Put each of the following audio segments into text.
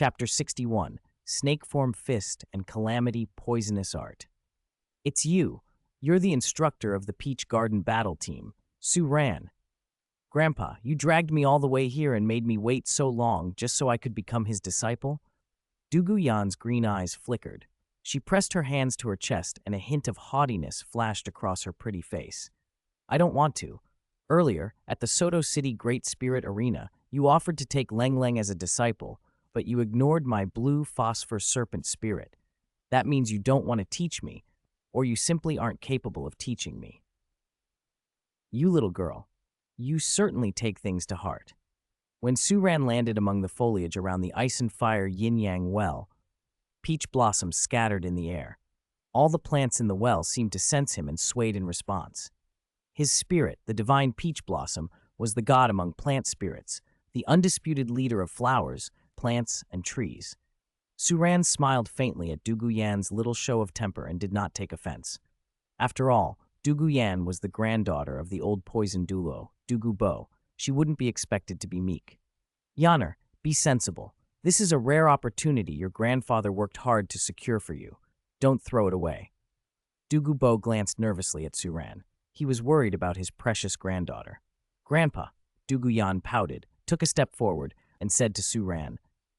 Chapter 61, Snakeform Fist and Calamity Poisonous Art. It's you. You're the instructor of the Peach Garden Battle Team, Su Ran. Grandpa, you dragged me all the way here and made me wait so long just so I could become his disciple? Dugu Yan's green eyes flickered. She pressed her hands to her chest and a hint of haughtiness flashed across her pretty face. I don't want to. Earlier, at the Soto City Great Spirit Arena, you offered to take Leng Leng as a disciple, but you ignored my blue phosphor serpent spirit. That means you don't want to teach me, or you simply aren't capable of teaching me. You little girl, you certainly take things to heart. When Su Ran landed among the foliage around the ice and fire yin-yang well, peach blossoms scattered in the air. All the plants in the well seemed to sense him and swayed in response. His spirit, the divine peach blossom, was the god among plant spirits, the undisputed leader of flowers, plants, and trees. Su Ran smiled faintly at Dugu Yan's little show of temper and did not take offense. After all, Dugu Yan was the granddaughter of the old poison Douluo, Dugu Bo. She wouldn't be expected to be meek. Yaner, be sensible. This is a rare opportunity your grandfather worked hard to secure for you. Don't throw it away. Dugu Bo glanced nervously at Su Ran. He was worried about his precious granddaughter. Grandpa, Dugu Yan pouted, took a step forward, and said to Su Ran,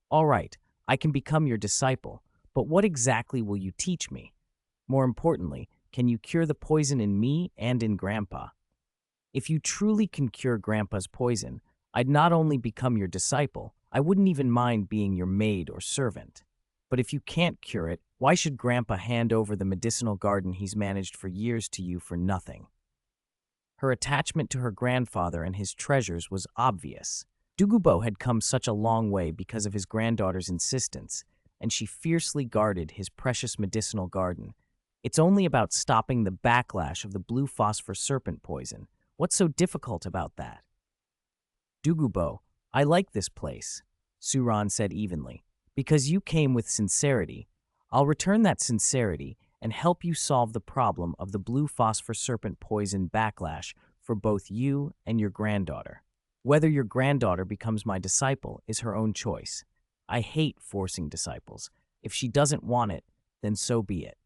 All right, I can become your disciple, but what exactly will you teach me? More importantly, can you cure the poison in me and in Grandpa? If you truly can cure Grandpa's poison, I'd not only become your disciple, I wouldn't even mind being your maid or servant. But if you can't cure it, why should Grandpa hand over the medicinal garden he's managed for years to you for nothing? Her attachment to her grandfather and his treasures was obvious. Dugubo had come such a long way because of his granddaughter's insistence, and she fiercely guarded his precious medicinal garden. It's only about stopping the backlash of the blue phosphor serpent poison. What's so difficult about that? Dugubo, I like this place, Su Ran said evenly. Because you came with sincerity, I'll return that sincerity and help you solve the problem of the blue phosphor serpent poison backlash for both you and your granddaughter. Whether your granddaughter becomes my disciple is her own choice. I hate forcing disciples. If she doesn't want it, then so be it.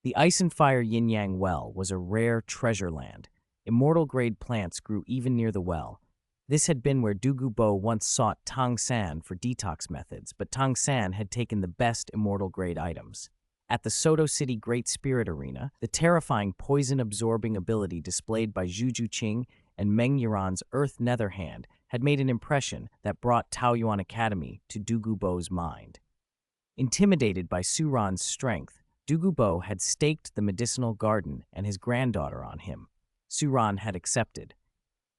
The ice and fire yin-yang well was a rare treasure land. Immortal-grade plants grew even near the well. This had been where Dugu Bo once sought Tang San for detox methods, but Tang San had taken the best immortal-grade items. At the Soto City Great Spirit Arena, the terrifying poison-absorbing ability displayed by Zhu Zhuqing and Meng Yiran's Earth Nether Hand had made an impression that brought Taoyuan Academy to Dugu Bo's mind. Intimidated by Su Ran's strength, Dugu Bo had staked the medicinal garden and his granddaughter on him. Su Ran had accepted.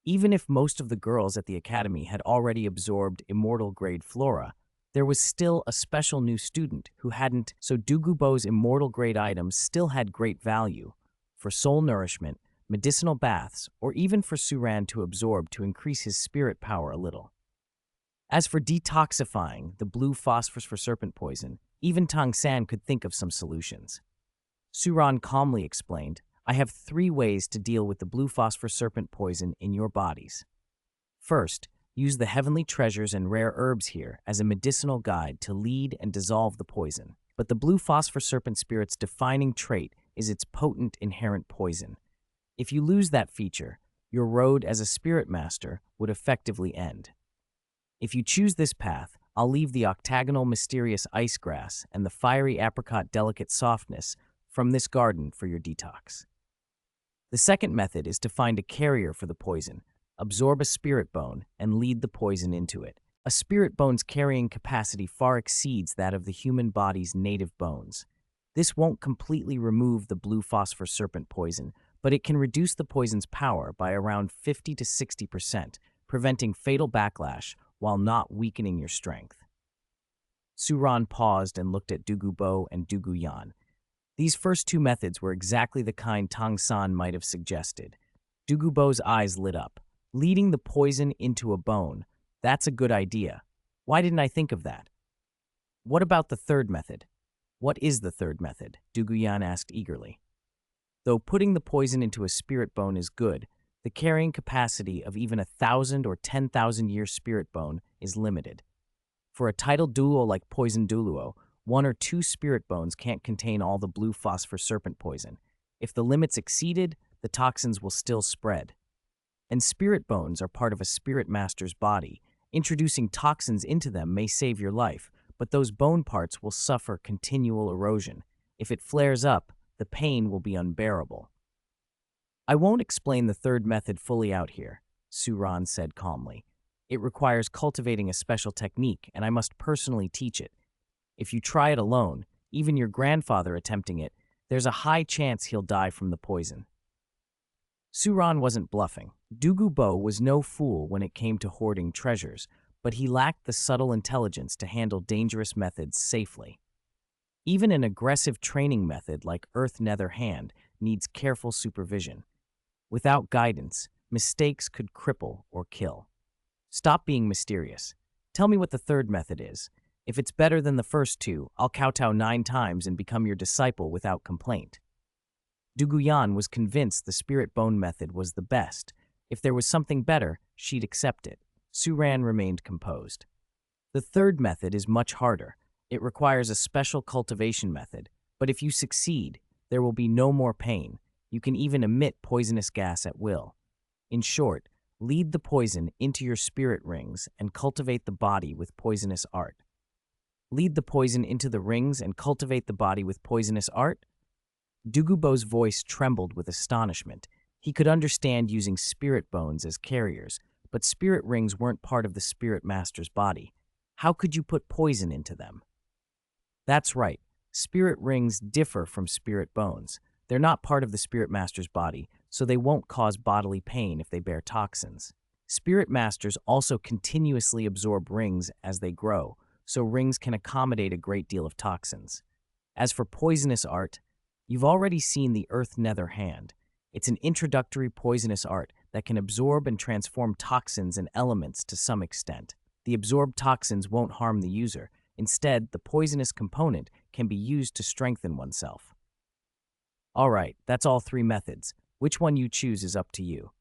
Even if most of the girls at the academy had already absorbed immortal-grade flora, there was still a special new student who hadn't, so Dugu Bo's immortal-grade items still had great value for soul nourishment, medicinal baths, or even for Su Ran to absorb to increase his spirit power a little. As for detoxifying the blue phosphorus for serpent poison, even Tang San could think of some solutions. Su Ran calmly explained, I have 3 ways to deal with the blue phosphor serpent poison in your bodies. First, use the heavenly treasures and rare herbs here as a medicinal guide to lead and dissolve the poison. But the blue phosphor serpent spirit's defining trait is its potent inherent poison. If you lose that feature, your road as a spirit master would effectively end. If you choose this path, I'll leave the octagonal mysterious ice grass and the fiery apricot delicate softness from this garden for your detox. The second method is to find a carrier for the poison, absorb a spirit bone, and lead the poison into it. A spirit bone's carrying capacity far exceeds that of the human body's native bones. This won't completely remove the blue phosphor serpent poison, but it can reduce the poison's power by around 50 to 60%, preventing fatal backlash while not weakening your strength. Su Ran paused and looked at Dugu Bo and Dugu Yan. These first 2 methods were exactly the kind Tang San might have suggested. Dugu Bo's eyes lit up. Leading the poison into a bone, that's a good idea. Why didn't I think of that? What about the third method? What is the third method? Dugu Yan asked eagerly. Though putting the poison into a spirit bone is good, the carrying capacity of even 1,000 or 10,000 year spirit bone is limited. For a titled duo like Poison Douluo, 1 or 2 spirit bones can't contain all the blue phosphor serpent poison. If the limit's exceeded, the toxins will still spread. And spirit bones are part of a spirit master's body. Introducing toxins into them may save your life, but those bone parts will suffer continual erosion. If it flares up, the pain will be unbearable. I won't explain the third method fully out here, Su Ran said calmly. It requires cultivating a special technique, and I must personally teach it. If you try it alone, even your grandfather attempting it, there's a high chance he'll die from the poison. Su Ran wasn't bluffing. Dugu Bo was no fool when it came to hoarding treasures, but he lacked the subtle intelligence to handle dangerous methods safely. Even an aggressive training method like Earth Nether Hand needs careful supervision. Without guidance, mistakes could cripple or kill. Stop being mysterious. Tell me what the third method is. If it's better than the first 2, I'll kowtow 9 times and become your disciple without complaint. Duguyan was convinced the spirit bone method was the best. If there was something better, she'd accept it. Su Ran remained composed. The third method is much harder. It requires a special cultivation method, but if you succeed, there will be no more pain. You can even emit poisonous gas at will. In short, lead the poison into your spirit rings and cultivate the body with poisonous art. Lead the poison into the rings and cultivate the body with poisonous art? Dugubo's voice trembled with astonishment. He could understand using spirit bones as carriers, but spirit rings weren't part of the spirit master's body. How could you put poison into them? That's right. Spirit rings differ from spirit bones. They're not part of the spirit master's body, so they won't cause bodily pain if they bear toxins. Spirit masters also continuously absorb rings as they grow, so rings can accommodate a great deal of toxins. As for poisonous art, you've already seen the Earth Nether Hand. It's an introductory poisonous art that can absorb and transform toxins and elements to some extent. The absorbed toxins won't harm the user. Instead, the poisonous component can be used to strengthen oneself. All right, that's all 3 methods. Which one you choose is up to you.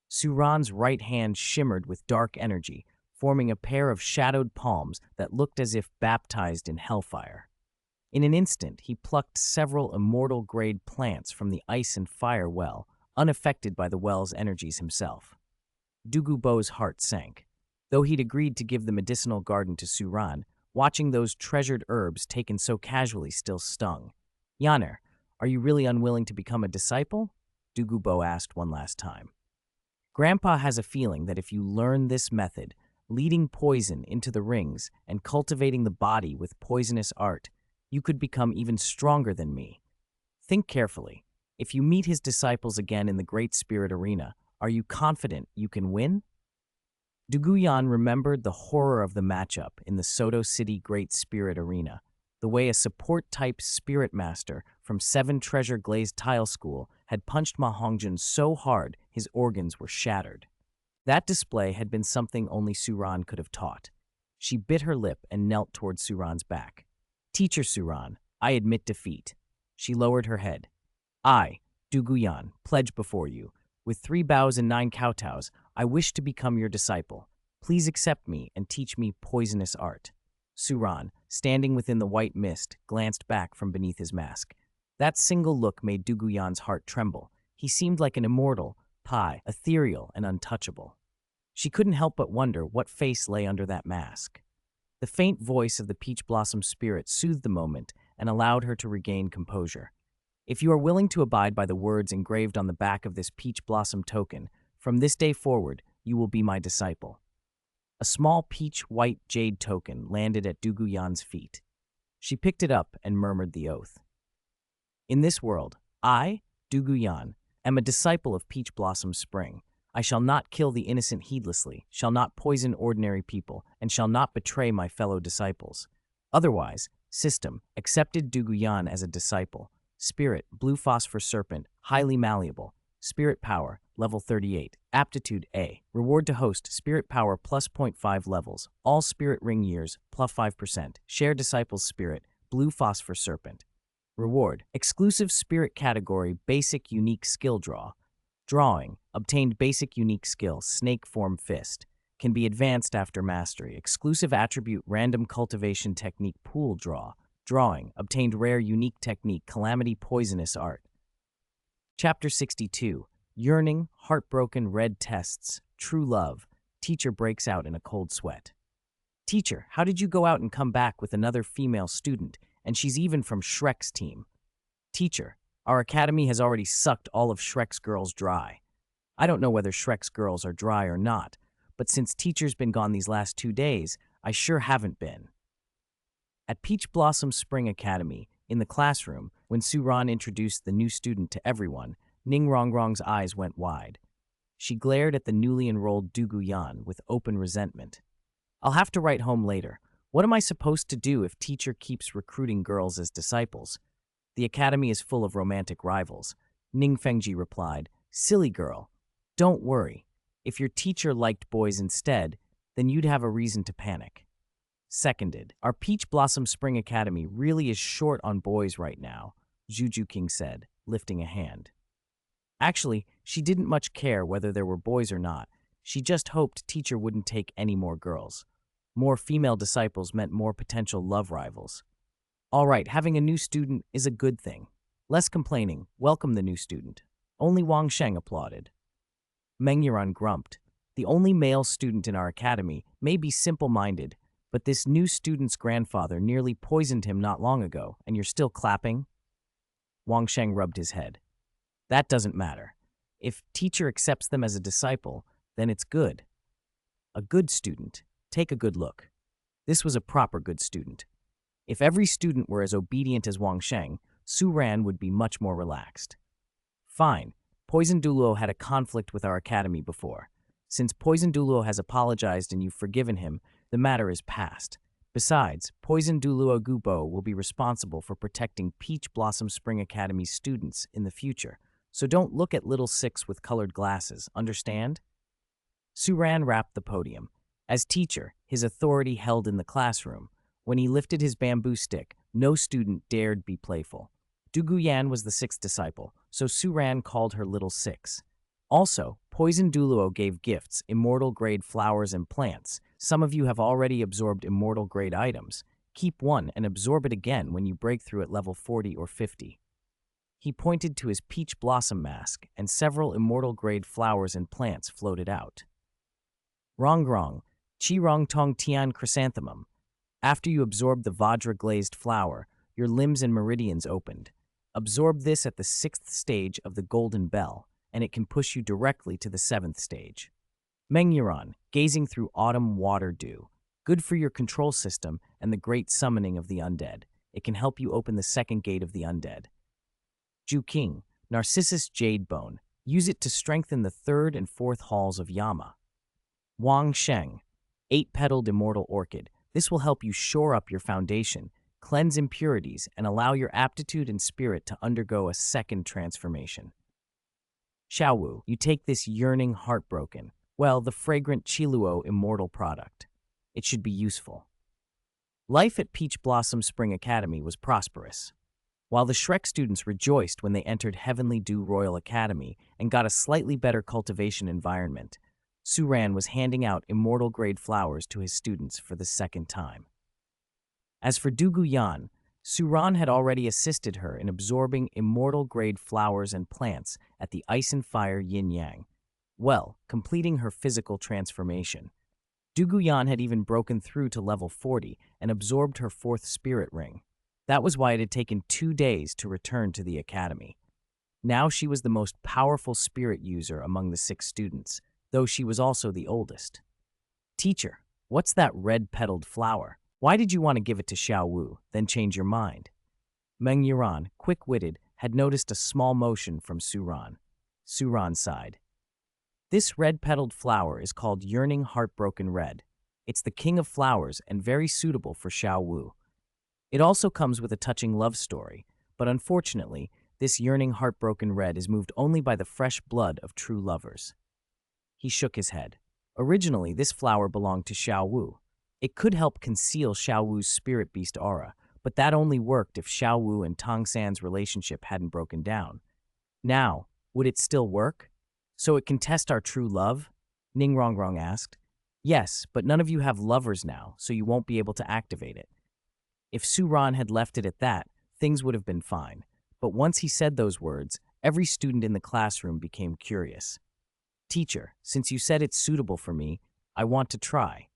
Su Ran's right hand shimmered with dark energy, forming a pair of shadowed palms that looked as if baptized in hellfire. In an instant, he plucked several immortal-grade plants from the ice and fire well, unaffected by the well's energies himself. Dugu Bo's heart sank. Though he'd agreed to give the medicinal garden to Su Ran, watching those treasured herbs taken so casually still stung. Yaner, are you really unwilling to become a disciple? Dugu Bo asked one last time. Grandpa has a feeling that if you learn this method, leading poison into the rings and cultivating the body with poisonous art, you could become even stronger than me. Think carefully. If you meet his disciples again in the Great Spirit Arena, are you confident you can win? Duguyan remembered the horror of the matchup in the Soto City Great Spirit Arena, the way a support-type spirit master from 7 Treasure Glazed Tile School had punched Ma Hongjun so hard his organs were shattered. That display had been something only Su Ran could have taught. She bit her lip and knelt toward Su Ran's back. Teacher Su Ran, I admit defeat. She lowered her head. I, Duguyan, pledge before you. With 3 bows and 9 kowtows, I wish to become your disciple. Please accept me and teach me poisonous art. Su Ran, standing within the white mist, glanced back from beneath his mask. That single look made Duguyan's heart tremble. He seemed like an immortal, ethereal and untouchable. She couldn't help but wonder what face lay under that mask. The faint voice of the peach blossom spirit soothed the moment and allowed her to regain composure. If you are willing to abide by the words engraved on the back of this peach blossom token, from this day forward, you will be my disciple. A small peach-white jade token landed at Duguyan's feet. She picked it up and murmured the oath. In this world, I, Duguyan, am a disciple of Peach Blossom Spring. I shall not kill the innocent heedlessly, shall not poison ordinary people, and shall not betray my fellow disciples. Otherwise, system, accepted Duguyan as a disciple. Spirit, blue phosphor serpent, highly malleable. Spirit power, level 38. Aptitude A. Reward to host, spirit power plus 0.5 levels. All spirit ring years, plus 5%. Share disciples spirit, blue phosphor serpent. Reward, exclusive spirit category, basic unique skill draw. Drawing, obtained basic unique skill, snake form fist. Can be advanced after mastery. Exclusive attribute random cultivation technique pool drawing, obtained rare unique technique calamity poisonous art. Chapter 62, yearning, heartbroken, red tests, true love, teacher breaks out in a cold sweat. Teacher, how did you go out and come back with another female student, and she's even from Shrek's team? Teacher, our academy has already sucked all of Shrek's girls dry. I don't know whether Shrek's girls are dry or not, but since teacher's been gone these last 2 days, I sure haven't been. At Peach Blossom Spring Academy, in the classroom, when Suran introduced the new student to everyone, Ning Rongrong's eyes went wide. She glared at the newly enrolled Duguyan with open resentment. I'll have to write home later. What am I supposed to do if teacher keeps recruiting girls as disciples? The academy is full of romantic rivals. Ning Fengji replied, Silly girl, don't worry. If your teacher liked boys instead, then you'd have a reason to panic. Seconded. Our Peach Blossom Spring Academy really is short on boys right now, Zhu Zhuqing said, lifting a hand. Actually, she didn't much care whether there were boys or not. She just hoped teacher wouldn't take any more girls. More female disciples meant more potential love rivals. All right, having a new student is a good thing. Less complaining, welcome the new student. Only Wang Sheng applauded. Meng Yuran grumped. The only male student in our academy may be simple-minded, but this new student's grandfather nearly poisoned him not long ago, and you're still clapping? Wang Sheng rubbed his head. That doesn't matter. If teacher accepts them as a disciple, then it's good. A good student. Take a good look. This was a proper good student. If every student were as obedient as Wang Sheng, Su Ran would be much more relaxed. Fine. Poison Douluo had a conflict with our academy before. Since Poison Douluo has apologized and you've forgiven him, the matter is past. Besides, Poison Douluo Gubo will be responsible for protecting Peach Blossom Spring Academy students in the future, so don't look at little six with colored glasses, understand? Suran rapped the podium. As teacher, his authority held in the classroom. When he lifted his bamboo stick, no student dared be playful. Duguyan was the sixth disciple, so Suran called her Little Six. Also, Poison Douluo gave gifts, immortal-grade flowers and plants. Some of you have already absorbed immortal-grade items. Keep one and absorb it again when you break through at level 40 or 50. He pointed to his peach blossom mask, and several immortal-grade flowers and plants floated out. Rongrong, Qi Rong Tong Tian Chrysanthemum. After you absorb the Vajra-glazed flower, your limbs and meridians opened. Absorb this at the 6th stage of the Golden Bell, and it can push you directly to the 7th stage. Meng Yuran, gazing through autumn water dew. Good for your control system and the great summoning of the undead. It can help you open the 2nd gate of the undead. Zhu King, Narcissus Jade Bone. Use it to strengthen the 3rd and 4th halls of Yama. Wang Sheng, 8-petaled immortal orchid. This will help you shore up your foundation, cleanse impurities, and allow your aptitude and spirit to undergo a 2nd transformation. Huo Wu, you take this yearning heartbroken. Well, the fragrant Chiluo immortal product. It should be useful. Life at Peach Blossom Spring Academy was prosperous. While the Shrek students rejoiced when they entered Heavenly Dew Royal Academy and got a slightly better cultivation environment, Suran was handing out immortal-grade flowers to his students for the 2nd time. As for Duguyan, Suran had already assisted her in absorbing immortal-grade flowers and plants at the Ice and Fire Yin-Yang, well, completing her physical transformation. Duguyan had even broken through to level 40 and absorbed her 4th spirit ring. That was why it had taken 2 days to return to the academy. Now she was the most powerful spirit user among the 6 students, though she was also the oldest. Teacher, what's that red-petaled flower? Why did you want to give it to Huo Wu, then change your mind? Meng Yuran, quick-witted, had noticed a small motion from Suran. Suran sighed. This red-petaled flower is called Yearning Heartbroken Red. It's the king of flowers and very suitable for Huo Wu. It also comes with a touching love story, but unfortunately, this Yearning Heartbroken Red is moved only by the fresh blood of true lovers. He shook his head. Originally, this flower belonged to Huo Wu. It could help conceal Huo Wu's spirit beast aura, but that only worked if Huo Wu and Tang San's relationship hadn't broken down. Now, would it still work? So it can test our true love? Ning Rongrong asked. Yes, but none of you have lovers now, so you won't be able to activate it. If Su Ran had left it at that, things would have been fine. But once he said those words, every student in the classroom became curious. Teacher, since you said it's suitable for me, I want to try.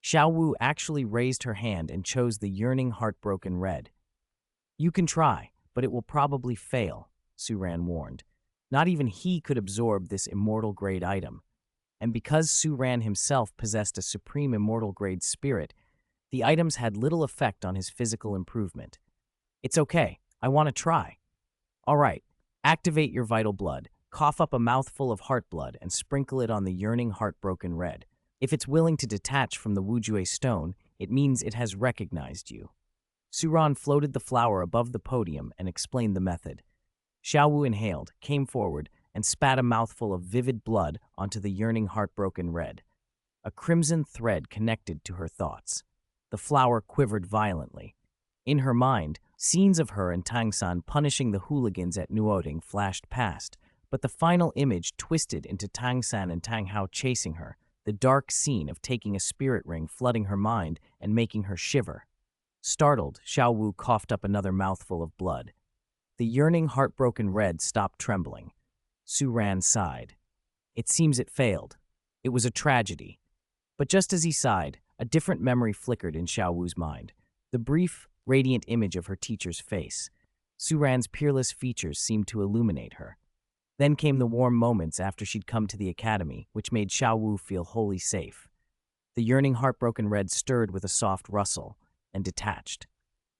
Xiao Wu actually raised her hand and chose the yearning heartbroken red. You can try, but it will probably fail, Su Ran warned. Not even he could absorb this immortal grade item. And because Su Ran himself possessed a supreme immortal grade spirit, the items had little effect on his physical improvement. It's okay, I want to try. All right, activate your vital blood, cough up a mouthful of heart blood, and sprinkle it on the yearning heartbroken red. If it's willing to detach from the Wujue stone, it means it has recognized you. Su Ran floated the flower above the podium and explained the method. Xiao Wu inhaled, came forward, and spat a mouthful of vivid blood onto the yearning heartbroken red. A crimson thread connected to her thoughts. The flower quivered violently. In her mind, scenes of her and Tang San punishing the hooligans at Nuoding flashed past, but the final image twisted into Tang San and Tang Hao chasing her, the dark scene of taking a spirit ring flooding her mind and making her shiver. Startled, Xiao Wu coughed up another mouthful of blood. The yearning heartbroken red stopped trembling. Su Ran sighed. It seems it failed. It was a tragedy. But just as he sighed, a different memory flickered in Xiao Wu's mind. The brief, radiant image of her teacher's face. Su Ran's peerless features seemed to illuminate her. Then came the warm moments after she'd come to the academy, which made Xiao Wu feel wholly safe. The yearning heartbroken red stirred with a soft rustle and detached.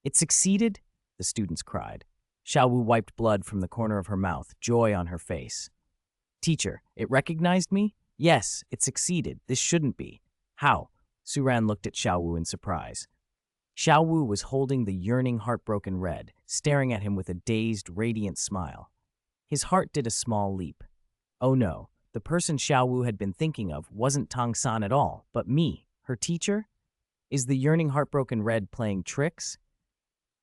It succeeded? The students cried. Xiao Wu wiped blood from the corner of her mouth, joy on her face. Teacher, it recognized me? Yes, it succeeded. This shouldn't be. How? Su Ran looked at Xiao Wu in surprise. Xiao Wu was holding the yearning heartbroken red, staring at him with a dazed, radiant smile. His heart did a small leap. Oh no, the person Xiao Wu had been thinking of wasn't Tang San at all, but me, her teacher? Is the yearning heartbroken red playing tricks?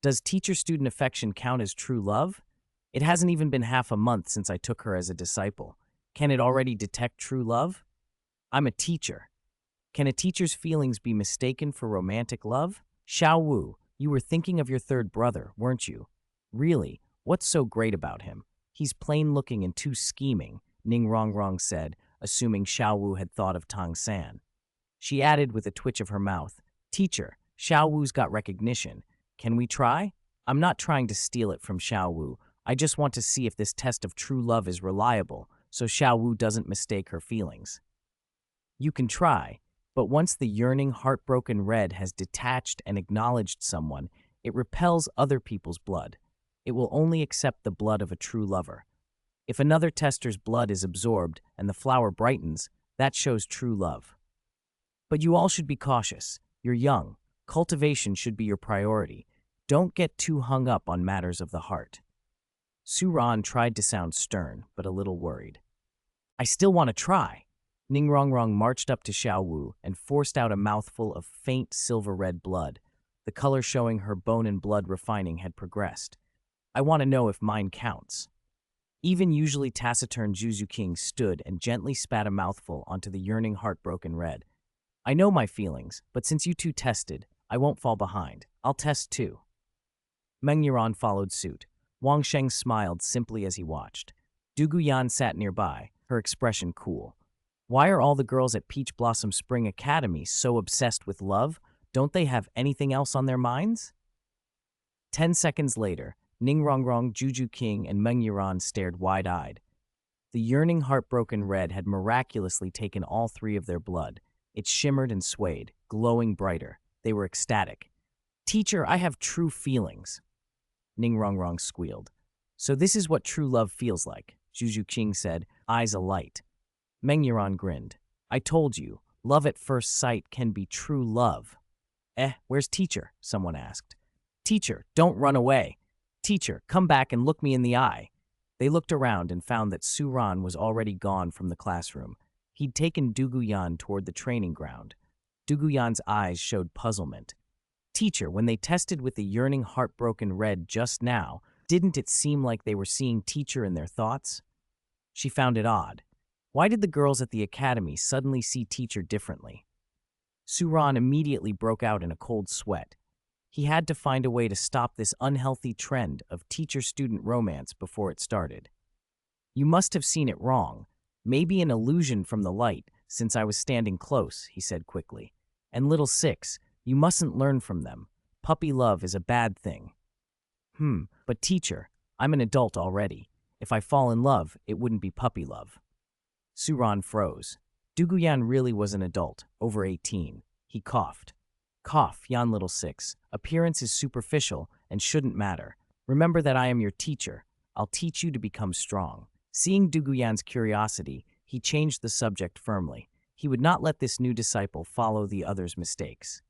Does teacher-student affection count as true love? It hasn't even been half a month since I took her as a disciple. Can it already detect true love? I'm a teacher. Can a teacher's feelings be mistaken for romantic love? Xiao Wu, you were thinking of your third brother, weren't you? Really, what's so great about him? He's plain-looking and too scheming, Ning Rongrong said, assuming Xiao Wu had thought of Tang San. She added with a twitch of her mouth, Teacher, Xiao Wu's got recognition. Can we try? I'm not trying to steal it from Xiao Wu. I just want to see if this test of true love is reliable, so Xiao Wu doesn't mistake her feelings. You can try, but once the yearning, heartbroken red has detached and acknowledged someone, it repels other people's blood. It will only accept the blood of a true lover. If another tester's blood is absorbed and the flower brightens, that shows true love. But you all should be cautious. You're young. Cultivation should be your priority. Don't get too hung up on matters of the heart. Su Ran tried to sound stern, but a little worried. I still want to try. Ning Rongrong marched up to Xiao Wu and forced out a mouthful of faint silver-red blood. The color showing her bone and blood refining had progressed. I want to know if mine counts. Even usually taciturn Zhu Zhuqing stood and gently spat a mouthful onto the yearning heartbroken red. I know my feelings, but since you two tested, I won't fall behind. I'll test too. Meng Yuan followed suit. Wang Sheng smiled simply as he watched. Du Guyan sat nearby, her expression cool. Why are all the girls at Peach Blossom Spring Academy so obsessed with love? Don't they have anything else on their minds? 10 seconds later, Ning Rongrong, Zhu Zhuqing, and Meng Yuan stared wide-eyed. The yearning heartbroken red had miraculously taken all three of their blood. It shimmered and swayed, glowing brighter. They were ecstatic. Teacher, I have true feelings. Ning Rongrong squealed. So this is what true love feels like, Zhu Zhuqing said, eyes alight. Meng Yuan grinned. I told you, love at first sight can be true love. Where's teacher? Someone asked. Teacher, don't run away. Teacher, come back and look me in the eye. They looked around and found that Su Ran was already gone from the classroom. He'd taken Du Guyan toward the training ground. Du Guyan's eyes showed puzzlement. Teacher, when they tested with the yearning heartbroken red just now, didn't it seem like they were seeing teacher in their thoughts? She found it odd. Why did the girls at the academy suddenly see teacher differently? Suran immediately broke out in a cold sweat. He had to find a way to stop this unhealthy trend of teacher-student romance before it started. You must have seen it wrong. Maybe an illusion from the light, since I was standing close, he said quickly. And little six, you mustn't learn from them. Puppy love is a bad thing. But teacher, I'm an adult already. If I fall in love, it wouldn't be puppy love. Suran froze. Duguyan really was an adult, over 18. He coughed. Cough, Yan little six. Appearance is superficial and shouldn't matter. Remember that I am your teacher. I'll teach you to become strong. Seeing Duguyan's curiosity, he changed the subject firmly. He would not let this new disciple follow the other's mistakes.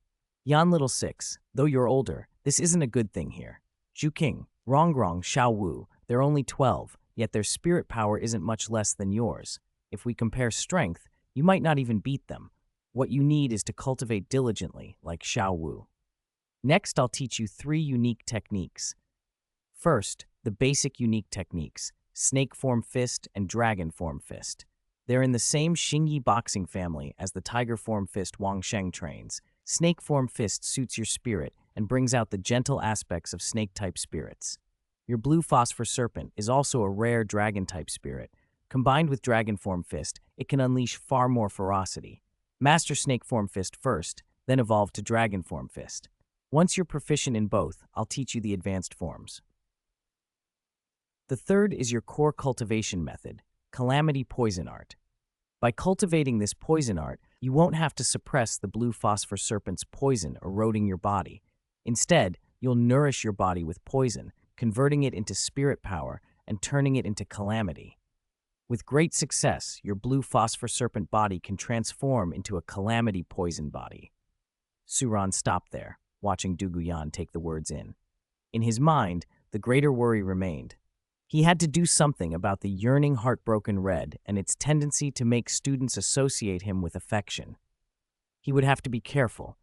Yan little six, though you're older, this isn't a good thing here. Zhuqing, Rongrong, Huo Wu, they're only 12, yet their spirit power isn't much less than yours. If we compare strength, you might not even beat them. What you need is to cultivate diligently, like Huo Wu. Next, I'll teach you 3 unique techniques. First, the basic unique techniques, snake form fist and dragon form fist. They're in the same Xingyi boxing family as the tiger form fist Wang Sheng trains. Snake form fist suits your spirit and brings out the gentle aspects of snake-type spirits. Your blue phosphor serpent is also a rare dragon-type spirit. Combined with dragon form fist, it can unleash far more ferocity. Master snake form fist first, then evolve to dragon form fist. Once you're proficient in both, I'll teach you the advanced forms. The third is your core cultivation method, calamity poison art. By cultivating this poison art, you won't have to suppress the blue phosphor serpent's poison eroding your body. Instead, you'll nourish your body with poison, converting it into spirit power and turning it into calamity. With great success, your blue phosphor serpent body can transform into a calamity poison body. Suran stopped there, watching Duguyan take the words in. In his mind, the greater worry remained. He had to do something about the yearning heartbroken red and its tendency to make students associate him with affection. He would have to be careful,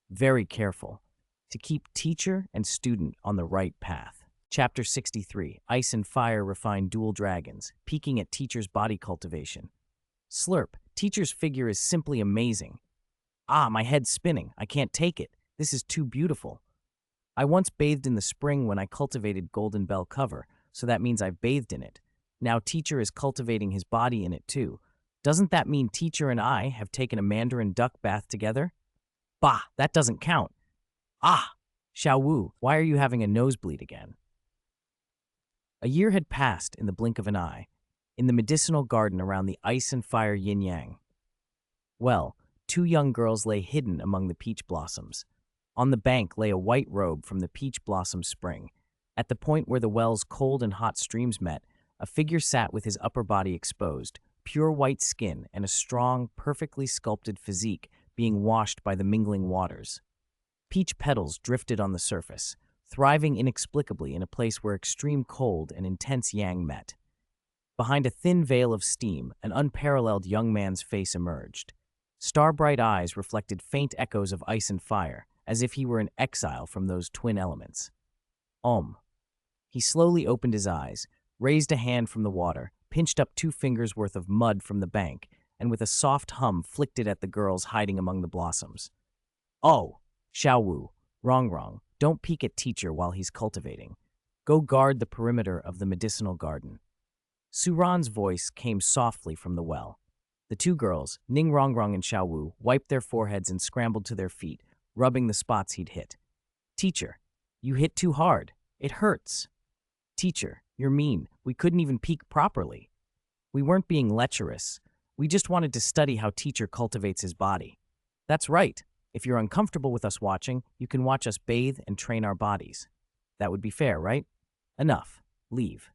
very careful, to keep teacher and student on the right path. Chapter 63, Ice and Fire Refine Dual Dragons, peeking at teacher's body cultivation. Slurp, teacher's figure is simply amazing. Ah, my head's spinning. I can't take it. This is too beautiful. I once bathed in the spring when I cultivated Golden Bell cover, so that means I've bathed in it. Now teacher is cultivating his body in it too. Doesn't that mean teacher and I have taken a mandarin duck bath together? Bah, that doesn't count. Ah, Huo Wu, why are you having a nosebleed again? A year had passed in the blink of an eye, in the medicinal garden around the ice and fire yin-yang. Well, 2 young girls lay hidden among the peach blossoms. On the bank lay a white robe from the peach blossom spring. At the point where the well's cold and hot streams met, a figure sat with his upper body exposed, pure white skin and a strong, perfectly sculpted physique being washed by the mingling waters. Peach petals drifted on the surface, thriving inexplicably in a place where extreme cold and intense yang met. Behind a thin veil of steam, an unparalleled young man's face emerged. Star-bright eyes reflected faint echoes of ice and fire, as if he were in exile from those twin elements. He slowly opened his eyes, raised a hand from the water, pinched up 2 fingers worth of mud from the bank, and with a soft hum flicked it at the girls hiding among the blossoms. Oh, Huo Wu, Rongrong, don't peek at teacher while he's cultivating. Go guard the perimeter of the medicinal garden. Suran's voice came softly from the well. The 2 girls, Ning Rongrong and Huo Wu, wiped their foreheads and scrambled to their feet, rubbing the spots he'd hit. Teacher, you hit too hard. It hurts. Teacher, you're mean. We couldn't even peek properly. We weren't being lecherous. We just wanted to study how teacher cultivates his body. That's right. If you're uncomfortable with us watching, you can watch us bathe and train our bodies. That would be fair, right? Enough. Leave.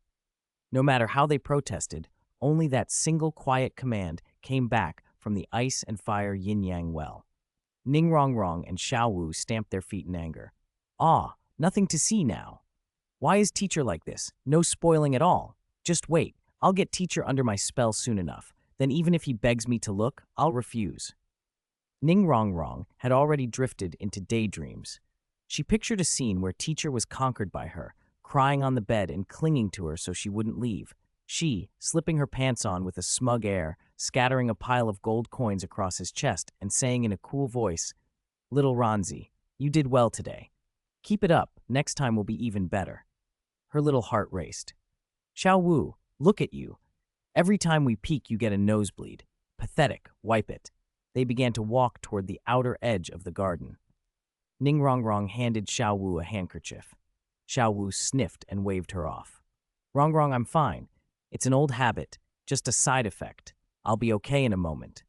No matter how they protested, only that single quiet command came back from the ice and fire yin-yang well. Ning Rongrong and Huo Wu stamped their feet in anger. Ah, nothing to see now. Why is teacher like this? No spoiling at all. Just wait. I'll get teacher under my spell soon enough. Then even if he begs me to look, I'll refuse. Ning Rongrong had already drifted into daydreams. She pictured a scene where teacher was conquered by her, crying on the bed and clinging to her so she wouldn't leave. She, slipping her pants on with a smug air, scattering a pile of gold coins across his chest and saying in a cool voice, "Little Ronzi, you did well today. Keep it up, next time will be even better." Her little heart raced. "Xiao Wu, look at you. Every time we peek, you get a nosebleed. Pathetic, wipe it." They began to walk toward the outer edge of the garden. Ning Rongrong handed Xiao Wu a handkerchief. Xiao Wu sniffed and waved her off. "Rongrong, I'm fine. It's an old habit, just a side effect. I'll be okay in a moment."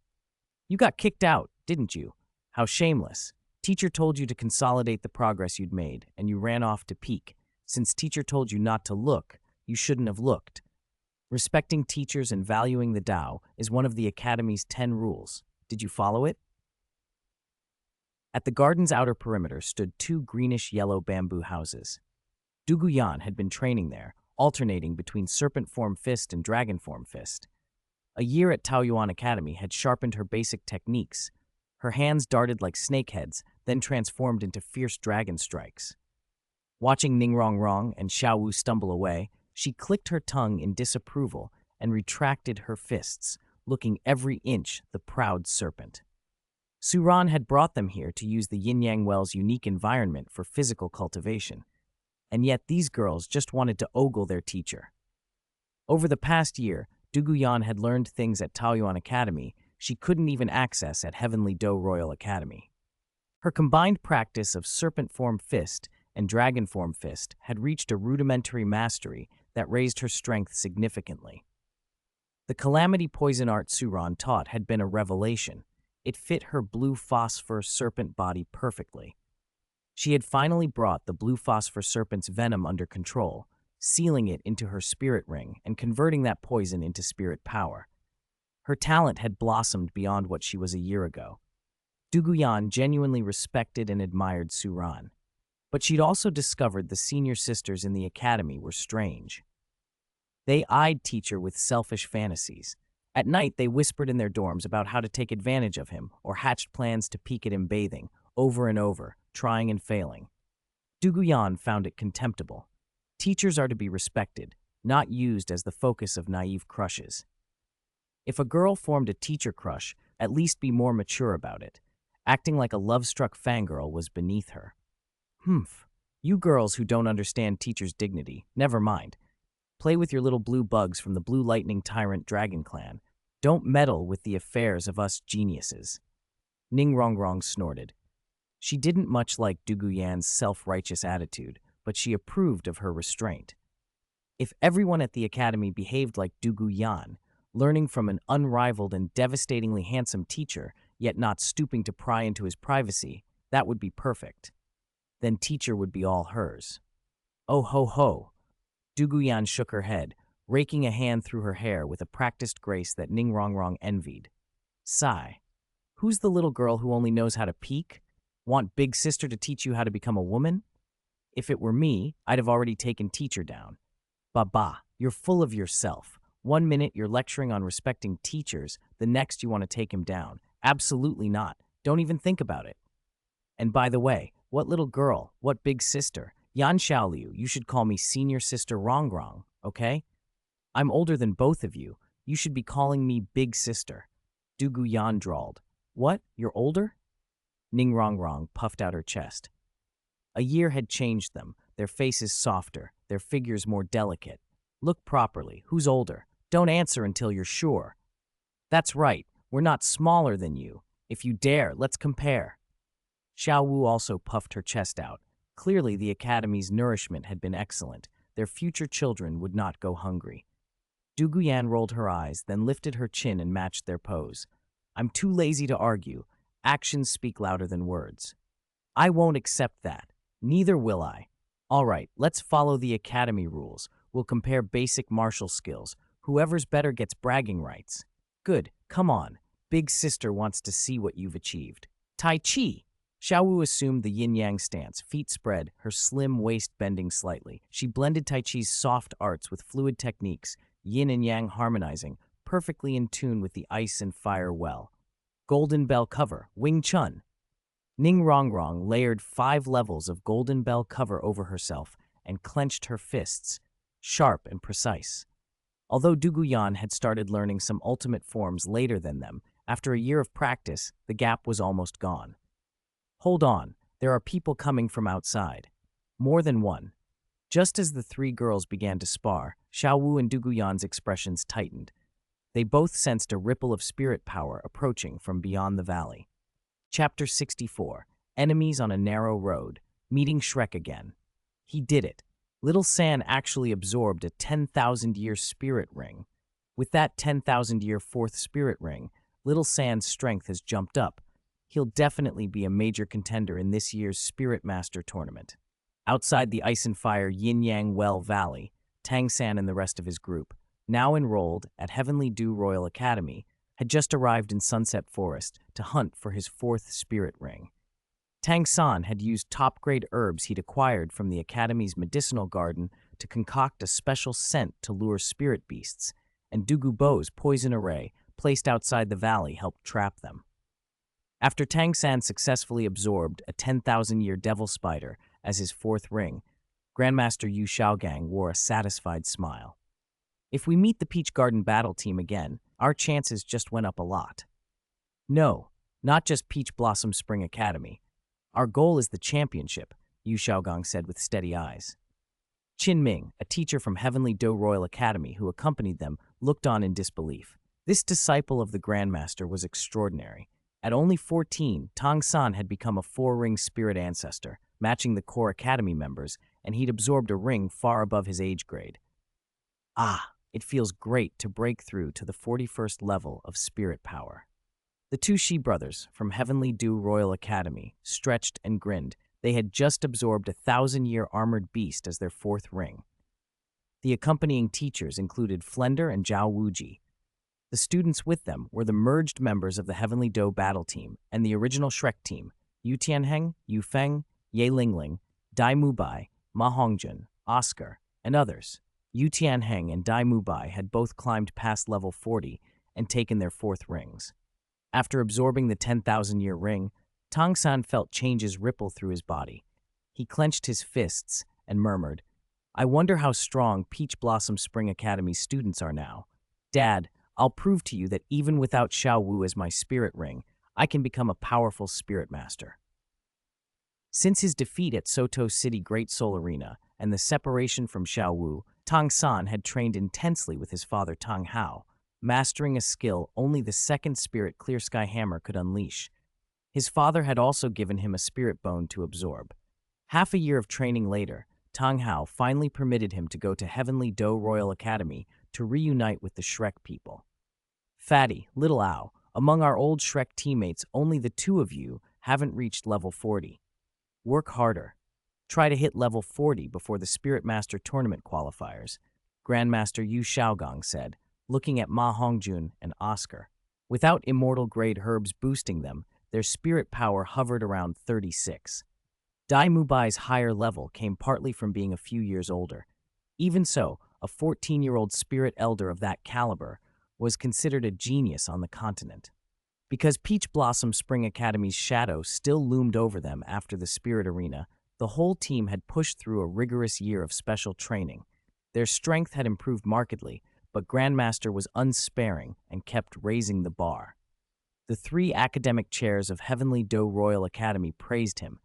"You got kicked out, didn't you? How shameless. Teacher told you to consolidate the progress you'd made, and you ran off to peek. Since teacher told you not to look, you shouldn't have looked. Respecting teachers and valuing the Tao is one of the Academy's 10 rules. Did you follow it?" At the garden's outer perimeter stood 2 greenish-yellow bamboo houses. Duguyan had been training there, alternating between serpent form fist and dragon form fist. A year at Taoyuan Academy had sharpened her basic techniques. Her hands darted like snakeheads, then transformed into fierce dragon strikes. Watching Ning Rongrong and Xiao Wu stumble away, she clicked her tongue in disapproval and retracted her fists, looking every inch the proud serpent. Suran had brought them here to use the Yin-Yang Well's unique environment for physical cultivation, and yet these girls just wanted to ogle their teacher. Over the past year, Duguyan had learned things at Taoyuan Academy she couldn't even access at Heavenly Do Royal Academy. Her combined practice of serpent form fist and dragon form fist had reached a rudimentary mastery that raised her strength significantly. The calamity poison art Suran taught had been a revelation. It fit her blue phosphor serpent body perfectly. She had finally brought the blue phosphor serpent's venom under control, sealing it into her spirit ring and converting that poison into spirit power. Her talent had blossomed beyond what she was a year ago. Duguyan genuinely respected and admired Suran, but she'd also discovered the senior sisters in the academy were strange. They eyed teacher with selfish fantasies. At night, they whispered in their dorms about how to take advantage of him or hatched plans to peek at him bathing, over and over, trying and failing. Duguyan found it contemptible. Teachers are to be respected, not used as the focus of naive crushes. If a girl formed a teacher crush, at least be more mature about it. Acting like a love-struck fangirl was beneath her. You girls who don't understand teacher's dignity, never mind. Play with your little blue bugs from the Blue Lightning Tyrant Dragon Clan. Don't meddle with the affairs of us geniuses." Ning Rongrong snorted. She didn't much like Duguyan's self-righteous attitude, but she approved of her restraint. If everyone at the academy behaved like Duguyan, learning from an unrivaled and devastatingly handsome teacher, yet not stooping to pry into his privacy, that would be perfect. Then teacher would be all hers. Oh ho ho! Duguyan shook her head, raking a hand through her hair with a practiced grace that Ning Rongrong envied. Sigh. Who's the little girl who only knows how to peek? Want big sister to teach you how to become a woman? If it were me, I'd have already taken teacher down. Baba, you're full of yourself. 1 minute you're lecturing on respecting teachers, the next you want to take him down. Absolutely not. Don't even think about it. And by the way, what little girl, what big sister? Yan Xiaoliu, you should call me Senior Sister Rongrong, okay? I'm older than both of you. You should be calling me Big Sister. Duguyan drawled. What? You're older? Ning Rongrong puffed out her chest. A year had changed them, their faces softer, their figures more delicate. Look properly. Who's older? Don't answer until you're sure. That's right. We're not smaller than you. If you dare, let's compare. Xiao Wu also puffed her chest out. Clearly, the academy's nourishment had been excellent. Their future children would not go hungry. Duguyan rolled her eyes, then lifted her chin and matched their pose. I'm too lazy to argue. Actions speak louder than words. I won't accept that. Neither will I. All right, let's follow the academy rules. We'll compare basic martial skills. Whoever's better gets bragging rights. Good, come on. Big sister wants to see what you've achieved. Tai Chi! Xiao Wu assumed the yin-yang stance, feet spread, her slim waist bending slightly. She blended Tai Chi's soft arts with fluid techniques, yin and yang harmonizing, perfectly in tune with the ice and fire well. Golden Bell cover, Wing Chun. Ning Rongrong layered 5 levels of Golden Bell cover over herself and clenched her fists, sharp and precise. Although Duguyan had started learning some ultimate forms later than them, after a year of practice, the gap was almost gone. Hold on, there are people coming from outside. More than one. Just as the three girls began to spar, Huo Wu and Duguyan's expressions tightened. They both sensed a ripple of spirit power approaching from beyond the valley. Chapter 64. Enemies on a Narrow Road. Meeting Shrek again. He did it. Little San actually absorbed a 10,000-year spirit ring. With that 10,000-year fourth spirit ring, Little San's strength has jumped up. He'll definitely be a major contender in this year's Spirit Master tournament. Outside the Ice and Fire Yin-Yang Well Valley, Tang San and the rest of his group, now enrolled at Heavenly Dew Royal Academy, had just arrived in Sunset Forest to hunt for his fourth spirit ring. Tang San had used top-grade herbs he'd acquired from the Academy's medicinal garden to concoct a special scent to lure spirit beasts, and Dugu Bo's poison array, placed outside the valley, helped trap them. After Tang San successfully absorbed a 10,000-year devil spider as his fourth ring, Grandmaster Yu Xiaogang wore a satisfied smile. If we meet the Peach Garden battle team again, our chances just went up a lot. No, not just Peach Blossom Spring Academy. Our goal is the championship, Yu Xiaogang said with steady eyes. Qin Ming, a teacher from Heavenly Dew Royal Academy who accompanied them, looked on in disbelief. This disciple of the Grandmaster was extraordinary. At only 14, Tang San had become a four-ring spirit ancestor, matching the core academy members, and he'd absorbed a ring far above his age grade. Ah, it feels great to break through to the 41st level of spirit power. The two Shi brothers from Heavenly Dew Royal Academy stretched and grinned. They had just absorbed a 1,000-year armored beast as their fourth ring. The accompanying teachers included Flender and Zhao Wuji. The students with them were the merged members of the Heavenly Dew battle team and the original Shrek team, Yu Tianheng, Yu Feng, Ye Lingling, Dai Mubai, Ma Hongjun, Oscar, and others. Yu Tianheng and Dai Mubai had both climbed past level 40 and taken their fourth rings. After absorbing the 10,000-year ring, Tang San felt changes ripple through his body. He clenched his fists and murmured, "I wonder how strong Peach Blossom Spring Academy students are now. Dad, I'll prove to you that even without Huo Wu as my spirit ring, I can become a powerful spirit master." Since his defeat at Soto City Great Soul Arena and the separation from Huo Wu, Tang San had trained intensely with his father Tang Hao, mastering a skill only the second spirit Clear Sky Hammer could unleash. His father had also given him a spirit bone to absorb. Half a year of training later, Tang Hao finally permitted him to go to Heavenly Dew Royal Academy to reunite with the Shrek people. "Fatty, little Ao, among our old Shrek teammates, only the two of you haven't reached level 40. Work harder. Try to hit level 40 before the Spirit Master Tournament qualifiers," Grandmaster Yu Xiaogang said, looking at Ma Hongjun and Oscar. Without immortal-grade herbs boosting them, their spirit power hovered around 36. Dai Mubai's higher level came partly from being a few years older. Even so, a 14-year-old spirit elder of that caliber was considered a genius on the continent. Because Peach Blossom Spring Academy's shadow still loomed over them after the Spirit Arena, the whole team had pushed through a rigorous year of special training. Their strength had improved markedly, but Grandmaster was unsparing and kept raising the bar. The three academic chairs of Heavenly Dew Royal Academy praised him.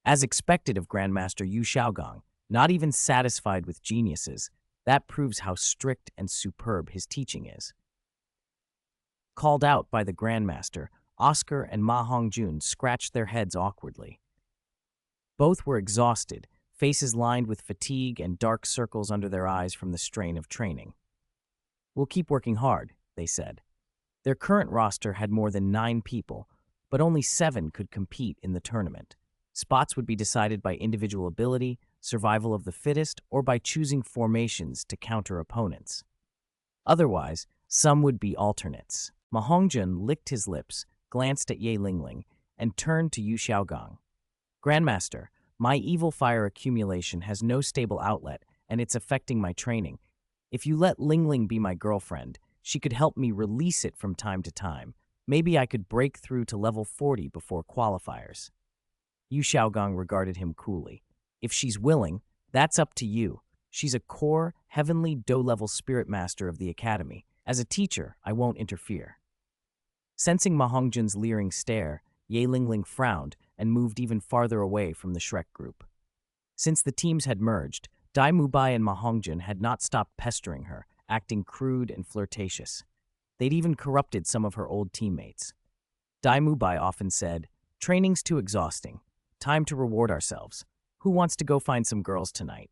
As expected of Grandmaster Yu Xiaogang, not even satisfied with geniuses, that proves how strict and superb his teaching is. Called out by the Grandmaster, Oscar and Ma Hongjun scratched their heads awkwardly. Both were exhausted, faces lined with fatigue and dark circles under their eyes from the strain of training. "We'll keep working hard," they said. Their current roster had more than 9 people, but only 7 could compete in the tournament. Spots would be decided by individual ability, survival of the fittest, or by choosing formations to counter opponents. Otherwise, some would be alternates. Ma Hongjun licked his lips, glanced at Ye Lingling, and turned to Yu Xiaogang. "Grandmaster, my evil fire accumulation has no stable outlet, and it's affecting my training. If you let Lingling be my girlfriend, she could help me release it from time to time. Maybe I could break through to level 40 before qualifiers." Yu Xiaogang regarded him coolly. "If she's willing, that's up to you. She's a core heavenly Do-level spirit master of the academy. As a teacher, I won't interfere. Sensing Ma Hongjun's leering stare, Ye Lingling frowned and moved even farther away from the Shrek group. Since the teams had merged, Dai Mubai and Ma Hongjun had not stopped pestering her, acting crude and flirtatious. They'd even corrupted some of her old teammates. Dai Mubai often said, "Training's too exhausting. Time to reward ourselves. Who wants to go find some girls tonight?"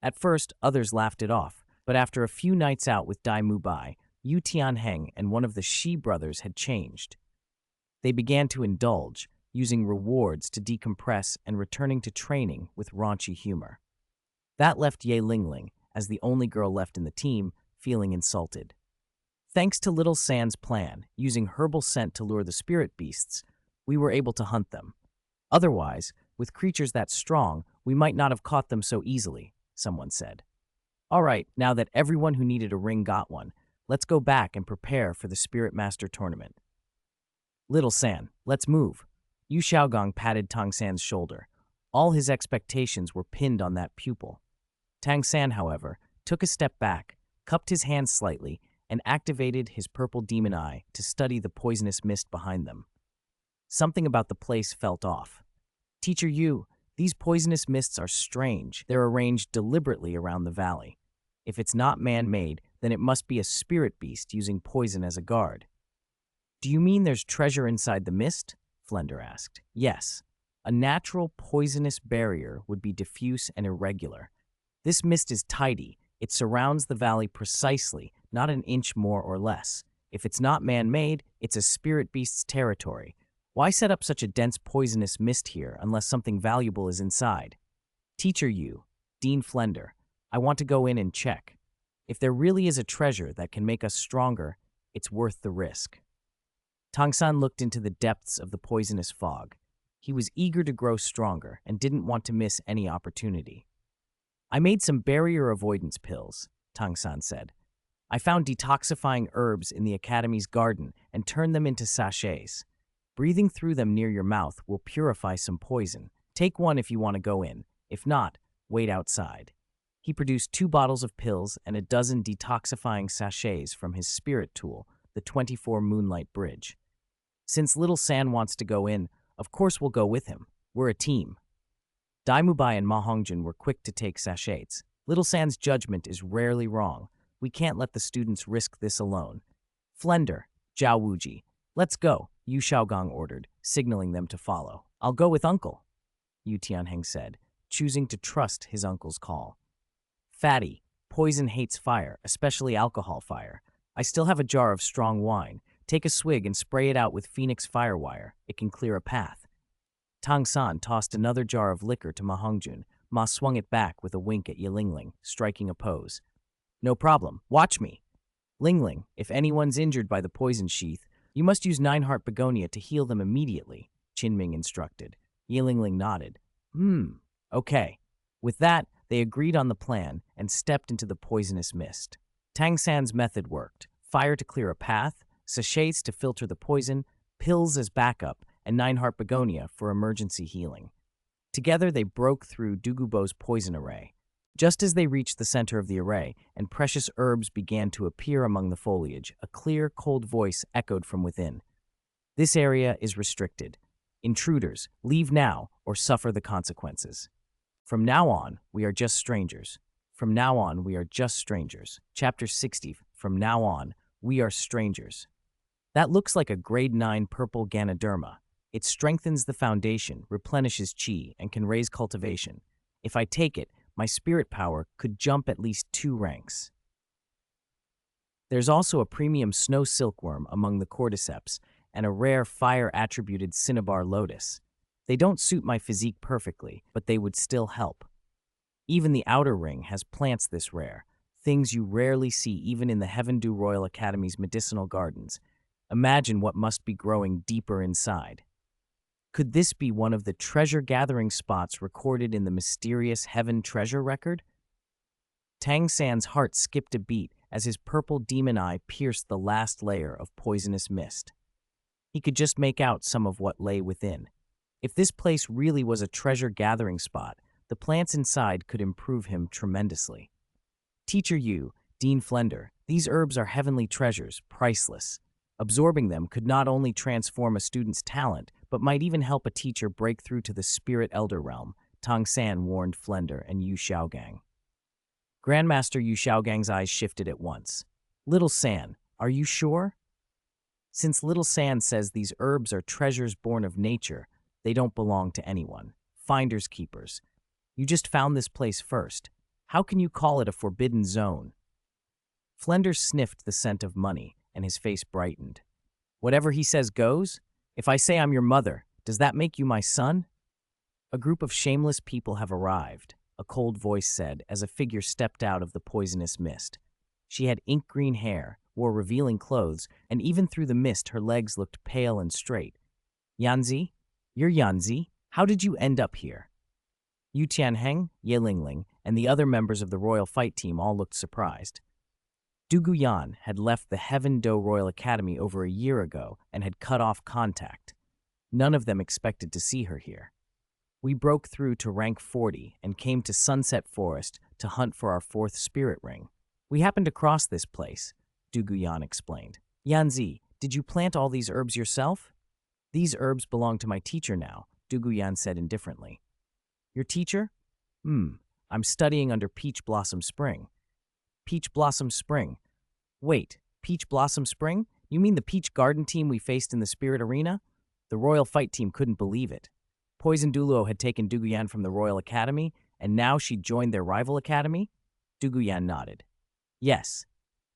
At first, others laughed it off, but after a few nights out with Dai Mubai, Yu Tianheng and one of the Shi brothers had changed. They began to indulge, using rewards to decompress and returning to training with raunchy humor. That left Ye Lingling, as the only girl left in the team, feeling insulted. Thanks to Little Sand's plan, using herbal scent to lure the spirit beasts, we were able to hunt them. Otherwise, with creatures that strong, we might not have caught them so easily, someone said. All right, now that everyone who needed a ring got one, let's go back and prepare for the Spirit Master tournament. Little San, let's move. Yu Xiaogong patted Tang San's shoulder. All his expectations were pinned on that pupil. Tang San, however, took a step back, cupped his hands slightly, and activated his purple demon eye to study the poisonous mist behind them. Something about the place felt off. Teacher Yu, these poisonous mists are strange. They're arranged deliberately around the valley. If it's not man-made, then it must be a spirit beast using poison as a guard. Do you mean there's treasure inside the mist? Flender asked. Yes. A natural poisonous barrier would be diffuse and irregular. This mist is tidy. It surrounds the valley precisely, not an inch more or less. If it's not man-made, it's a spirit beast's territory. Why set up such a dense poisonous mist here unless something valuable is inside? Teacher Yu, Dean Flender, I want to go in and check. If there really is a treasure that can make us stronger, it's worth the risk. Tangsan looked into the depths of the poisonous fog. He was eager to grow stronger and didn't want to miss any opportunity. I made some barrier avoidance pills, Tangsan said. I found detoxifying herbs in the Academy's garden and turned them into sachets. Breathing through them near your mouth will purify some poison. Take one if you want to go in. If not, wait outside. He produced 2 bottles of pills and a dozen detoxifying sachets from his spirit tool, the 24 Moonlight Bridge. Since Little San wants to go in, of course we'll go with him. We're a team. Dai Mubai and Ma Hongjun were quick to take sachets. Little San's judgment is rarely wrong. We can't let the students risk this alone. Flender, Zhao Wuji, let's go, Yu Xiaogong ordered, signaling them to follow. I'll go with Uncle, Yu Tianheng said, choosing to trust his uncle's call. Fatty, poison hates fire, especially alcohol fire. I still have a jar of strong wine. Take a swig and spray it out with Phoenix Firewire. It can clear a path. Tang San tossed another jar of liquor to Ma Hongjun. Ma swung it back with a wink at Ye Lingling, striking a pose. No problem. Watch me. Lingling, if anyone's injured by the poison sheath, you must use 9-heart begonia to heal them immediately, Qinming instructed. Ye Lingling nodded. Okay. With that, they agreed on the plan and stepped into the poisonous mist. Tang San's method worked. Fire to clear a path, sachets to filter the poison, pills as backup, and 9-heart begonia for emergency healing. Together, they broke through Dugubo's poison array. Just as they reached the center of the array and precious herbs began to appear among the foliage, a clear, cold voice echoed from within. This area is restricted. Intruders, leave now or suffer the consequences. From now on, we are just strangers. From now on, we are just strangers. Chapter 60, From now on, we are strangers. That looks like a grade 9 purple Ganoderma. It strengthens the foundation, replenishes chi, and can raise cultivation. If I take it, my spirit power could jump at least 2 ranks. There's also a premium snow silkworm among the cordyceps and a rare fire-attributed cinnabar lotus. They don't suit my physique perfectly, but they would still help. Even the outer ring has plants this rare, things you rarely see even in the Heavendew Royal Academy's medicinal gardens. Imagine what must be growing deeper inside. Could this be one of the treasure-gathering spots recorded in the mysterious Heaven Treasure Record? Tang San's heart skipped a beat as his purple demon eye pierced the last layer of poisonous mist. He could just make out some of what lay within. If this place really was a treasure-gathering spot, the plants inside could improve him tremendously. Teacher Yu, Dean Flender, these herbs are heavenly treasures, priceless. Absorbing them could not only transform a student's talent, but might even help a teacher break through to the spirit elder realm, Tang San warned Flender and Yu Xiaogang. Grandmaster Yu Xiaogang's eyes shifted at once. Little San, are you sure? Since Little San says these herbs are treasures born of nature, they don't belong to anyone. Finders keepers. You just found this place first. How can you call it a forbidden zone? Flender sniffed the scent of money, and his face brightened. Whatever he says goes? If I say I'm your mother, does that make you my son? A group of shameless people have arrived, a cold voice said as a figure stepped out of the poisonous mist. She had ink-green hair, wore revealing clothes, and even through the mist her legs looked pale and straight. Yanzi? You're Yanzi? How did you end up here? Yu Tianheng, Ye Lingling, and the other members of the royal fight team all looked surprised. Du Guyan had left the Heaven Do Royal Academy over a year ago and had cut off contact. None of them expected to see her here. We broke through to rank 40 and came to Sunset Forest to hunt for our fourth spirit ring. We happened to cross this place, Du Guyan explained. Yanzi, did you plant all these herbs yourself? These herbs belong to my teacher now, Du Guyan said indifferently. Your teacher? I'm studying under Peach Blossom Spring. Peach Blossom Spring. Wait, Peach Blossom Spring? You mean the Peach Garden team we faced in the Spirit Arena? The Royal Fight team couldn't believe it. Poison Douluo had taken Duguyan from the Royal Academy, and now she'd joined their rival academy? Duguyan nodded. Yes.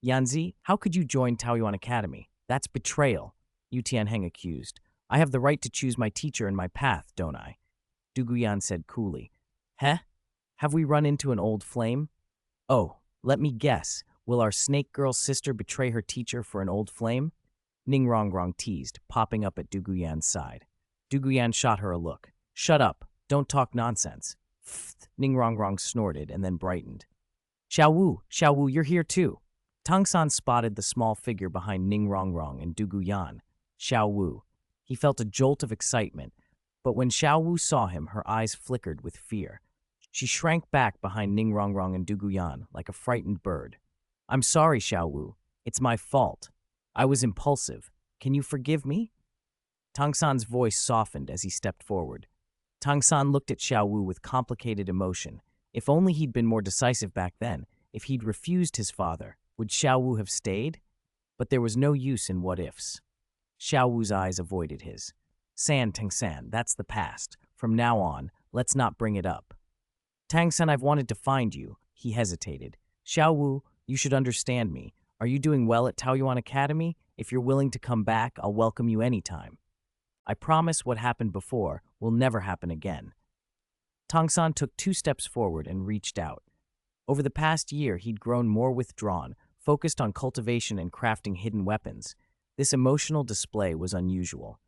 Yanzi, how could you join Taoyuan Academy? That's betrayal, Yu Tianheng accused. I have the right to choose my teacher and my path, don't I? Duguyan said coolly. Heh? Have we run into an old flame? Oh, let me guess. Will our snake girl sister betray her teacher for an old flame? Ning Rongrong teased, popping up at Duguyan's side. Duguyan shot her a look. Shut up. Don't talk nonsense. Pfft, Ning Rongrong snorted and then brightened. Xiao Wu, you're here too. Tang San spotted the small figure behind Ning Rongrong and Duguyan. Xiao Wu. He felt a jolt of excitement, but when Xiao Wu saw him, her eyes flickered with fear. She shrank back behind Ning Rongrong and Duguyan like a frightened bird. I'm sorry, Xiao Wu. It's my fault. I was impulsive. Can you forgive me? Tang San's voice softened as he stepped forward. Tang San looked at Xiao Wu with complicated emotion. If only he'd been more decisive back then. If he'd refused his father, would Xiao Wu have stayed? But there was no use in what-ifs. Xiao Wu's eyes avoided his. Tang San, that's the past. From now on, let's not bring it up. Tang San, I've wanted to find you. He hesitated. Xiao Wu, you should understand me. Are you doing well at Taoyuan Academy? If you're willing to come back, I'll welcome you anytime. I promise what happened before will never happen again. Tang San took 2 steps forward and reached out. Over the past year, he'd grown more withdrawn, focused on cultivation and crafting hidden weapons. This emotional display was unusual.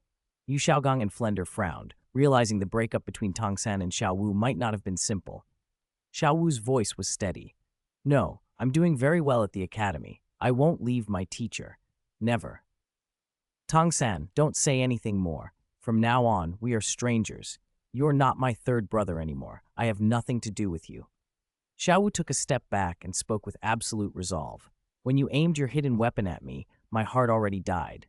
Yu Xiaogang and Flender frowned, realizing the breakup between Tang San and Xiao Wu might not have been simple. Xiao Wu's voice was steady. No, I'm doing very well at the academy. I won't leave my teacher. Never. Tang San, don't say anything more. From now on, we are strangers. You're not my third brother anymore. I have nothing to do with you. Xiao Wu took a step back and spoke with absolute resolve. When you aimed your hidden weapon at me, my heart already died.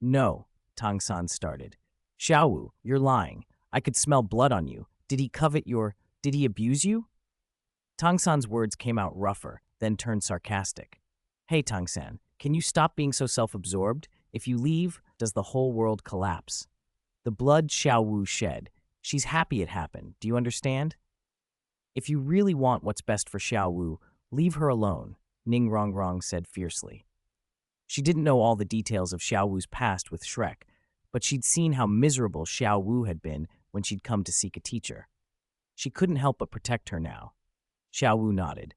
No, Tang San started. Xiao Wu, you're lying. I could smell blood on you. Did he abuse you? Tang San's words came out rougher, then turned sarcastic. Hey, Tang San, can you stop being so self-absorbed? If you leave, does the whole world collapse? The blood Xiao Wu shed. She's happy it happened. Do you understand? If you really want what's best for Xiao Wu, leave her alone, Ning Rongrong said fiercely. She didn't know all the details of Xiao Wu's past with Shrek, but she'd seen how miserable Xiao Wu had been when she'd come to seek a teacher. She couldn't help but protect her now. Xiao Wu nodded.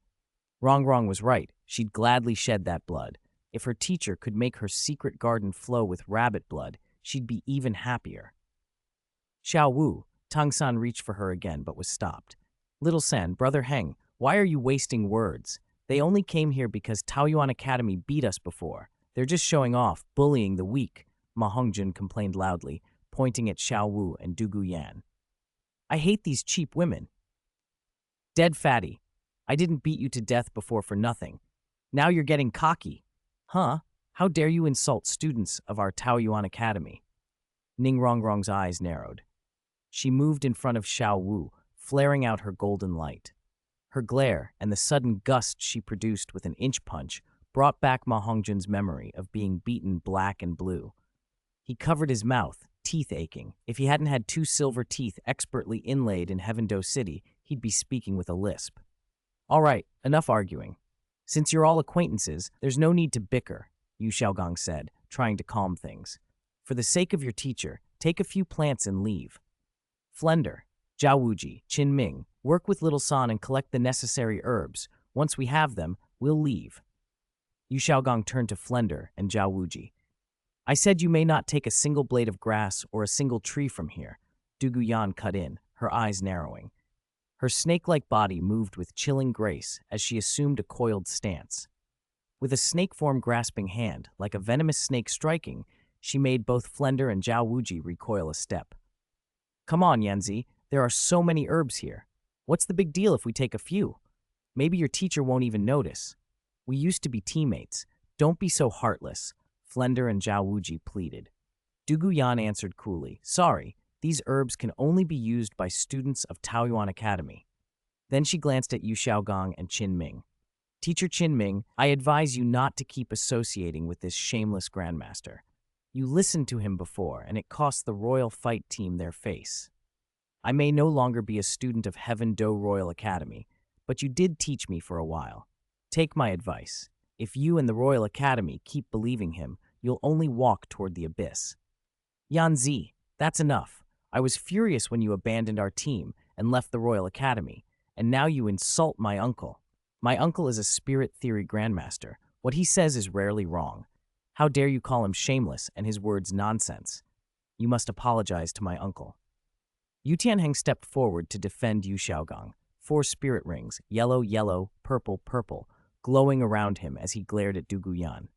Rongrong was right. She'd gladly shed that blood. If her teacher could make her secret garden flow with rabbit blood, she'd be even happier. Xiao Wu, Tang San reached for her again but was stopped. Little San, Brother Heng, why are you wasting words? They only came here because Taoyuan Academy beat us before. They're just showing off, bullying the weak, Ma Hongjun complained loudly, pointing at Xiao Wu and Du Guyan. I hate these cheap women. Dead fatty. I didn't beat you to death before for nothing. Now you're getting cocky. Huh? How dare you insult students of our Taoyuan Academy? Ning Rongrong's eyes narrowed. She moved in front of Huo Wu, flaring out her golden light. Her glare and the sudden gust she produced with an inch punch brought back Ma Hongjun's memory of being beaten black and blue. He covered his mouth, teeth aching. If he hadn't had two silver teeth expertly inlaid in Heaven Do City, he'd be speaking with a lisp. All right, enough arguing. Since you're all acquaintances, there's no need to bicker, Yu Xiaogong said, trying to calm things. For the sake of your teacher, take a few plants and leave. Flender, Zhao Wuji, Qin Ming, work with Little San and collect the necessary herbs. Once we have them, we'll leave. Yu Xiaogong turned to Flender and Zhao Wuji. I said you may not take a single blade of grass or a single tree from here. Du Guyan cut in, her eyes narrowing. Her snake-like body moved with chilling grace as she assumed a coiled stance. With a snake-form grasping hand, like a venomous snake striking, she made both Flender and Zhao Wuji recoil a step. Come on, Yanzi, there are so many herbs here. What's the big deal if we take a few? Maybe your teacher won't even notice. We used to be teammates. Don't be so heartless, Flender and Zhao Wuji pleaded. Du Guyan answered coolly, sorry, these herbs can only be used by students of Taoyuan Academy. Then she glanced at Yu Xiaogong and Qin Ming. Teacher Qin Ming, I advise you not to keep associating with this shameless grandmaster. You listened to him before, and it cost the royal fight team their face. I may no longer be a student of Heaven Do Royal Academy, but you did teach me for a while. Take my advice. If you and the Royal Academy keep believing him, you'll only walk toward the abyss. Yanzi, that's enough. I was furious when you abandoned our team and left the Royal Academy, and now you insult my uncle. My uncle is a spirit theory grandmaster. What he says is rarely wrong. How dare you call him shameless and his words nonsense? You must apologize to my uncle. Yu Tianheng stepped forward to defend Yu Xiaogong. 4 spirit rings, yellow, yellow, purple, purple, glowing around him as he glared at Du Guyan.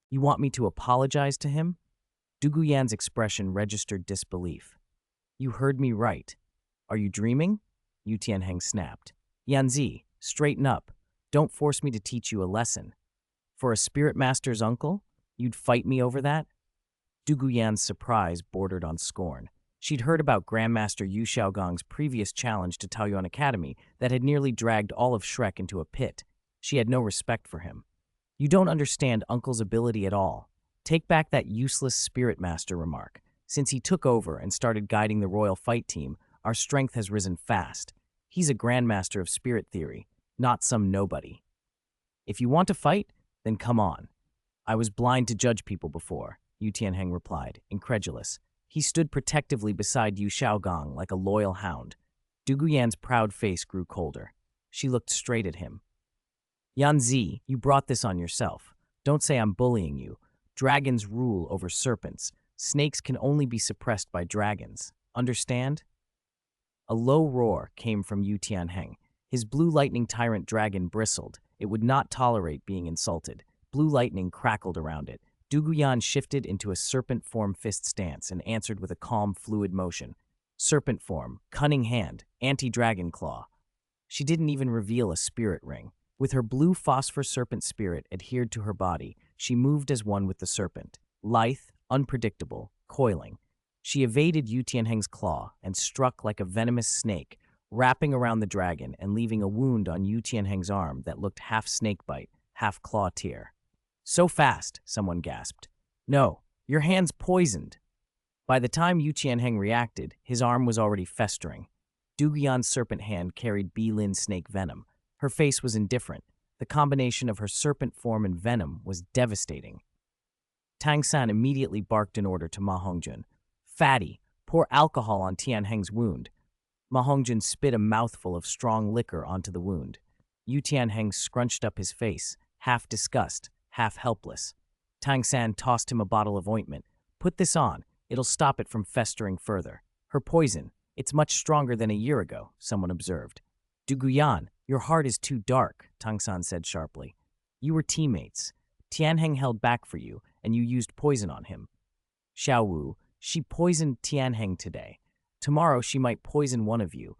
You want me to apologize to him? Du Guyan's expression registered disbelief. You heard me right. Are you dreaming? Yu Tianheng snapped. Yanzi, straighten up. Don't force me to teach you a lesson. For a spirit master's uncle? You'd fight me over that? Du Guyan's surprise bordered on scorn. She'd heard about Grandmaster Yu Xiaogong's previous challenge to Taoyuan Academy that had nearly dragged all of Shrek into a pit. She had no respect for him. You don't understand Uncle's ability at all. Take back that useless spirit master remark. Since he took over and started guiding the royal fight team, our strength has risen fast. He's a grandmaster of spirit theory, not some nobody. If you want to fight, then come on. I was blind to judge people before, Yu Tianheng replied, incredulous. He stood protectively beside Yu Xiaogong like a loyal hound. Du Guyan's proud face grew colder. She looked straight at him. Yanzi, you brought this on yourself. Don't say I'm bullying you. Dragons rule over serpents. Snakes can only be suppressed by dragons. Understand? A low roar came from Yu Tianheng. His blue lightning tyrant dragon bristled. It would not tolerate being insulted. Blue lightning crackled around it. Du Guyan shifted into a serpent form fist stance and answered with a calm, fluid motion. Serpent form, cunning hand, anti-dragon claw. She didn't even reveal a spirit ring. With her blue phosphor serpent spirit adhered to her body, she moved as one with the serpent. Lithe, unpredictable, coiling. She evaded Yu Tianheng's claw and struck like a venomous snake, wrapping around the dragon and leaving a wound on Yu Tianheng's arm that looked half snakebite, half claw tear. So fast, someone gasped. No, your hand's poisoned. By the time Yu Tianheng reacted, his arm was already festering. Du Guyan's serpent hand carried Bi-Lin snake venom. Her face was indifferent. The combination of her serpent form and venom was devastating. Tang San immediately barked an order to Ma Hongjun. Fatty, pour alcohol on Tianheng's wound. Ma Hongjun spit a mouthful of strong liquor onto the wound. Yu Tianheng scrunched up his face, half disgust, half helpless. Tang San tossed him a bottle of ointment. Put this on. It'll stop it from festering further. Her poison. It's much stronger than a year ago, someone observed. Du Guyan, your heart is too dark, Tang San said sharply. You were teammates. Tianheng held back for you, and you used poison on him. Huo Wu, she poisoned Tianheng today. Tomorrow she might poison one of you.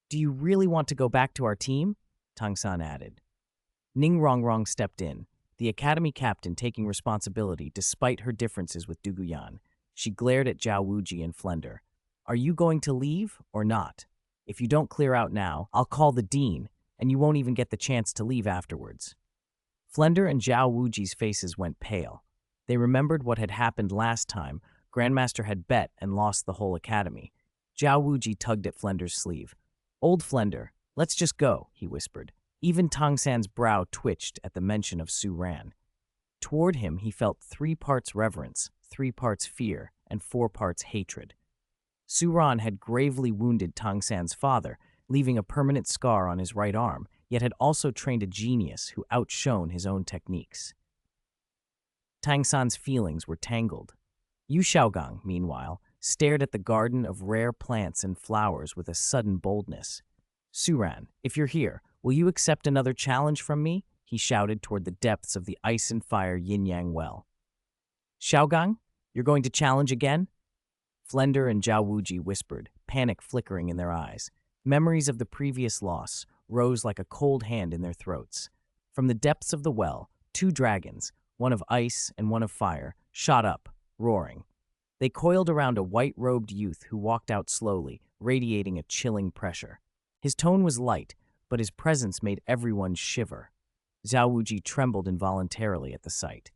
Do you really want to go back to our team? Tang San added. Ning Rongrong stepped in, the academy captain taking responsibility despite her differences with Duguyan. She glared at Zhao Wuji and Flender. Are you going to leave or not? If you don't clear out now, I'll call the dean, and you won't even get the chance to leave afterwards. Flender and Zhao Wuji's faces went pale. They remembered what had happened last time. Grandmaster had bet and lost the whole academy. Zhao Wuji tugged at Flender's sleeve. Old Flender, let's just go, he whispered. Even Tang San's brow twitched at the mention of Su Ran. Toward him, he felt 3 parts reverence, 3 parts fear, and 4 parts hatred. Su Ran had gravely wounded Tang San's father, leaving a permanent scar on his right arm, yet had also trained a genius who outshone his own techniques. Tang San's feelings were tangled. Yu Xiaogang, meanwhile, stared at the garden of rare plants and flowers with a sudden boldness. Su Ran, if you're here, will you accept another challenge from me? He shouted toward the depths of the ice and fire yin-yang well. Xiaogang, you're going to challenge again? Flender and Zhao Wuji whispered, panic flickering in their eyes. Memories of the previous loss rose like a cold hand in their throats. From the depths of the well, 2 dragons, one of ice and one of fire, shot up, roaring. They coiled around a white-robed youth who walked out slowly, radiating a chilling pressure. His tone was light, but his presence made everyone shiver. Zhao Wuji trembled involuntarily at the sight.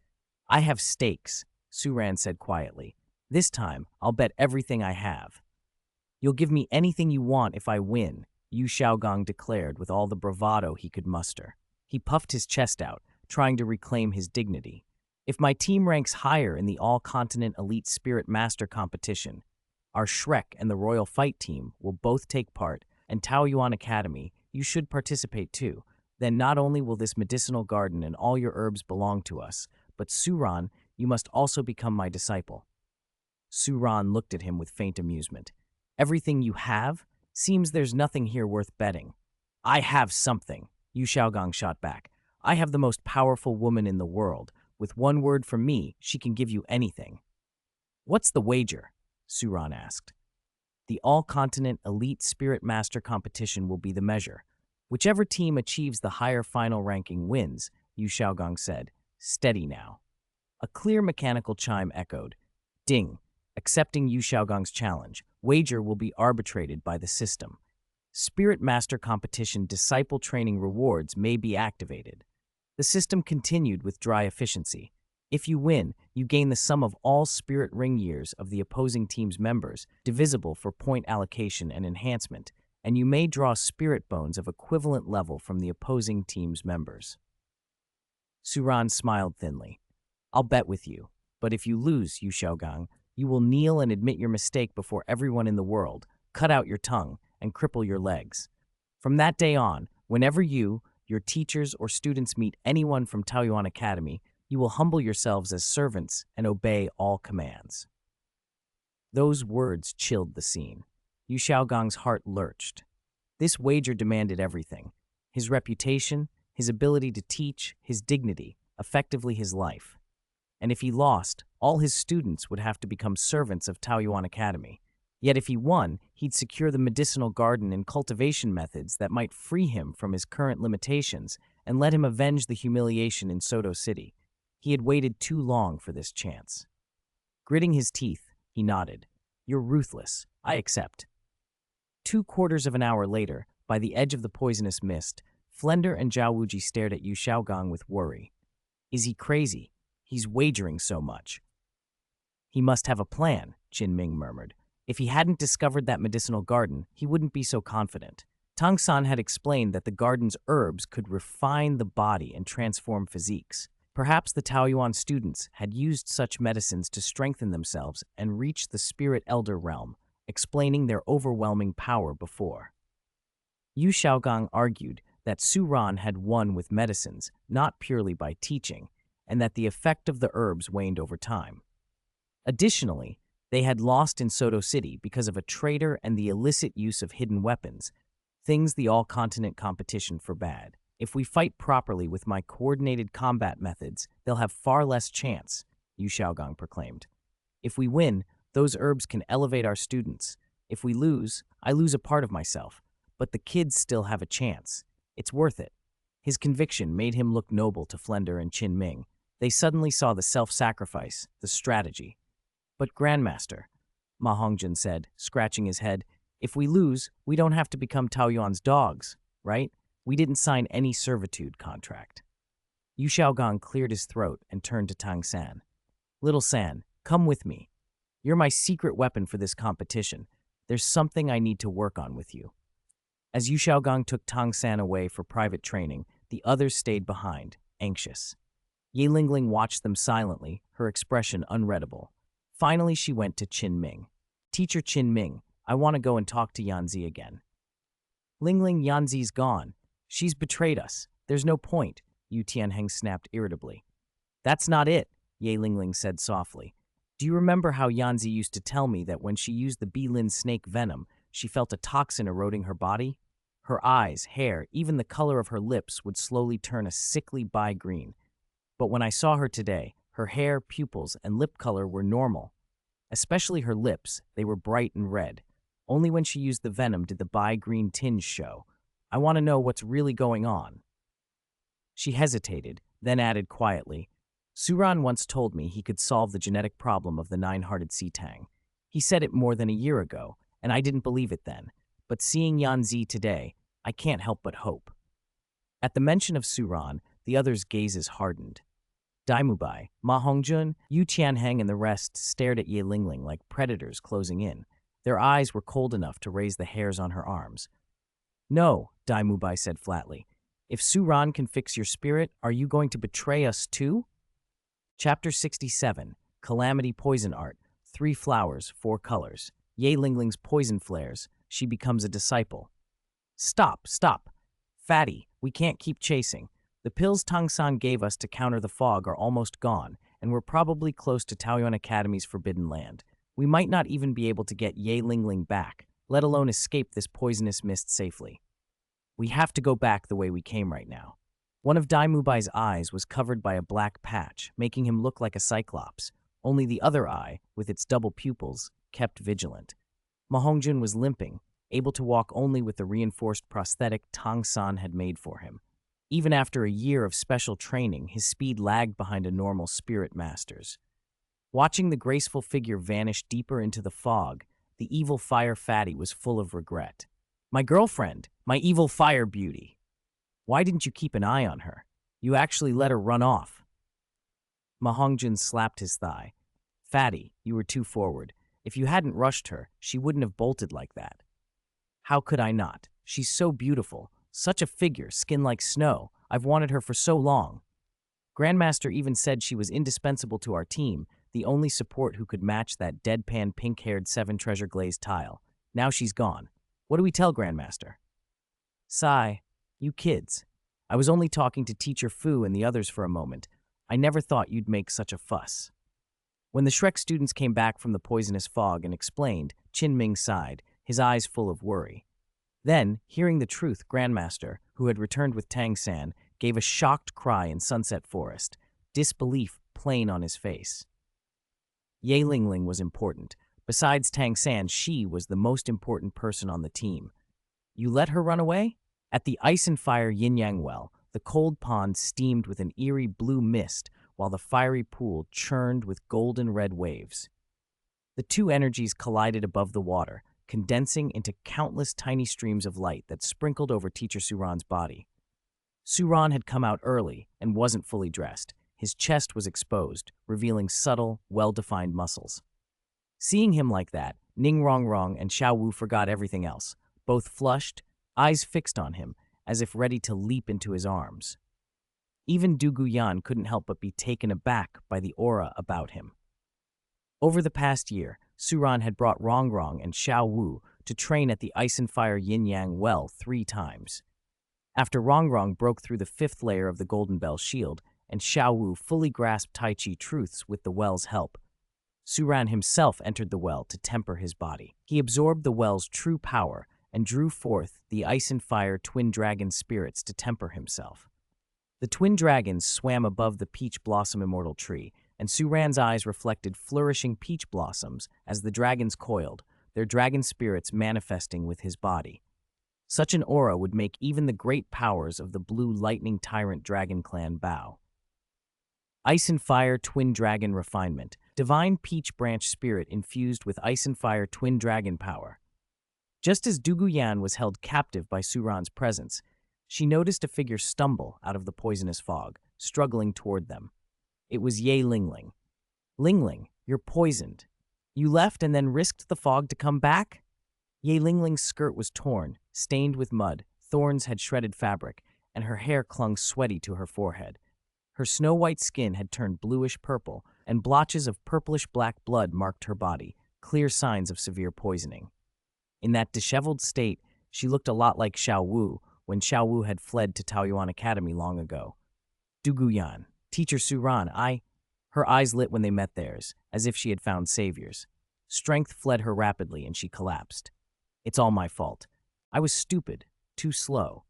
I have stakes, Su Ran said quietly. This time, I'll bet everything I have. You'll give me anything you want if I win, Yu Xiaogang declared with all the bravado he could muster. He puffed his chest out, trying to reclaim his dignity. If my team ranks higher in the All-Continent Elite Spirit Master competition, our Shrek and the Royal Fight Team will both take part, and Taoyuan Academy, you should participate too. Then not only will this medicinal garden and all your herbs belong to us, but Su Ran, you must also become my disciple. Su Ran looked at him with faint amusement. Everything you have? Seems there's nothing here worth betting. I have something, Yu Xiaogang shot back. I have the most powerful woman in the world. With one word from me, she can give you anything. What's the wager? Su Ran asked. The All-Continent Elite Spirit Master competition will be the measure. Whichever team achieves the higher final ranking wins, Yu Xiaogang said. Steady now. A clear mechanical chime echoed. Ding. Accepting Yu Xiaogang's challenge, wager will be arbitrated by the system. Spirit Master competition disciple training rewards may be activated. The system continued with dry efficiency. If you win, you gain the sum of all spirit ring years of the opposing team's members, divisible for point allocation and enhancement, and you may draw spirit bones of equivalent level from the opposing team's members. Su Ran smiled thinly. I'll bet with you, but if you lose, Yu Xiaogang, you will kneel and admit your mistake before everyone in the world, cut out your tongue, and cripple your legs. From that day on, whenever you, your teachers, or students meet anyone from Taoyuan Academy, you will humble yourselves as servants and obey all commands. Those words chilled the scene. Yu Xiaogang's heart lurched. This wager demanded everything. His reputation, his ability to teach, his dignity, effectively his life. And if he lost, all his students would have to become servants of Taoyuan Academy. Yet if he won, he'd secure the medicinal garden and cultivation methods that might free him from his current limitations and let him avenge the humiliation in Soto City. He had waited too long for this chance. Gritting his teeth, he nodded. You're ruthless. I accept. 2/4 of an hour later, by the edge of the poisonous mist, Flender and Zhao Wuji stared at Yu Xiaogang with worry. Is he crazy? He's wagering so much. He must have a plan, Qin Ming murmured. If he hadn't discovered that medicinal garden, he wouldn't be so confident. Tang San had explained that the garden's herbs could refine the body and transform physiques. Perhaps the Taoyuan students had used such medicines to strengthen themselves and reach the spirit elder realm, explaining their overwhelming power before. Yu Xiaogang argued that Su Ran had won with medicines, not purely by teaching, and that the effect of the herbs waned over time. Additionally, they had lost in Soto City because of a traitor and the illicit use of hidden weapons, things the all-continent competition forbade. If we fight properly with my coordinated combat methods, they'll have far less chance, Yu Xiaogang proclaimed. If we win, those herbs can elevate our students. If we lose, I lose a part of myself, but the kids still have a chance. It's worth it. His conviction made him look noble to Flender and Qin Ming. They suddenly saw the self-sacrifice, the strategy. But Grandmaster, Ma Hongjun said, scratching his head, if we lose, we don't have to become Taoyuan's dogs, right? We didn't sign any servitude contract. Yu Xiaogang cleared his throat and turned to Tang San. Little San, come with me. You're my secret weapon for this competition. There's something I need to work on with you. As Yu Xiaogang took Tang San away for private training, the others stayed behind, anxious. Ye Lingling watched them silently, her expression unreadable. Finally, she went to Qin Ming. Teacher Qin Ming, I want to go and talk to Yanzi again. Lingling, Yanzi's gone. She's betrayed us. There's no point, Yu Tianheng snapped irritably. That's not it, Ye Lingling said softly. Do you remember how Yanzi used to tell me that when she used the Bilin snake venom, she felt a toxin eroding her body? Her eyes, hair, even the color of her lips would slowly turn a sickly bi-green. But when I saw her today, her hair, pupils, and lip color were normal. Especially her lips, they were bright and red. Only when she used the venom did the bi-green tinge show. I want to know what's really going on. She hesitated, then added quietly, Suran once told me he could solve the genetic problem of the nine-hearted sea tang. He said it more than a year ago, and I didn't believe it then. But seeing Yanzi today, I can't help but hope. At the mention of Suran, the others' gazes hardened. Daimubai, Ma Hongjun, Yu Tianheng, and the rest stared at Ye Lingling like predators closing in. Their eyes were cold enough to raise the hairs on her arms. No, Daimubai said flatly. If Suran can fix your spirit, are you going to betray us too? Chapter 67, Calamity Poison Art, 3 flowers, 4 colors. Ye Lingling's poison flares. She becomes a disciple. Stop, stop. Fatty, we can't keep chasing. The pills Tang San gave us to counter the fog are almost gone, and we're probably close to Taoyuan Academy's forbidden land. We might not even be able to get Ye Lingling back, let alone escape this poisonous mist safely. We have to go back the way we came right now. One of Daimubai's eyes was covered by a black patch, making him look like a cyclops. Only the other eye, with its double pupils, kept vigilant. Ma Hongjun was limping, able to walk only with the reinforced prosthetic Tang San had made for him. Even after a year of special training, his speed lagged behind a normal spirit master's. Watching the graceful figure vanish deeper into the fog, the evil fire fatty was full of regret. My girlfriend, my evil fire beauty. Why didn't you keep an eye on her? You actually let her run off. Ma Hongjun slapped his thigh. Fatty, you were too forward. If you hadn't rushed her, she wouldn't have bolted like that. How could I not? She's so beautiful. Such a figure, skin like snow. I've wanted her for so long. Grandmaster even said she was indispensable to our team, the only support who could match that deadpan pink-haired 7-treasure glazed tile. Now she's gone. What do we tell Grandmaster? Sigh. You kids. I was only talking to Teacher Fu and the others for a moment. I never thought you'd make such a fuss. When the Shrek students came back from the poisonous fog and explained, Qin Ming sighed, his eyes full of worry. Then, hearing the truth, Grandmaster, who had returned with Tang San, gave a shocked cry in Sunset Forest, disbelief plain on his face. Ye Lingling was important. Besides Tang San, she was the most important person on the team. You let her run away? At the Ice and Fire Yin-Yang Well, the cold pond steamed with an eerie blue mist while the fiery pool churned with golden red waves. The two energies collided above the water, condensing into countless tiny streams of light that sprinkled over Teacher Suran's body. Suran had come out early and wasn't fully dressed. His chest was exposed, revealing subtle, well-defined muscles. Seeing him like that, Ning Rongrong and Huo Wu forgot everything else, both flushed, eyes fixed on him, as if ready to leap into his arms. Even Du Guyan couldn't help but be taken aback by the aura about him. Over the past year, Suran had brought Rongrong and Huo Wu to train at the Ice and Fire Yin-Yang Well 3 times. After Rongrong broke through the 5th layer of the Golden Bell shield, and Huo Wu fully grasped Tai Chi truths with the well's help, Suran himself entered the well to temper his body. He absorbed the well's true power and drew forth the Ice and Fire Twin Dragon spirits to temper himself. The twin dragons swam above the peach blossom immortal tree, and Suran's eyes reflected flourishing peach blossoms as the dragons coiled, their dragon spirits manifesting with his body. Such an aura would make even the great powers of the Blue Lightning Tyrant Dragon Clan bow. Ice and Fire Twin Dragon Refinement. Divine Peach Branch Spirit infused with Ice and Fire Twin Dragon power. Just as Duguyan was held captive by Suran's presence, she noticed a figure stumble out of the poisonous fog, struggling toward them. It was Ye Lingling. Lingling, you're poisoned. You left and then risked the fog to come back? Ye Lingling's skirt was torn, stained with mud, thorns had shredded fabric, and her hair clung sweaty to her forehead. Her snow-white skin had turned bluish-purple, and blotches of purplish-black blood marked her body, clear signs of severe poisoning. In that disheveled state, she looked a lot like Huo Wu when Huo Wu had fled to Taoyuan Academy long ago. Duguyan, Teacher Suran, Her eyes lit when they met theirs, as if she had found saviors. Strength fled her rapidly, and she collapsed. It's all my fault. I was stupid, too slow.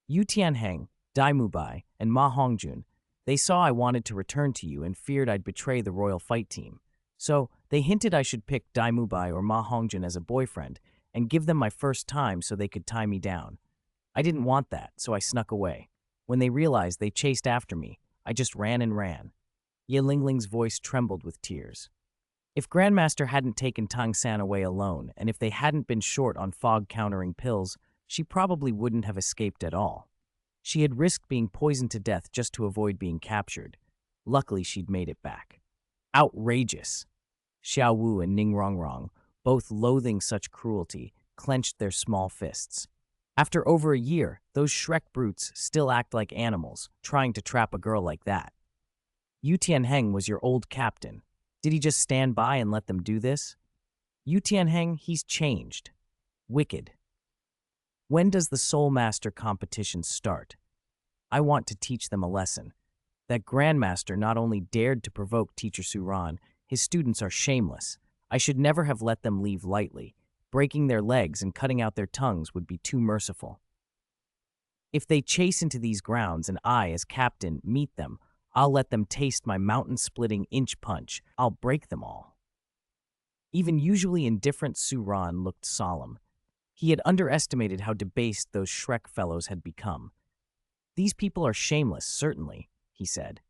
Yu Tianheng, Dai Mubai, and Ma Hongjun, they saw I wanted to return to you and feared I'd betray the royal fight team. So they hinted I should pick Dai Mubai or Ma Hongjun as a boyfriend and give them my first time so they could tie me down. I didn't want that, so I snuck away. When they realized they chased after me, I just ran and ran. Ye Lingling's voice trembled with tears. If Grandmaster hadn't taken Tang San away alone, and if they hadn't been short on fog-countering pills, she probably wouldn't have escaped at all. She had risked being poisoned to death just to avoid being captured. Luckily, she'd made it back. Outrageous! Huo Wu and Ning Rongrong, both loathing such cruelty, clenched their small fists. After over a year, those Shrek brutes still act like animals, trying to trap a girl like that. Yu Tianheng was your old captain. Did he just stand by and let them do this? Yu Tianheng, he's changed. Wicked. When does the Soul Master competition start? I want to teach them a lesson. That Grandmaster not only dared to provoke Teacher Suran, his students are shameless. I should never have let them leave lightly. Breaking their legs and cutting out their tongues would be too merciful. If they chase into these grounds and I, as captain, meet them, I'll let them taste my mountain-splitting inch punch. I'll break them all. Even usually indifferent Suran looked solemn. He had underestimated how debased those Shrek fellows had become. These people are shameless, certainly, he said.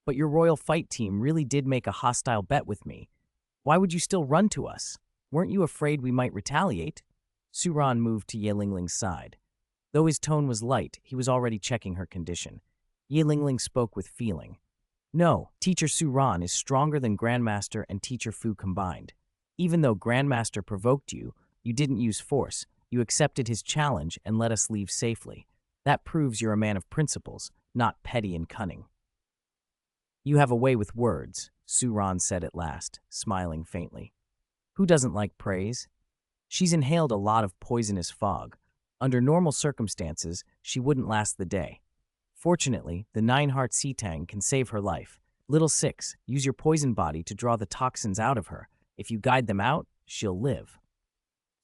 But your royal fight team really did make a hostile bet with me. Why would you still run to us? Weren't you afraid we might retaliate? Suran moved to Ye Lingling's side. Though his tone was light, he was already checking her condition. Ye Lingling spoke with feeling. No, Teacher Suran is stronger than Grandmaster and Teacher Fu combined. Even though Grandmaster provoked you, you didn't use force. You accepted his challenge and let us leave safely. That proves you're a man of principles, not petty and cunning. You have a way with words, Suran said at last, smiling faintly. Who doesn't like praise? She's inhaled a lot of poisonous fog. Under normal circumstances, she wouldn't last the day. Fortunately, the Nine-Heart Sea Tang can save her life. Little Six, use your poison body to draw the toxins out of her. If you guide them out, she'll live.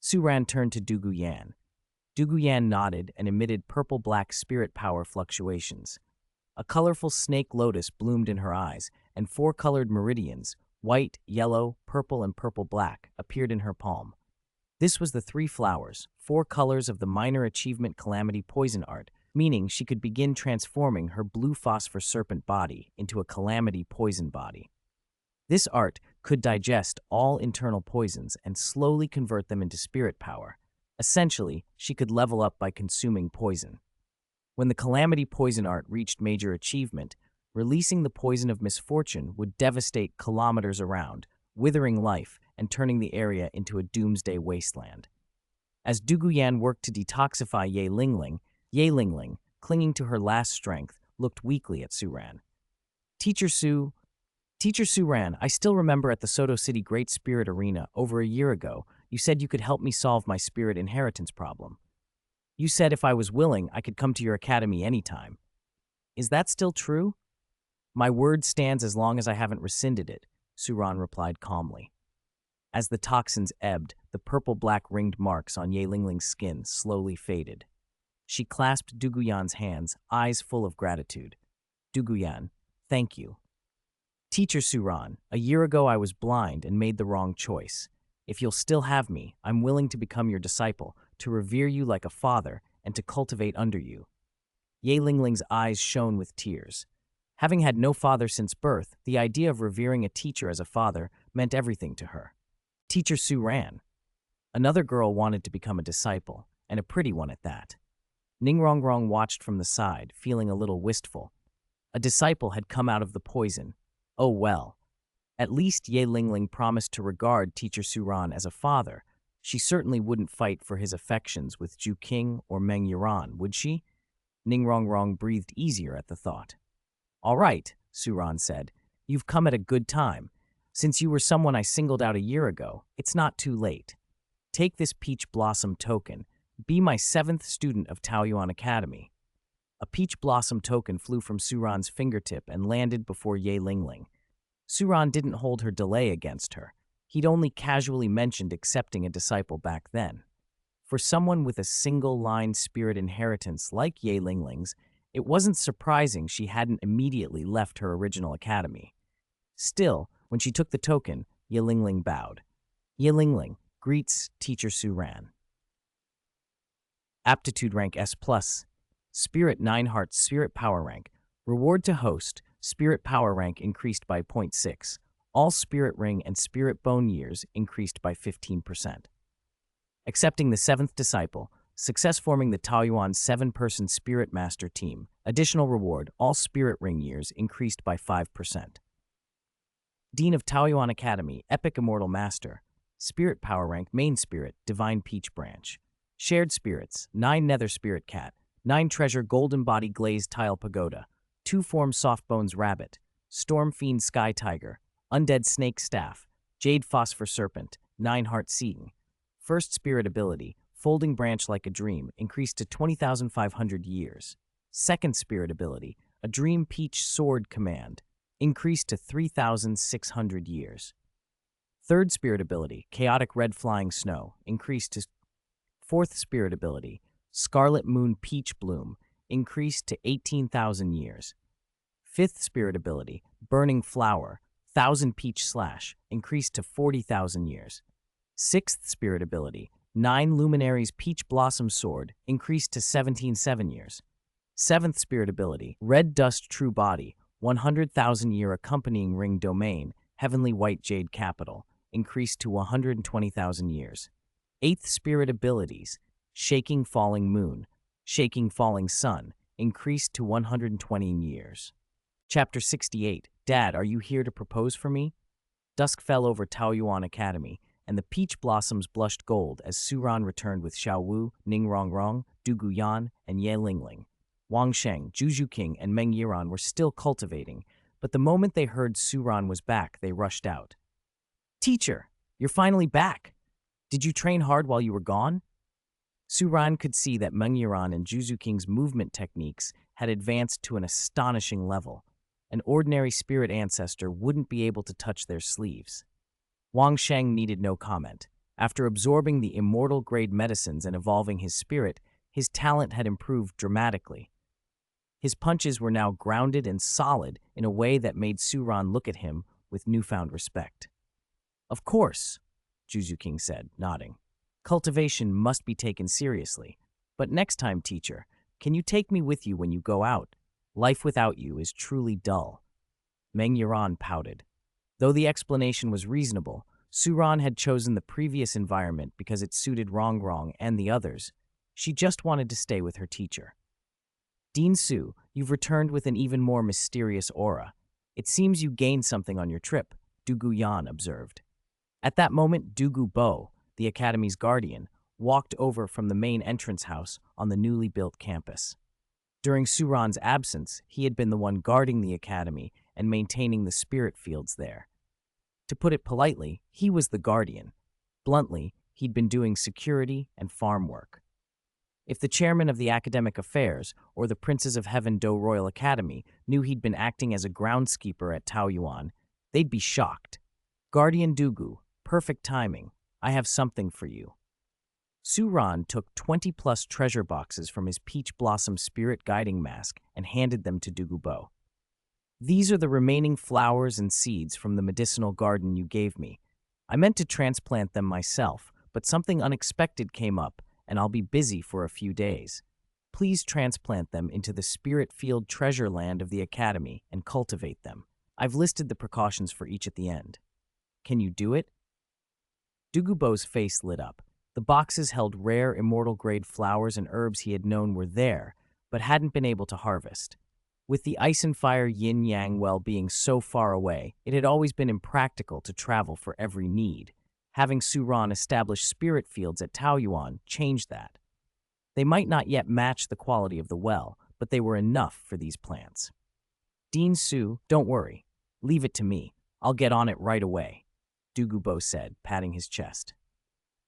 Suran turned to Duguyan. Duguyan nodded and emitted purple-black spirit power fluctuations. A colorful snake lotus bloomed in her eyes, and 4 colored meridians, white, yellow, purple, and purple-black, appeared in her palm. This was the 3 flowers, 4 colors of the minor achievement calamity poison art, meaning she could begin transforming her blue phosphor serpent body into a calamity poison body. This art could digest all internal poisons and slowly convert them into spirit power. Essentially, she could level up by consuming poison. When the calamity poison art reached major achievement, releasing the poison of misfortune would devastate kilometers around, withering life and turning the area into a doomsday wasteland. As Duguyan worked to detoxify Ye Lingling, clinging to her last strength, looked weakly at Suran. Teacher Suran, I still remember at the Soto City Great Spirit Arena over a year ago, you said you could help me solve my spirit inheritance problem. You said if I was willing, I could come to your academy anytime. Is that still true? My word stands as long as I haven't rescinded it, Suran replied calmly. As the toxins ebbed, the purple-black ringed marks on Ye Lingling's skin slowly faded. She clasped Duguyan's hands, eyes full of gratitude. Duguyan, thank you. Teacher Suran, a year ago I was blind and made the wrong choice. If you'll still have me, I'm willing to become your disciple, to revere you like a father, and to cultivate under you." Ye Lingling's eyes shone with tears. Having had no father since birth, the idea of revering a teacher as a father meant everything to her. Teacher Su ran. Another girl wanted to become a disciple, and a pretty one at that. Ning Rongrong watched from the side, feeling a little wistful. A disciple had come out of the poison. Oh well. At least Ye Lingling promised to regard Teacher Suran as a father. She certainly wouldn't fight for his affections with Zhu Qing or Meng Yuran, would she? Ning Rongrong breathed easier at the thought. "All right," Suran said. "You've come at a good time. Since you were someone I singled out a year ago, it's not too late. Take this peach blossom token. Be my 7th student of Taoyuan Academy." A peach blossom token flew from Suran's fingertip and landed before Ye Lingling. Suran didn't hold her delay against her. He'd only casually mentioned accepting a disciple back then. For someone with a single-line spirit inheritance like Ye Lingling's, it wasn't surprising she hadn't immediately left her original academy. Still, when she took the token, Ye Lingling bowed. Ye Lingling greets Teacher Suran. Aptitude rank S+. Spirit 9 Hearts Spirit Power rank. Reward to host. Spirit Power rank increased by 0.6. All Spirit Ring and Spirit Bone years increased by 15%. Accepting the 7th disciple. Success forming the Taoyuan 7-person Spirit Master team. Additional reward. All Spirit Ring years increased by 5%. Dean of Taoyuan Academy. Epic Immortal Master. Spirit Power rank Main Spirit Divine Peach Branch. Shared Spirits. 9 Nether Spirit Cat. 9 Treasure Golden Body Glazed Tile Pagoda. 2 Form Soft Bones Rabbit. Storm Fiend Sky Tiger. Undead Snake Staff. Jade Phosphor Serpent. 9 Heart Seeing. First Spirit Ability. Folding Branch Like a Dream. Increased to 20,500 years. Second Spirit Ability. A Dream Peach Sword Command. Increased to 3,600 years. Third Spirit Ability. Chaotic Red Flying Snow. Increased to Fourth Spirit Ability. Scarlet Moon Peach Bloom. Increased to 18,000 years. Fifth Spirit Ability. Burning Flower. 1,000 Peach Slash. Increased to 40,000 years. Sixth Spirit Ability. 9 Luminaries Peach Blossom Sword. Increased to 17,700 years. Seventh Spirit Ability. Red Dust True Body. 100,000 year accompanying ring domain. Heavenly White Jade Capital. Increased to 120,000 years. Eighth Spirit Abilities. Shaking Falling Moon. Shaking Falling Sun. Increased to 120 years. Chapter 68. Dad, are you here to propose for me? Dusk fell over Taoyuan Academy, and the peach blossoms blushed gold as Suran returned with Huo Wu, Ning Rongrong, Dugu Yan, and Ye Lingling. Wang Sheng, Zhu Zhuqing, and Meng Yuran were still cultivating, but the moment they heard Suran was back, they rushed out. "Teacher, you're finally back. Did you train hard while you were gone?" Suran could see that Meng Yuran and Zhu Zhuqing's movement techniques had advanced to an astonishing level. An ordinary spirit ancestor wouldn't be able to touch their sleeves. Wang Sheng needed no comment. After absorbing the immortal-grade medicines and evolving his spirit, his talent had improved dramatically. His punches were now grounded and solid in a way that made Suran look at him with newfound respect. "Of course," Zhu Zhuqing said, nodding. "Cultivation must be taken seriously. But next time, teacher, can you take me with you when you go out? Life without you is truly dull." Meng Yuran pouted. Though the explanation was reasonable, Suran had chosen the previous environment because it suited Rongrong and the others. She just wanted to stay with her teacher. "Dean Su, you've returned with an even more mysterious aura. It seems you gained something on your trip," Dugu Yan observed. At that moment, Dugu Bo, the Academy's guardian, walked over from the main entrance house on the newly built campus. During Suran's absence, he had been the one guarding the Academy and maintaining the spirit fields there. To put it politely, he was the guardian. Bluntly, he'd been doing security and farm work. If the chairman of the academic affairs or the Princes of Heaven Do Royal Academy knew he'd been acting as a groundskeeper at Taoyuan, they'd be shocked. "Guardian Dugu, perfect timing. I have something for you." Suran took 20-plus treasure boxes from his peach blossom spirit guiding mask and handed them to Dugubo. "These are the remaining flowers and seeds from the medicinal garden you gave me. I meant to transplant them myself, but something unexpected came up, and I'll be busy for a few days. Please transplant them into the spirit-field treasure land of the Academy and cultivate them. I've listed the precautions for each at the end. Can you do it?" Dugubo's face lit up. The boxes held rare immortal-grade flowers and herbs he had known were there, but hadn't been able to harvest. With the ice and fire yin-yang well being so far away, it had always been impractical to travel for every need. Having Su Ran establish spirit fields at Taoyuan changed that. They might not yet match the quality of the well, but they were enough for these plants. "Dean Su, don't worry. Leave it to me. I'll get on it right away," Dugubo said, patting his chest.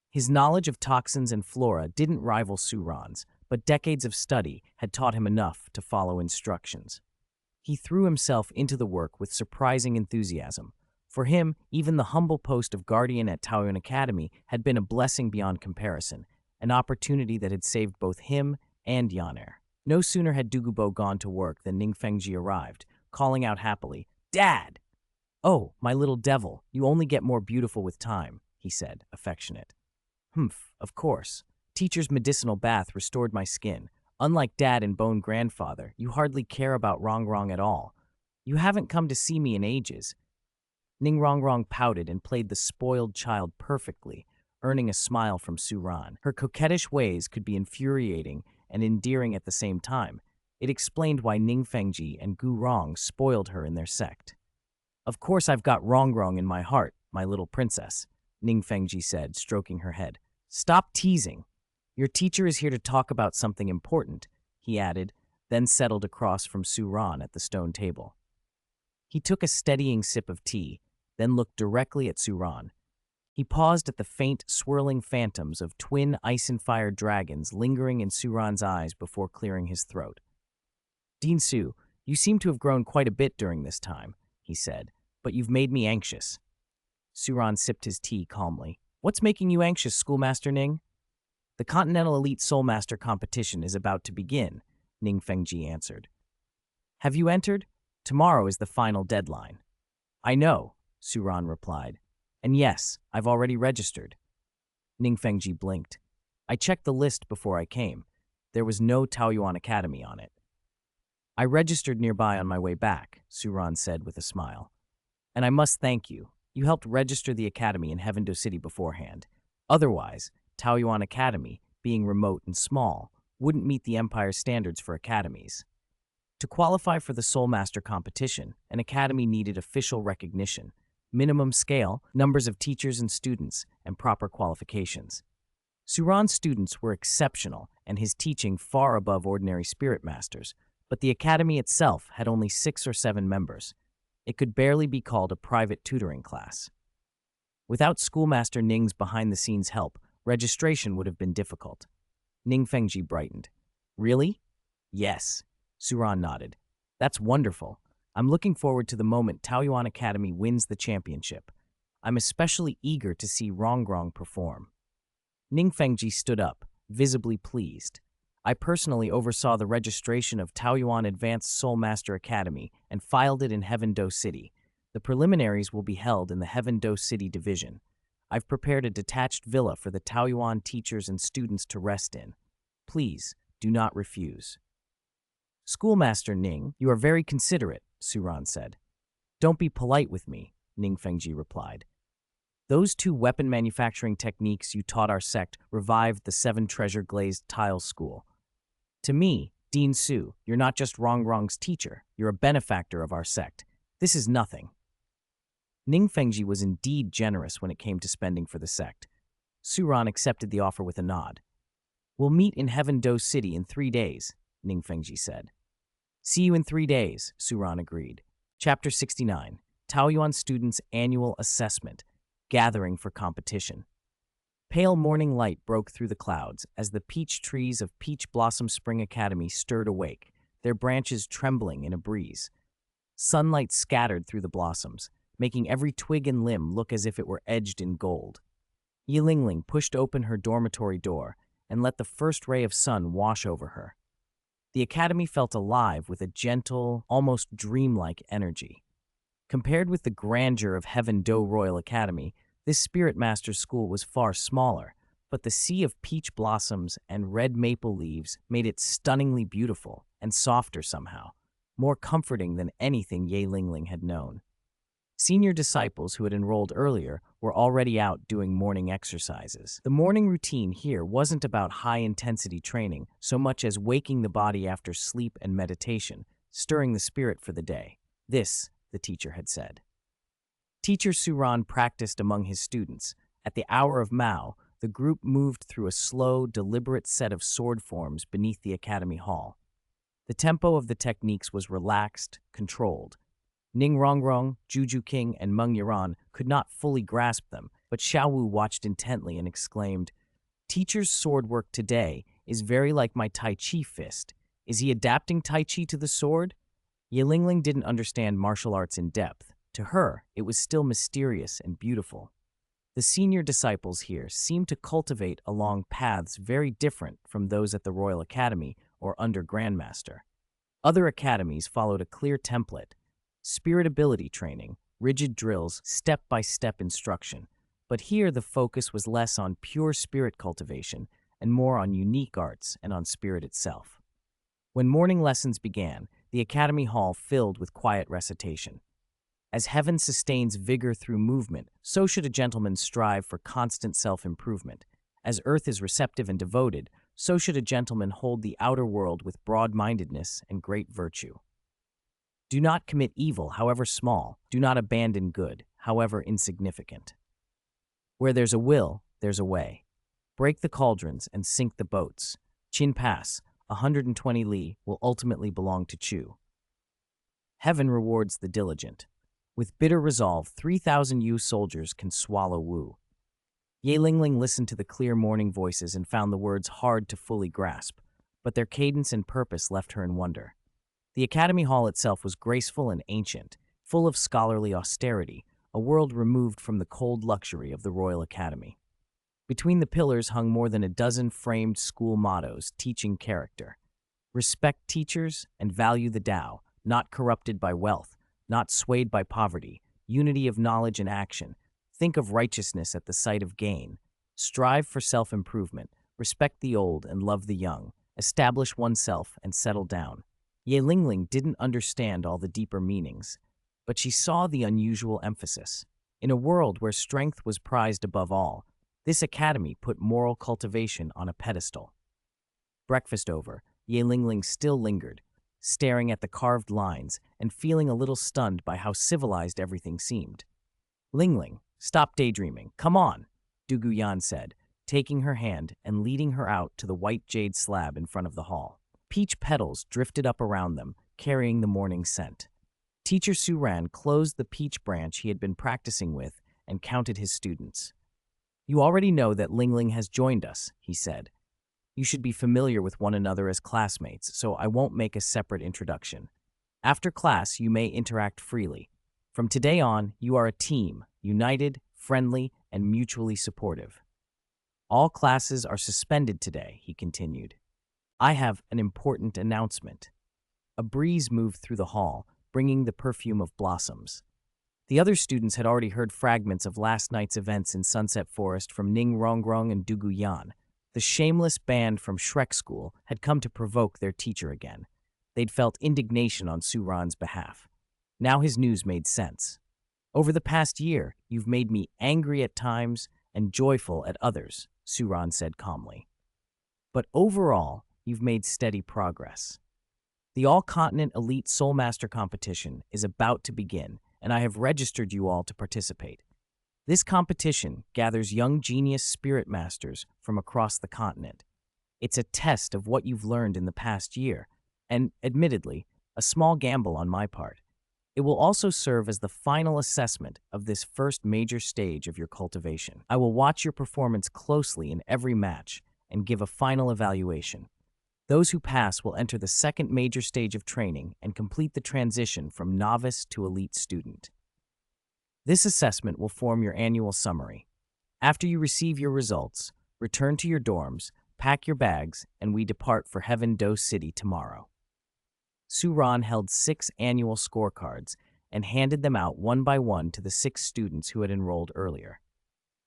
His knowledge of toxins and flora didn't rival Su Ran's, but decades of study had taught him enough to follow instructions. He threw himself into the work with surprising enthusiasm. For him, even the humble post of guardian at Taoyuan Academy had been a blessing beyond comparison, an opportunity that had saved both him and Yaner. No sooner had Dugubo gone to work than Ning Fengji arrived, calling out happily, "Dad!" "Oh, my little devil, you only get more beautiful with time," he said, affectionate. "Humph, of course. Teacher's medicinal bath restored my skin. Unlike Dad and Bone Grandfather, you hardly care about Rongrong at all. You haven't come to see me in ages." Ning Rongrong pouted and played the spoiled child perfectly, earning a smile from Su Ran. Her coquettish ways could be infuriating and endearing at the same time. It explained why Ning Fengji and Gu Rong spoiled her in their sect. "Of course I've got Rongrong in my heart, my little princess," Ning Fengji said, stroking her head. "Stop teasing. Your teacher is here to talk about something important," he added, then settled across from Su Ran at the stone table. He took a steadying sip of tea, then looked directly at Su Ran. He paused at the faint, swirling phantoms of twin ice and fire dragons lingering in Su Ran's eyes before clearing his throat. "Dean Su, you seem to have grown quite a bit during this time," he said, "but you've made me anxious." Su Ran sipped his tea calmly. "What's making you anxious, Schoolmaster Ning?" "The Continental Elite Soulmaster competition is about to begin," Ning Fengji answered. "Have you entered? Tomorrow is the final deadline." "I know," Su Ran replied. "And yes, I've already registered." Ning Fengji blinked. "I checked the list before I came. There was no Taoyuan Academy on it." "I registered nearby on my way back," Su Ran said with a smile. "And I must thank you. You helped register the academy in Heavendo City beforehand. Otherwise, Taoyuan Academy, being remote and small, wouldn't meet the Empire's standards for academies. To qualify for the Soulmaster competition, an academy needed official recognition, minimum scale, numbers of teachers and students, and proper qualifications. Su Ran's students were exceptional and his teaching far above ordinary spirit masters, but the academy itself had only 6 or 7 members. It could barely be called a private tutoring class. Without Schoolmaster Ning's behind-the-scenes help, registration would have been difficult. Ning Fengji brightened. "Really?" "Yes," Su Ran nodded. "That's wonderful. I'm looking forward to the moment Taoyuan Academy wins the championship. I'm especially eager to see Rongrong perform." Ning Fengji stood up, visibly pleased. "I personally oversaw the registration of Taoyuan Advanced Soulmaster Academy and filed it in Heavendo City. The preliminaries will be held in the Heavendo City division. I've prepared a detached villa for the Taoyuan teachers and students to rest in. Please, do not refuse." "Schoolmaster Ning, you are very considerate," Su Ran said. "Don't be polite with me," Ning Fengji replied. "Those 2 weapon manufacturing techniques you taught our sect revived the 7 treasure glazed tile school. To me, Dean Su, you're not just Rongrong's teacher, you're a benefactor of our sect. This is nothing." Ning Fengji was indeed generous when it came to spending for the sect. Su Ran accepted the offer with a nod. "We'll meet in Heavendo City in 3 days," Ning Fengji said. "See you in 3 days," Su Ran agreed. Chapter 69, Taoyuan Students' Annual Assessment, Gathering for Competition. Pale morning light broke through the clouds as the peach trees of Peach Blossom Spring Academy stirred awake, their branches trembling in a breeze. Sunlight scattered through the blossoms, making every twig and limb look as if it were edged in gold. Yilingling pushed open her dormitory door and let the first ray of sun wash over her. The academy felt alive with a gentle, almost dreamlike energy. Compared with the grandeur of Heaven Do Royal Academy, this Spirit Master's school was far smaller, but the sea of peach blossoms and red maple leaves made it stunningly beautiful and softer somehow, more comforting than anything Ye Lingling had known. Senior disciples who had enrolled earlier were already out doing morning exercises. The morning routine here wasn't about high-intensity training so much as waking the body after sleep and meditation, stirring the spirit for the day. This, the teacher had said. Teacher Suran practiced among his students. At the hour of Mao, the group moved through a slow, deliberate set of sword forms beneath the academy hall. The tempo of the techniques was relaxed, controlled. Ning Rongrong, Zhu Zhuqing, and Meng Yaran could not fully grasp them, but Huo Wu watched intently and exclaimed, "Teacher's sword work today is very like my Tai Chi fist. Is he adapting Tai Chi to the sword?" Ye Lingling didn't understand martial arts in depth. To her, it was still mysterious and beautiful. The senior disciples here seemed to cultivate along paths very different from those at the Royal Academy or under Grandmaster. Other academies followed a clear template: spirit ability training, rigid drills, step-by-step instruction. But here the focus was less on pure spirit cultivation and more on unique arts and on spirit itself. When morning lessons began, the academy hall filled with quiet recitation. As heaven sustains vigor through movement, so should a gentleman strive for constant self-improvement. As earth is receptive and devoted, so should a gentleman hold the outer world with broad-mindedness and great virtue. Do not commit evil, however small. Do not abandon good, however insignificant. Where there's a will, there's a way. Break the cauldrons and sink the boats. Qin Pass, 120 li, will ultimately belong to Chu. Heaven rewards the diligent. With bitter resolve, 3,000 Yu soldiers can swallow Wu. Ye Lingling listened to the clear morning voices and found the words hard to fully grasp, but their cadence and purpose left her in wonder. The academy hall itself was graceful and ancient, full of scholarly austerity, a world removed from the cold luxury of the Royal Academy. Between the pillars hung more than a dozen framed school mottos teaching character. Respect teachers and value the Tao, not corrupted by wealth, not swayed by poverty, unity of knowledge and action. Think of righteousness at the sight of gain. Strive for self-improvement, respect the old and love the young, establish oneself and settle down. Ye Lingling didn't understand all the deeper meanings, but she saw the unusual emphasis. In a world where strength was prized above all, this academy put moral cultivation on a pedestal. Breakfast over, Ye Lingling still lingered, staring at the carved lines and feeling a little stunned by how civilized everything seemed. "Lingling, stop daydreaming. Come on," Du Guyan said, taking her hand and leading her out to the white jade slab in front of the hall. Peach petals drifted up around them, carrying the morning scent. Teacher Suran closed the peach branch he had been practicing with and counted his students. "You already know that Lingling has joined us," he said. "You should be familiar with one another as classmates, so I won't make a separate introduction. After class, you may interact freely. From today on, you are a team, united, friendly, and mutually supportive. All classes are suspended today," he continued. "I have an important announcement." A breeze moved through the hall, bringing the perfume of blossoms. The other students had already heard fragments of last night's events in Sunset Forest from Ning Rongrong and Du Guyan. The shameless band from Shrek school had come to provoke their teacher again. They'd felt indignation on Suran's behalf. Now his news made sense. "Over the past year, you've made me angry at times and joyful at others," Suran said calmly. "But overall, you've made steady progress. The All-Continent Elite Soul Master competition is about to begin, and I have registered you all to participate. This competition gathers young genius spirit masters from across the continent. It's a test of what you've learned in the past year, and, admittedly, a small gamble on my part. It will also serve as the final assessment of this first major stage of your cultivation. I will watch your performance closely in every match and give a final evaluation. Those who pass will enter the second major stage of training and complete the transition from novice to elite student. This assessment will form your annual summary. After you receive your results, return to your dorms, pack your bags, and we depart for Heaven Do City tomorrow." Suran held 6 annual scorecards and handed them out one by one to the 6 students who had enrolled earlier.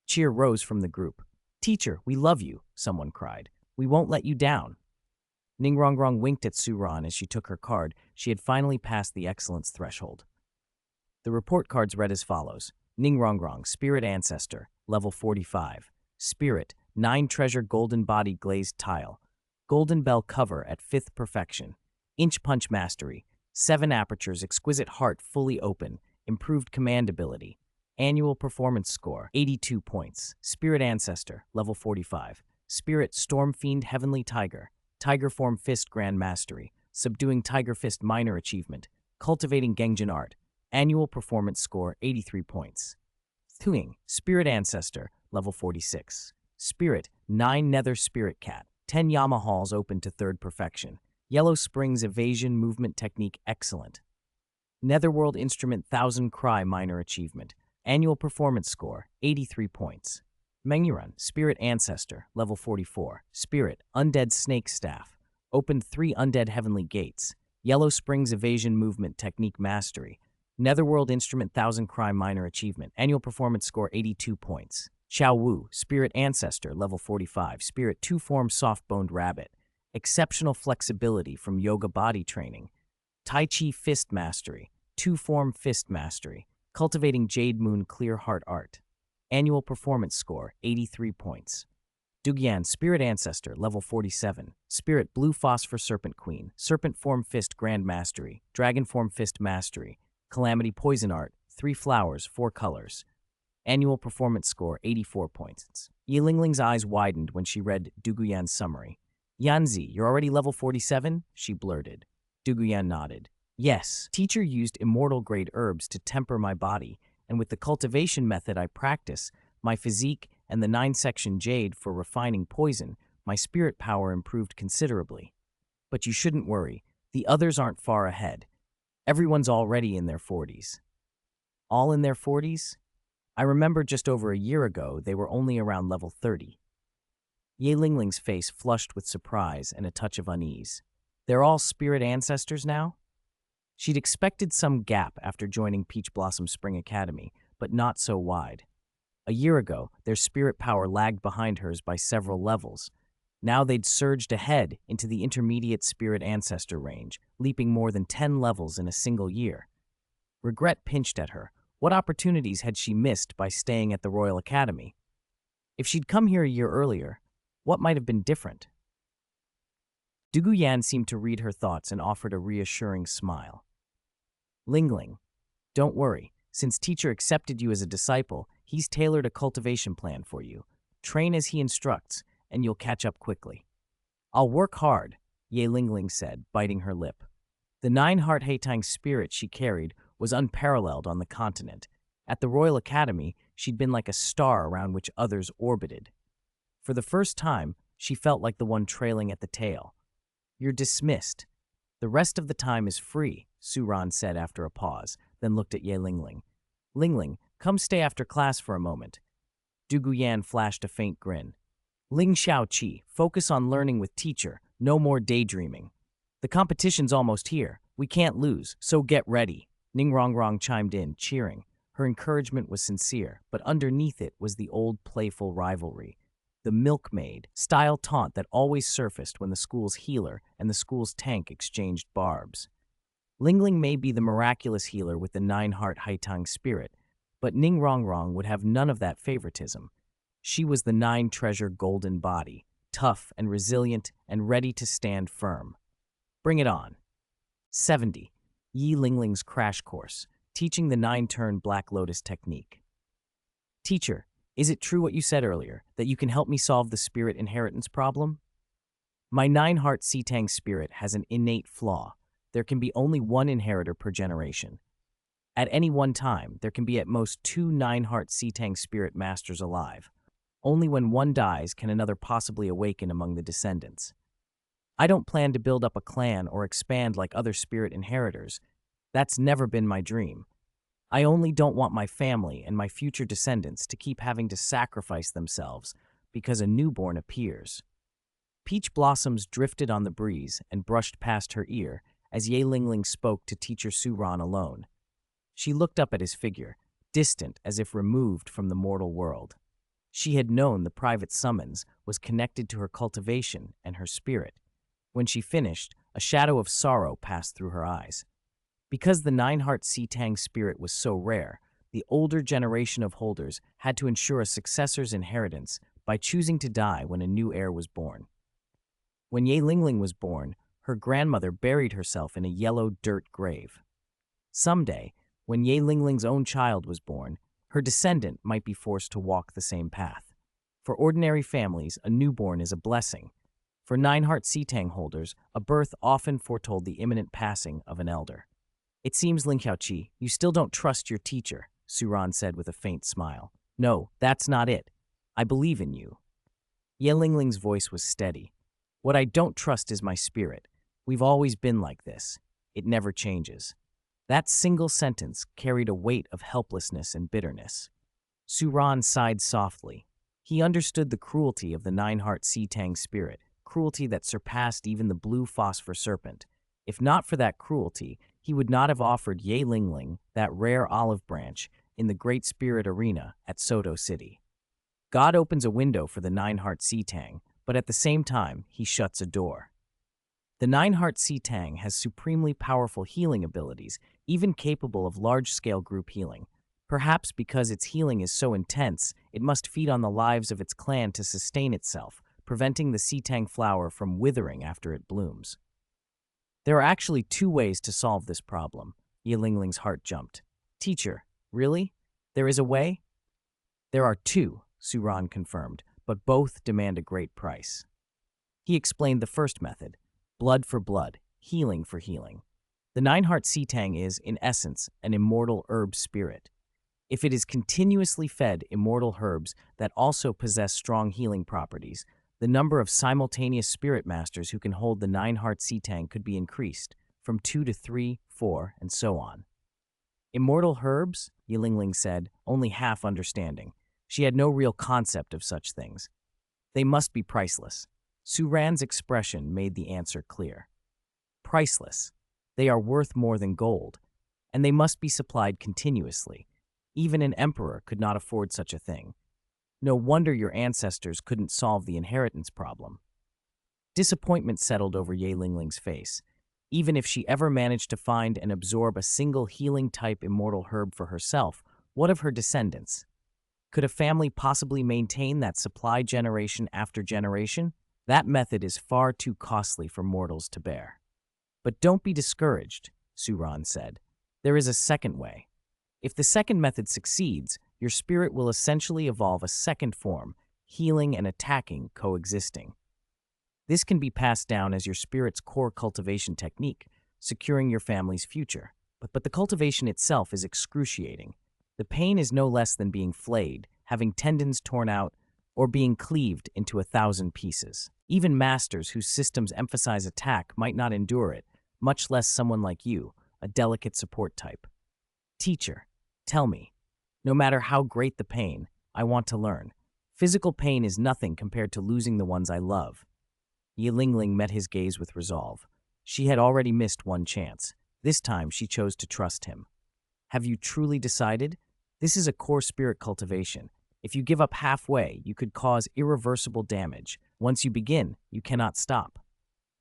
Cheer rose from the group. Teacher, we love you, someone cried. We won't let you down. Ning Rongrong winked at Suran as she took her card. She had finally passed the excellence threshold. The report cards read as follows. Ning Rongrong, Spirit Ancestor, level 45. Spirit, 9 treasure golden body glazed tile. Golden bell cover at 5th perfection. Inch punch mastery. 7 apertures, exquisite heart fully open. Improved command ability. Annual performance score, 82 points. Spirit Ancestor, level 45. Spirit, Storm Fiend Heavenly Tiger. Tiger Form Fist Grand Mastery. Subduing Tiger Fist Minor Achievement. Cultivating Gengjin Art. Annual performance score, 83 points. Tuing, Spirit Ancestor, level 46. Spirit, 9 Nether Spirit Cat. 10 Yama Halls open to 3rd perfection. Yellow Springs Evasion Movement Technique excellent. Netherworld Instrument 1000 Cry Minor Achievement. Annual performance score, 83 points. Mengyuran, Spirit Ancestor, level 44. Spirit, Undead Snake Staff. Opened 3 Undead Heavenly Gates. Yellow Springs Evasion Movement Technique Mastery. Netherworld Instrument 1000 Cry Minor Achievement. Annual performance score, 82 points. Huo Wu, Spirit Ancestor, level 45. Spirit 2-form Soft-Boned Rabbit. Exceptional flexibility from Yoga Body Training. Tai Chi Fist Mastery. 2-form Fist Mastery. Cultivating Jade Moon Clear Heart Art. Annual performance score, 83 points. Duguyan, Spirit Ancestor, level 47. Spirit, Blue Phosphor Serpent Queen. Serpent Form Fist Grand Mastery. Dragon Form Fist Mastery. Calamity Poison Art, 3 flowers, 4 colors. Annual performance score, 84 points. Yilingling's eyes widened when she read Duguyan's summary. Yanzi, you're already level 47? She blurted. Duguyan nodded. Yes, teacher used immortal-grade herbs to temper my body, and with the cultivation method I practice, my physique, and the 9-section jade for refining poison, my spirit power improved considerably. But you shouldn't worry, the others aren't far ahead. Everyone's already in their 40s. All in their 40s? I remember just over a year ago, they were only around level 30. Ye Lingling's face flushed with surprise and a touch of unease. They're all spirit ancestors now? She'd expected some gap after joining Peach Blossom Spring Academy, but not so wide. A year ago, their spirit power lagged behind hers by several levels. Now they'd surged ahead into the intermediate spirit ancestor range, leaping more than 10 levels in a single year. Regret pinched at her. What opportunities had she missed by staying at the Royal Academy? If she'd come here a year earlier, what might have been different? Duguyan seemed to read her thoughts and offered a reassuring smile. Lingling, don't worry. Since teacher accepted you as a disciple, he's tailored a cultivation plan for you. Train as he instructs, and you'll catch up quickly. I'll work hard, Ye Lingling said, biting her lip. The 9-heart Haitang spirit she carried was unparalleled on the continent. At the Royal Academy, she'd been like a star around which others orbited. For the first time, she felt like the one trailing at the tail. You're dismissed. The rest of the time is free, Suran said after a pause, then looked at Ye Lingling. Lingling, come stay after class for a moment. Duguyan flashed a faint grin. Ling Xiaoqi, focus on learning with teacher, no more daydreaming. The competition's almost here. We can't lose, so get ready. Ning Rongrong chimed in, cheering. Her encouragement was sincere, but underneath it was the old playful rivalry. The milkmaid style taunt that always surfaced when the school's healer and the school's tank exchanged barbs. Lingling may be the miraculous healer with the 9-heart Haitang spirit, but Ning Rongrong would have none of that favoritism. She was the 9-treasure golden body, tough and resilient and ready to stand firm. Bring it on. 70. Yi Lingling's Crash Course, teaching the 9-turn Black Lotus technique. Teacher, is it true what you said earlier, that you can help me solve the spirit inheritance problem? My 9-heart Sitang spirit has an innate flaw. There can be only one inheritor per generation. At any one time, there can be at most 2 9-heart Sitang spirit masters alive. Only when one dies can another possibly awaken among the descendants. I don't plan to build up a clan or expand like other spirit inheritors. That's never been my dream. I only don't want my family and my future descendants to keep having to sacrifice themselves because a newborn appears. Peach blossoms drifted on the breeze and brushed past her ear as Ye Lingling spoke to teacher Suran alone. She looked up at his figure, distant as if removed from the mortal world. She had known the private summons was connected to her cultivation and her spirit. When she finished, a shadow of sorrow passed through her eyes. Because the nine-heart sea Tang spirit was so rare, the older generation of holders had to ensure a successor's inheritance by choosing to die when a new heir was born. When Ye Lingling was born, her grandmother buried herself in a yellow dirt grave. Someday, when Ye Lingling's own child was born, her descendant might be forced to walk the same path. For ordinary families, a newborn is a blessing. For nine-heart sea Tang holders, a birth often foretold the imminent passing of an elder. "It seems, Ling Xiaoqi, you still don't trust your teacher," Suran said with a faint smile. "No, that's not it. I believe in you." Ye Lingling's voice was steady. "What I don't trust is my spirit. We've always been like this. It never changes." That single sentence carried a weight of helplessness and bitterness. Suran sighed softly. He understood the cruelty of the nine-heart sea Tang spirit, cruelty that surpassed even the blue phosphor serpent. If not for that cruelty, he would not have offered Ye Lingling that rare olive branch in the Great Spirit Arena at Soto City. God opens a window for the nine-heart sea Tang, but at the same time, he shuts a door. The nine-heart sea Tang has supremely powerful healing abilities, even capable of large-scale group healing. Perhaps because its healing is so intense, it must feed on the lives of its clan to sustain itself, preventing the sea Tang flower from withering after it blooms. There are actually two ways to solve this problem. Ye Lingling's heart jumped. "Teacher, really? There is a way?" "There are two," Suran confirmed, "but both demand a great price." He explained the first method: blood for blood, healing for healing. The nine-heart sea Tang is, in essence, an immortal herb spirit. If it is continuously fed immortal herbs that also possess strong healing properties, the number of simultaneous spirit masters who can hold the nine-heart sea Tang could be increased, from 2 to 3, 4, and so on. "Immortal herbs?" Ye Lingling said, only half understanding. She had no real concept of such things. "They must be priceless." Suran's expression made the answer clear. "Priceless. They are worth more than gold, and they must be supplied continuously. Even an emperor could not afford such a thing. No wonder your ancestors couldn't solve the inheritance problem." Disappointment settled over Ye Lingling's face. Even if she ever managed to find and absorb a single healing-type immortal herb for herself, what of her descendants? Could a family possibly maintain that supply generation after generation? That method is far too costly for mortals to bear. "But don't be discouraged," Suran said. "There is a second way. If the second method succeeds, your spirit will essentially evolve a second form, healing and attacking coexisting. This can be passed down as your spirit's core cultivation technique, securing your family's future. But the cultivation itself is excruciating. The pain is no less than being flayed, having tendons torn out, or being cleaved into 1,000 pieces. Even masters whose systems emphasize attack might not endure it, much less someone like you, a delicate support type. Teacher, tell me, no matter how great the pain, I want to learn. Physical pain is nothing compared to losing the ones I love." Ye Lingling met his gaze with resolve. She had already missed one chance. This time she chose to trust him. "Have you truly decided? This is a core spirit cultivation. If you give up halfway, you could cause irreversible damage. Once you begin, you cannot stop."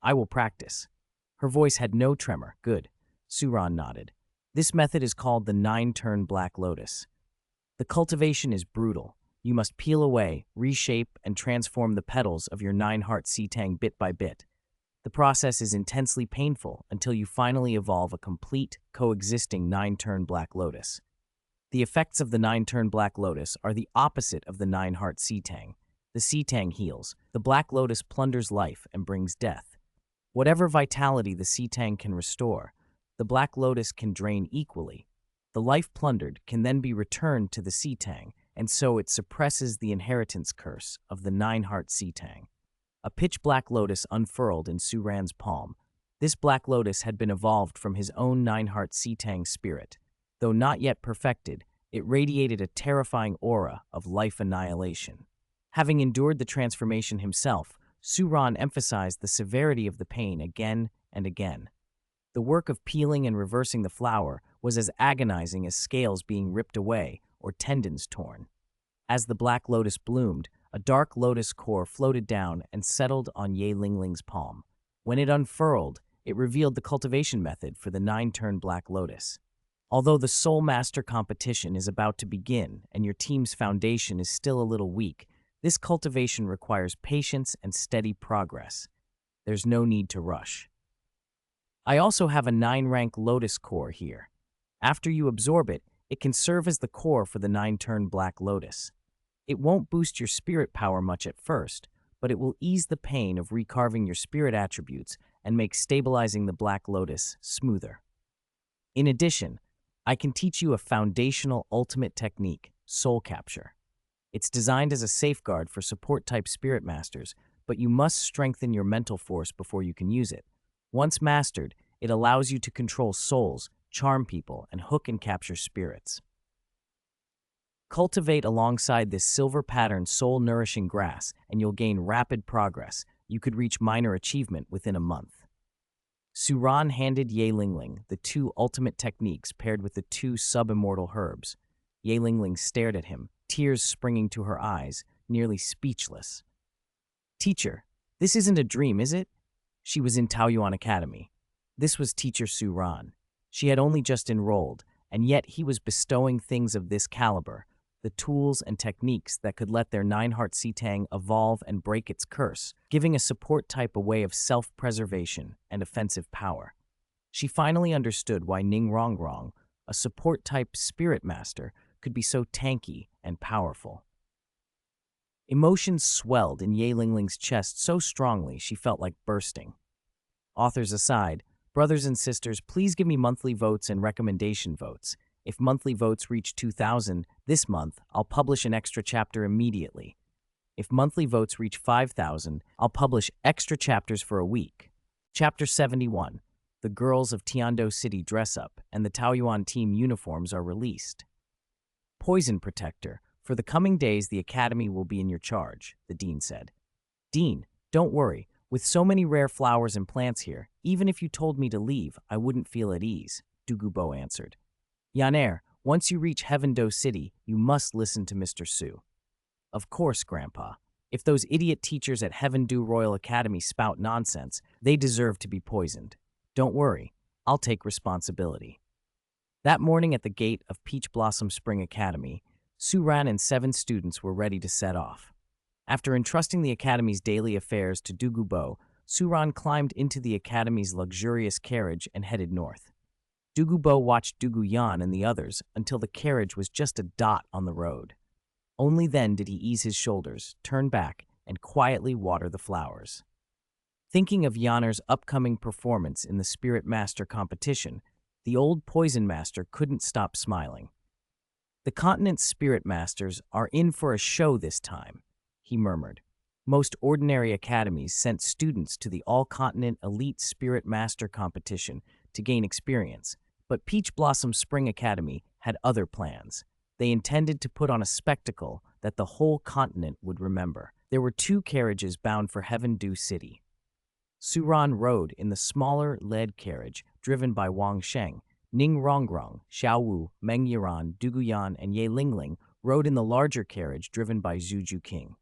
"I will practice." Her voice had no tremor. "Good." Suran nodded. "This method is called the 9-turn Black Lotus. The cultivation is brutal. You must peel away, reshape, and transform the petals of your 9-heart sea Tang bit by bit. The process is intensely painful until you finally evolve a complete, coexisting 9-turn Black Lotus. The effects of the 9-turn Black Lotus are the opposite of the 9-heart sea Tang. The sea Tang heals. The Black Lotus plunders life and brings death. Whatever vitality the sea Tang can restore, the Black Lotus can drain equally. The life plundered can then be returned to the sea Tang, and so it suppresses the inheritance curse of the 9-heart sea Tang. A pitch-black lotus unfurled in Suran's palm. This Black Lotus had been evolved from his own 9-heart sea Tang spirit. Though not yet perfected, it radiated a terrifying aura of life annihilation. Having endured the transformation himself, Suran emphasized the severity of the pain again and again. The work of peeling and reversing the flower was as agonizing as scales being ripped away or tendons torn. As the black lotus bloomed, a dark lotus core floated down and settled on Ye Lingling's palm. When it unfurled, it revealed the cultivation method for the 9-turn black lotus. Although the Soul Master competition is about to begin and your team's foundation is still a little weak, this cultivation requires patience and steady progress. There's no need to rush. I also have a 9-rank lotus core here. After you absorb it, it can serve as the core for the 9-turn black lotus. It won't boost your spirit power much at first, but it will ease the pain of recarving your spirit attributes and make stabilizing the black lotus smoother. In addition, I can teach you a foundational ultimate technique, soul capture. It's designed as a safeguard for support-type spirit masters, but you must strengthen your mental force before you can use it. Once mastered, it allows you to control souls, charm people, and hook and capture spirits. Cultivate alongside this silver-patterned soul-nourishing grass, and you'll gain rapid progress. You could reach minor achievement within a month. Su Ran handed Ye Lingling the 2 ultimate techniques paired with the 2 sub-immortal herbs. Ye Lingling stared at him, tears springing to her eyes, nearly speechless. "Teacher, this isn't a dream, is it?" She was in Taoyuan Academy. This was Teacher Su Ran. She had only just enrolled, and yet he was bestowing things of this caliber, the tools and techniques that could let their 9-heart Sitang evolve and break its curse, giving a support type a way of self-preservation and offensive power. She finally understood why Ning Rongrong, a support-type spirit master, could be so tanky and powerful. Emotions swelled in Ye Lingling's chest so strongly she felt like bursting. Authors aside, brothers and sisters, please give me monthly votes and recommendation votes. If monthly votes reach 2,000 this month, I'll publish an extra chapter immediately. If monthly votes reach 5,000, I'll publish extra chapters for a week. Chapter 71. The girls of Tiando City dress up, and the Taoyuan team uniforms are released. Poison Protector. For the coming days, the Academy will be in your charge, the Dean said. Dean, don't worry. With so many rare flowers and plants here, even if you told me to leave, I wouldn't feel at ease, Dugubo answered. Yaner, once you reach Heaven-Do City, you must listen to Mr. Su. Of course, Grandpa. If those idiot teachers at Heaven-Do Royal Academy spout nonsense, they deserve to be poisoned. Don't worry, I'll take responsibility. That morning at the gate of Peach Blossom Spring Academy, Su Ran and 7 students were ready to set off. After entrusting the Academy's daily affairs to Dugubo, Su Ran climbed into the Academy's luxurious carriage and headed north. Dugubo watched Dugu Yan and the others until the carriage was just a dot on the road. Only then did he ease his shoulders, turn back, and quietly water the flowers. Thinking of Yaner's upcoming performance in the Spirit Master competition, the old Poison Master couldn't stop smiling. The continent's Spirit Masters are in for a show this time, he murmured. Most ordinary academies sent students to the All-Continent Elite Spirit Master competition to gain experience, but Peach Blossom Spring Academy had other plans. They intended to put on a spectacle that the whole continent would remember. There were 2 carriages bound for Heaven-Do City. Su Ran rode in the smaller lead carriage driven by Wang Sheng. Ning Rongrong, Huo Wu, Meng Yiran, Dugu Yan, and Ye Lingling rode in the larger carriage driven by Zhu Zhuqing.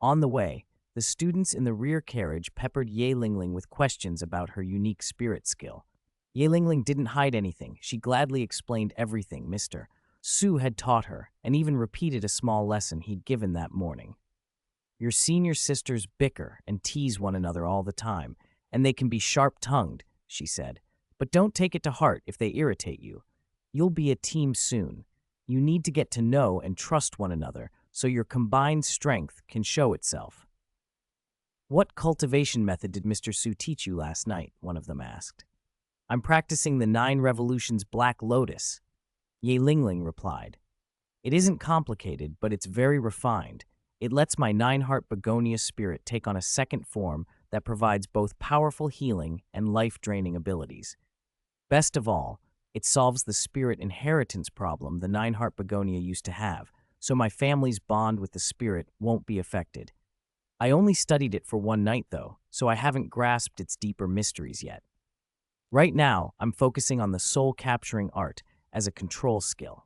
On the way, the students in the rear carriage peppered Ye Lingling with questions about her unique spirit skill. Ye Lingling didn't hide anything. She gladly explained everything Mr. Su had taught her, and even repeated a small lesson he'd given that morning. Your senior sisters bicker and tease one another all the time, and they can be sharp-tongued, she said. But don't take it to heart if they irritate you. You'll be a team soon. You need to get to know and trust one another so your combined strength can show itself. What cultivation method did Mr. Su teach you last night? One of them asked. I'm practicing the 9 Revolutions Black Lotus, Ye Lingling replied. It isn't complicated, but it's very refined. It lets my 9-heart begonia spirit take on a second form that provides both powerful healing and life-draining abilities. Best of all, it solves the spirit inheritance problem the 9-heart begonia used to have, so my family's bond with the spirit won't be affected. I only studied it for one night, though, so I haven't grasped its deeper mysteries yet. Right now, I'm focusing on the soul-capturing art as a control skill.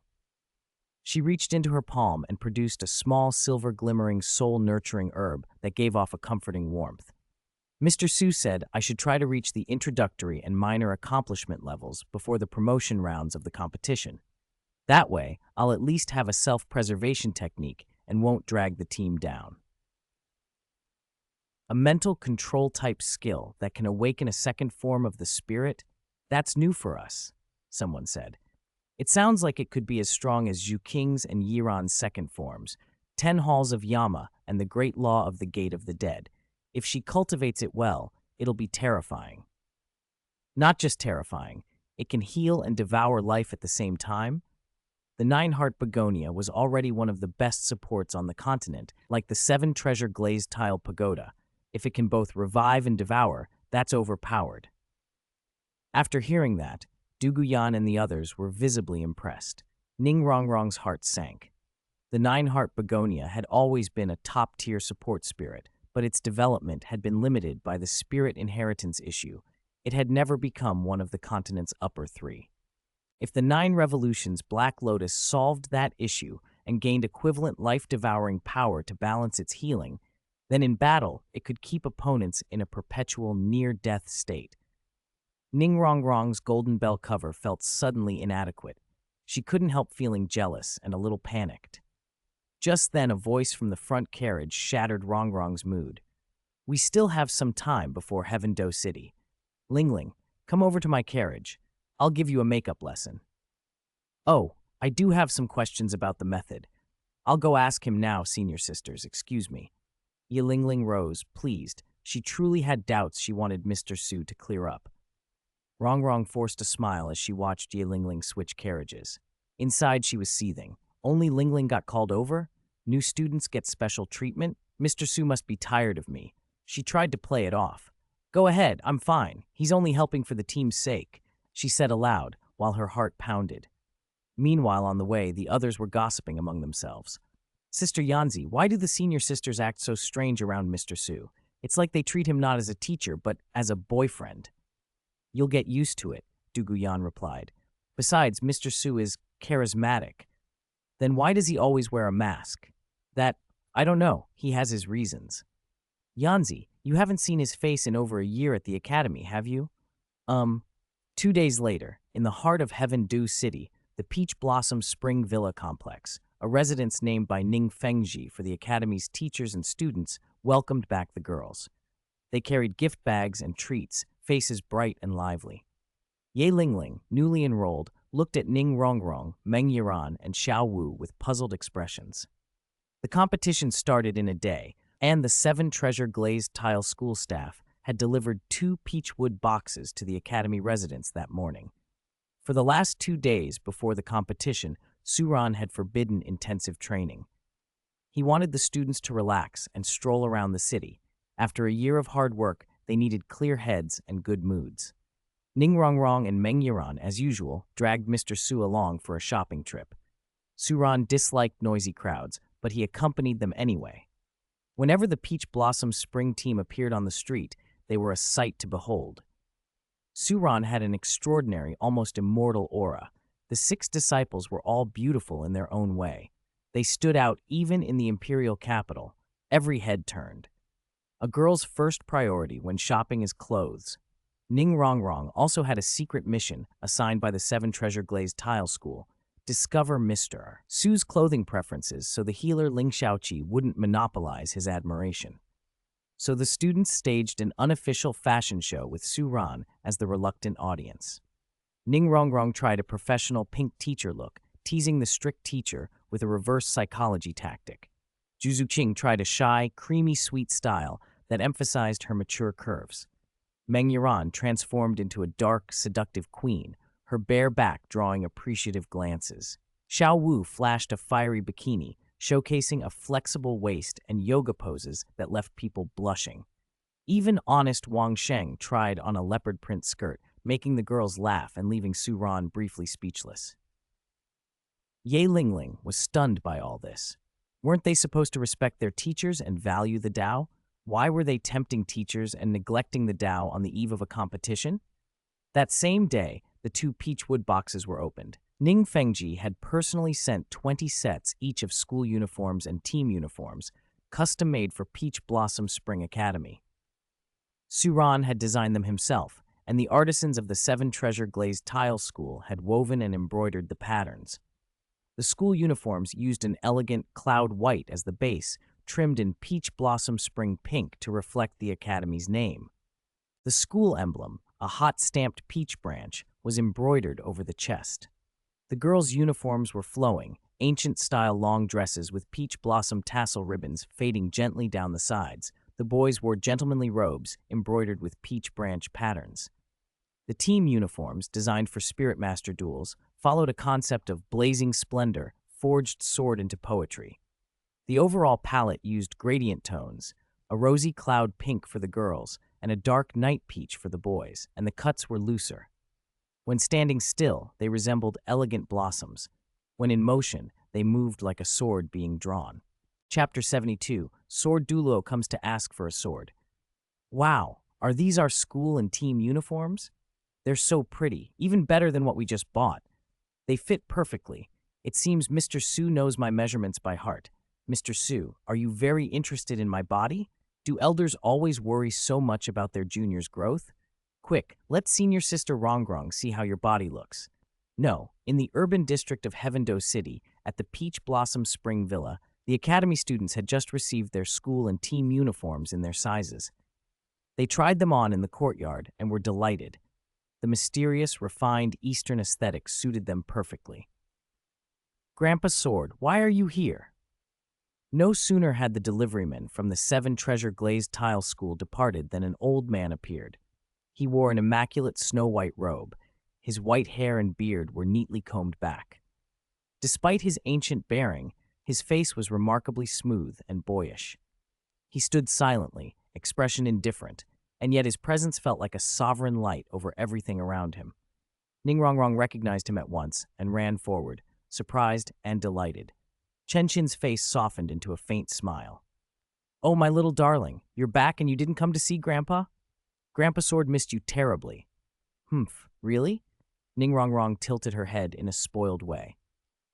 She reached into her palm and produced a small silver-glimmering, soul-nurturing herb that gave off a comforting warmth. Mr. Su said I should try to reach the introductory and minor accomplishment levels before the promotion rounds of the competition. That way, I'll at least have a self-preservation technique and won't drag the team down. A mental control-type skill that can awaken a second form of the spirit? That's new for us, someone said. It sounds like it could be as strong as Zhu Zhuqing's and Yiran's second forms, 10 halls of Yama and the great law of the gate of the dead. If she cultivates it well, it'll be terrifying. Not just terrifying, it can heal and devour life at the same time. The nine-heart begonia was already one of the best supports on the continent, like the 7-treasure glazed tile pagoda. If it can both revive and devour, that's overpowered. After hearing that, Duguyan and the others were visibly impressed. Ning Rongrong's heart sank. The nine-heart begonia had always been a top-tier support spirit, but its development had been limited by the spirit inheritance issue. It had never become one of the continent's upper 3. If the 9 Revolutions Black Lotus solved that issue and gained equivalent life-devouring power to balance its healing, then in battle it could keep opponents in a perpetual near-death state. Ning Rongrong's golden bell cover felt suddenly inadequate. She couldn't help feeling jealous and a little panicked. Just then a voice from the front carriage shattered Rongrong's mood. "We still have some time before Heaven Do City. Lingling, come over to my carriage. I'll give you a makeup lesson." "Oh, I do have some questions about the method. I'll go ask him now, senior sisters, excuse me." Ye Lingling rose, pleased. She truly had doubts she wanted Mr. Su to clear up. Rongrong forced a smile as she watched Ye Lingling switch carriages. Inside she was seething. Only Lingling got called over? New students get special treatment? Mr. Su must be tired of me. She tried to play it off. "Go ahead, I'm fine. He's only helping for the team's sake," she said aloud, while her heart pounded. Meanwhile, on the way, the others were gossiping among themselves. "Sister Yanzi, why do the senior sisters act so strange around Mr. Su? It's like they treat him not as a teacher, but as a boyfriend." "You'll get used to it," Duguyan replied. "Besides, Mr. Su is charismatic." "Then why does he always wear a mask?" I don't know. He has his reasons." "Yanzi, you haven't seen his face in over a year at the academy, have you?" 2 days later, in the heart of Heaven Do City, the Peach Blossom Spring Villa Complex, a residence named by Ning Fengji for the academy's teachers and students, welcomed back the girls. They carried gift bags and treats, faces bright and lively. Ye Lingling, newly enrolled, looked at Ning Rongrong, Meng Yiran, and Huo Wu with puzzled expressions. The competition started in a day, and the 7-treasure glazed tile school staff had delivered 2 peachwood boxes to the academy residents that morning. For the last 2 days before the competition, Suran had forbidden intensive training. He wanted the students to relax and stroll around the city. After a year of hard work, they needed clear heads and good moods. Ning Rongrong and Meng Yiran, as usual, dragged Mr. Su along for a shopping trip. Suran disliked noisy crowds, but he accompanied them anyway. Whenever the Peach Blossom Spring team appeared on the street, they were a sight to behold. Suran had an extraordinary, almost immortal aura. The 6 disciples were all beautiful in their own way. They stood out even in the imperial capital. Every head turned. A girl's first priority when shopping is clothes. Ning Rongrong also had a secret mission assigned by the 7-treasure glazed tile school. Discover Mr. Su's clothing preferences so the healer Ling Shaoqi wouldn't monopolize his admiration. So the students staged an unofficial fashion show with Suran as the reluctant audience. Ning Rongrong tried a professional pink teacher look, teasing the strict teacher with a reverse psychology tactic. Zhu Zhuqing tried a shy, creamy sweet style that emphasized her mature curves. Meng Yiran transformed into a dark, seductive queen, her bare back drawing appreciative glances. Huo Wu flashed a fiery bikini, showcasing a flexible waist and yoga poses that left people blushing. Even honest Wang Sheng tried on a leopard print skirt, making the girls laugh and leaving Suran briefly speechless. Ye Lingling was stunned by all this. Weren't they supposed to respect their teachers and value the Tao? Why were they tempting teachers and neglecting the Tao on the eve of a competition? That same day, the 2 peachwood boxes were opened. Ning Fengji had personally sent 20 sets each of school uniforms and team uniforms, custom-made for Peach Blossom Spring Academy. Su Ran had designed them himself, and the artisans of the Seven Treasure Glazed Tile School had woven and embroidered the patterns. The school uniforms used an elegant cloud white as the base, trimmed in Peach Blossom Spring Pink to reflect the academy's name. The school emblem, a hot-stamped peach branch, was embroidered over the chest. The girls' uniforms were flowing, ancient-style long dresses with peach blossom tassel ribbons fading gently down the sides. The boys wore gentlemanly robes embroidered with peach branch patterns. The team uniforms, designed for Spirit Master duels, followed a concept of blazing splendor, forged sword into poetry. The overall palette used gradient tones, a rosy cloud pink for the girls and a dark night peach for the boys, and the cuts were looser. When standing still, they resembled elegant blossoms. When in motion, they moved like a sword being drawn. Chapter 72, Sword Douluo comes to ask for a sword. Wow, are these our school and team uniforms? They're so pretty, even better than what we just bought. They fit perfectly. It seems Mr. Su knows my measurements by heart. Mr. Su, are you very interested in my body? Do elders always worry so much about their junior's growth? Quick, let senior sister Rongrong see how your body looks. No, in the urban district of Heavendo City, at the Peach Blossom Spring Villa, the academy students had just received their school and team uniforms in their sizes. They tried them on in the courtyard and were delighted. The mysterious, refined Eastern aesthetic suited them perfectly. Grandpa Sword, why are you here? No sooner had the deliveryman from the Seven Treasure Glazed Tile School departed than an old man appeared. He wore an immaculate snow-white robe. His white hair and beard were neatly combed back. Despite his ancient bearing, his face was remarkably smooth and boyish. He stood silently, expression indifferent, and yet his presence felt like a sovereign light over everything around him. Ning Rongrong recognized him at once and ran forward, surprised and delighted. Chen Qin's face softened into a faint smile. "Oh, my little darling, you're back and you didn't come to see Grandpa? Grandpa Sword missed you terribly." "Humph, really?" Ning Rongrong tilted her head in a spoiled way.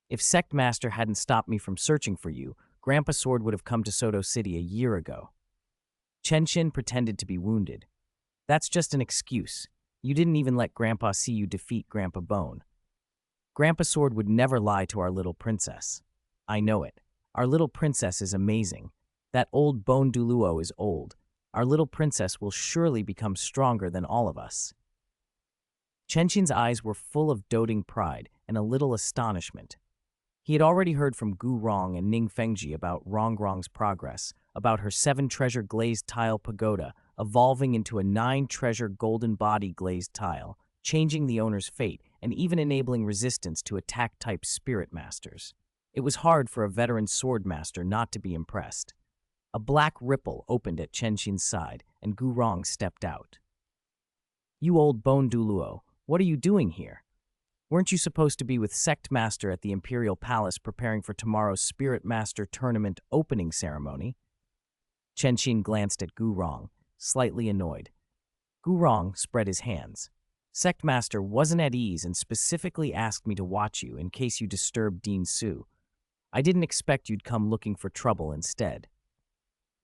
"If Sect Master hadn't stopped me from searching for you, Grandpa Sword would have come to Soto City a year ago." Chen Qin pretended to be wounded. "That's just an excuse. You didn't even let Grandpa see you defeat Grandpa Bone. Grandpa Sword would never lie to our little princess." "I know it. Our little princess is amazing. That old Bone Douluo is old. Our little princess will surely become stronger than all of us." Chen Qin's eyes were full of doting pride and a little astonishment. He had already heard from Gu Rong and Ning Fengji about Rongrong's progress, about her 7-treasure glazed tile pagoda evolving into a 9-treasure golden body glazed tile, changing the owner's fate and even enabling resistance to attack-type spirit masters. It was hard for a veteran sword master not to be impressed. A black ripple opened at Chen Qin's side, and Gu Rong stepped out. "You old Bone Douluo, what are you doing here? Weren't you supposed to be with Sect Master at the Imperial Palace preparing for tomorrow's Spirit Master Tournament opening ceremony?" Chen Qin glanced at Gu Rong, slightly annoyed. Gu Rong spread his hands. "Sect Master wasn't at ease and specifically asked me to watch you in case you disturbed Dean Su. I didn't expect you'd come looking for trouble instead."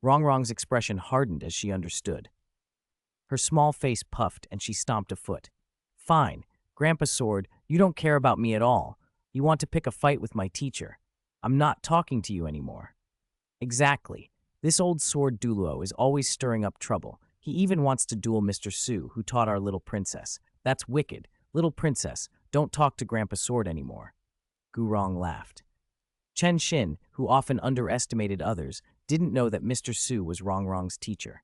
Rongrong's expression hardened as she understood. Her small face puffed and she stomped a foot. "Fine, Grandpa Sword, you don't care about me at all. You want to pick a fight with my teacher. I'm not talking to you anymore." "Exactly. This old Sword Douluo is always stirring up trouble. He even wants to duel Mr. Su, who taught our little princess. That's wicked. Little princess, don't talk to Grandpa Sword anymore." Gu Rong laughed. Chen Qin, who often underestimated others, didn't know that Mr. Su was Rongrong's teacher.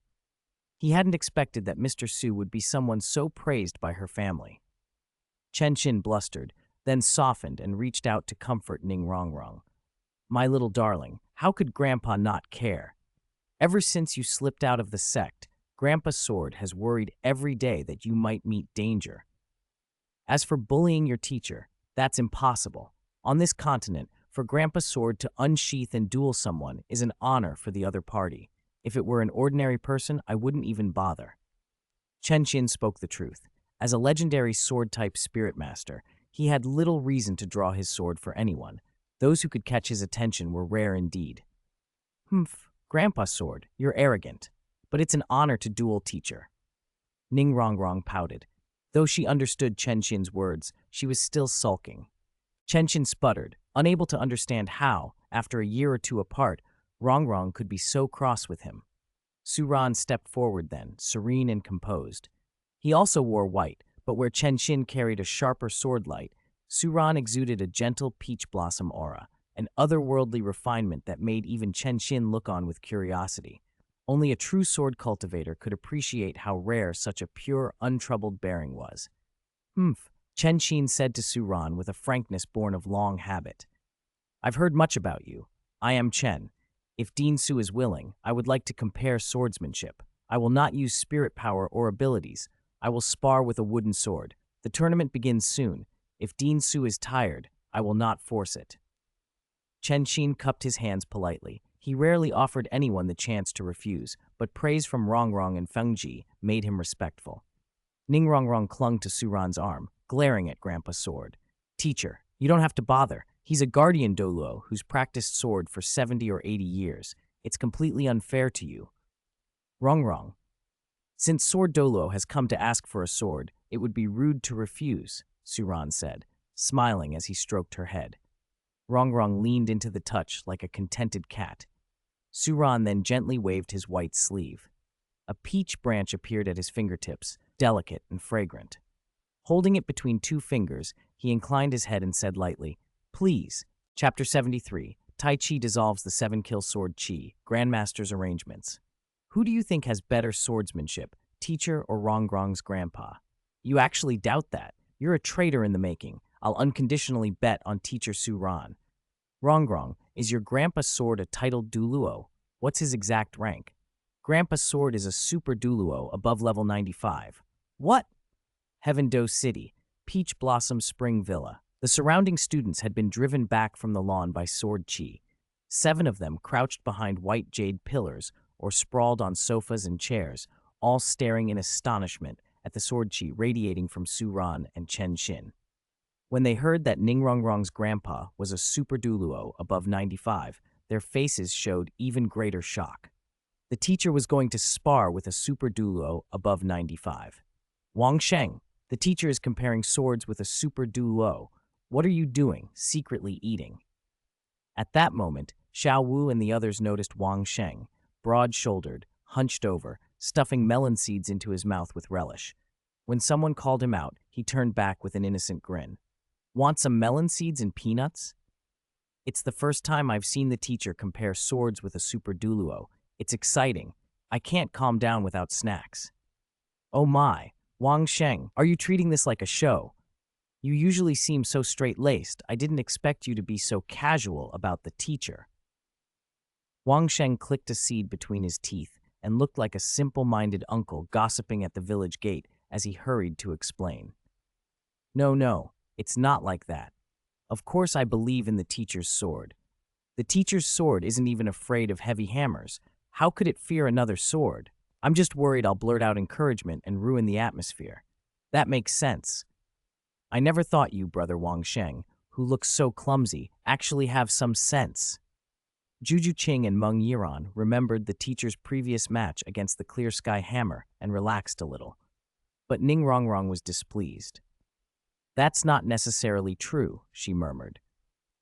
He hadn't expected that Mr. Su would be someone so praised by her family. Chen Qin blustered, then softened and reached out to comfort Ning Rongrong. "My little darling, how could Grandpa not care? Ever since you slipped out of the sect, Grandpa Sword has worried every day that you might meet danger. As for bullying your teacher, that's impossible. On this continent, for Grandpa Sword to unsheath and duel someone is an honor for the other party. If it were an ordinary person, I wouldn't even bother." Chen Qin spoke the truth. As a legendary sword-type spirit master, He had little reason to draw his sword for anyone. Those who could catch his attention were rare indeed. Humph, Grandpa's sword, you're arrogant. But it's an honor to duel, teacher. Ning Rongrong pouted. Though she understood Chen Xin's words, she was still sulking. Chen Xin sputtered, unable to understand how, after a year or two apart, Rongrong could be so cross with him. Su Ran stepped forward then, serene and composed. He also wore white, but where Chen Xin carried a sharper sword light, Su Ran exuded a gentle peach blossom aura, an otherworldly refinement that made even Chen Xin look on with curiosity. Only a true sword cultivator could appreciate how rare such a pure, untroubled bearing was. Humph, Chen Xin said to Su Ran with a frankness born of long habit. I've heard much about you. I am Chen. If Dean Su is willing, I would like to compare swordsmanship. I will not use spirit power or abilities. I will spar with a wooden sword. The tournament begins soon. If Dean Su is tired, I will not force it. Chen Xin cupped his hands politely. He rarely offered anyone the chance to refuse, but praise from Rongrong and Fengji made him respectful. Ning Rongrong clung to Su Ran's arm, glaring at Grandpa's sword. Teacher, you don't have to bother. He's a guardian Douluo who's practiced sword for 70 or 80 years. It's completely unfair to you. Rongrong. Since Sword Douluo has come to ask for a sword, it would be rude to refuse, Su Ran said, smiling as he stroked her head. Rongrong leaned into the touch like a contented cat. Su Ran then gently waved his white sleeve. A peach branch appeared at his fingertips, delicate and fragrant. Holding it between two fingers, he inclined his head and said lightly, Please. Chapter 73. Tai Chi dissolves the 7-kill sword Chi. Grandmaster's arrangements. Who do you think has better swordsmanship, teacher or Rongrong's grandpa? You actually doubt that. You're a traitor in the making. I'll unconditionally bet on teacher Su Ran. Rongrong, is your grandpa's sword a titled Douluo? What's his exact rank? Grandpa's sword is a super Douluo above level 95. What? Heaven Do City, Peach Blossom Spring Villa. The surrounding students had been driven back from the lawn by sword chi. 7 of them crouched behind white jade pillars or sprawled on sofas and chairs, all staring in astonishment at the sword chi radiating from Su Ran and Chen Xin. When they heard that Ning Rongrong's grandpa was a super Douluo above 95, their faces showed even greater shock. The teacher was going to spar with a super Douluo above 95. Wang Sheng, the teacher is comparing swords with a super Douluo. What are you doing, secretly eating? At that moment, Xiao Wu and the others noticed Wang Sheng, broad-shouldered, hunched over, stuffing melon seeds into his mouth with relish. When someone called him out, he turned back with an innocent grin. Want some melon seeds and peanuts? It's the first time I've seen the teacher compare swords with a super Douluo. It's exciting. I can't calm down without snacks. Oh my, Wang Sheng, are you treating this like a show? You usually seem so straight-laced. I didn't expect you to be so casual about the teacher. Wang Sheng clicked a seed between his teeth and looked like a simple-minded uncle gossiping at the village gate as he hurried to explain. No, it's not like that. Of course I believe in the teacher's sword. The teacher's sword isn't even afraid of heavy hammers. How could it fear another sword? I'm just worried I'll blurt out encouragement and ruin the atmosphere. That makes sense. I never thought you, Brother Wang Sheng, who looks so clumsy, actually have some sense. Zhu Zhuqing and Meng Yiran remembered the teacher's previous match against the Clear Sky Hammer and relaxed a little. But Ning Rongrong was displeased. That's not necessarily true, she murmured.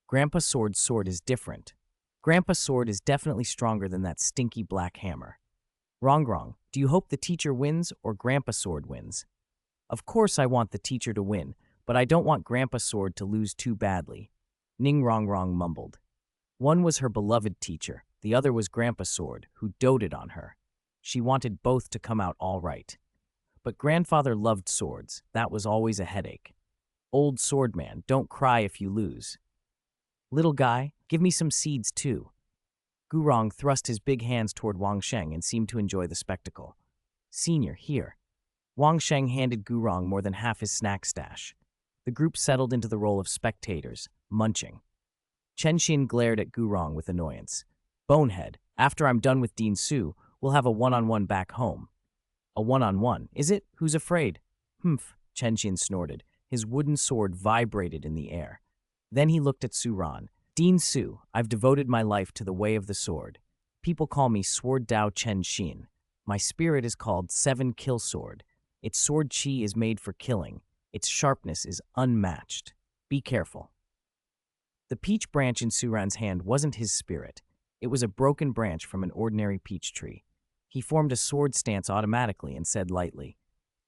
Grandpa Sword's sword is different. Grandpa Sword is definitely stronger than that stinky black hammer. Rongrong, do you hope the teacher wins or Grandpa Sword wins? Of course I want the teacher to win, but I don't want Grandpa Sword to lose too badly. Ning Rongrong mumbled. One was her beloved teacher, the other was Grandpa Sword, who doted on her. She wanted both to come out all right. But grandfather loved swords. That was always a headache. Old swordman, don't cry if you lose. Little guy, give me some seeds too. Gurong thrust his big hands toward Wang Sheng and seemed to enjoy the spectacle. Senior, here. Wang Sheng handed Gurong more than half his snack stash. The group settled into the role of spectators, munching. Chen Xin glared at Gurong with annoyance. Bonehead, after I'm done with Dean Su, we'll have a one-on-one back home. A one-on-one, is it? Who's afraid? Humph, Chen Xin snorted, His wooden sword vibrated in the air. Then he looked at Su Ran. Dean Su, I've devoted my life to the way of the sword. People call me Sword Dao Chen Xin. My spirit is called Seven Kill Sword. Its sword chi is made for killing. Its sharpness is unmatched. Be careful. The peach branch in Su Ran's hand wasn't his spirit. It was a broken branch from an ordinary peach tree. He formed a sword stance automatically and said lightly,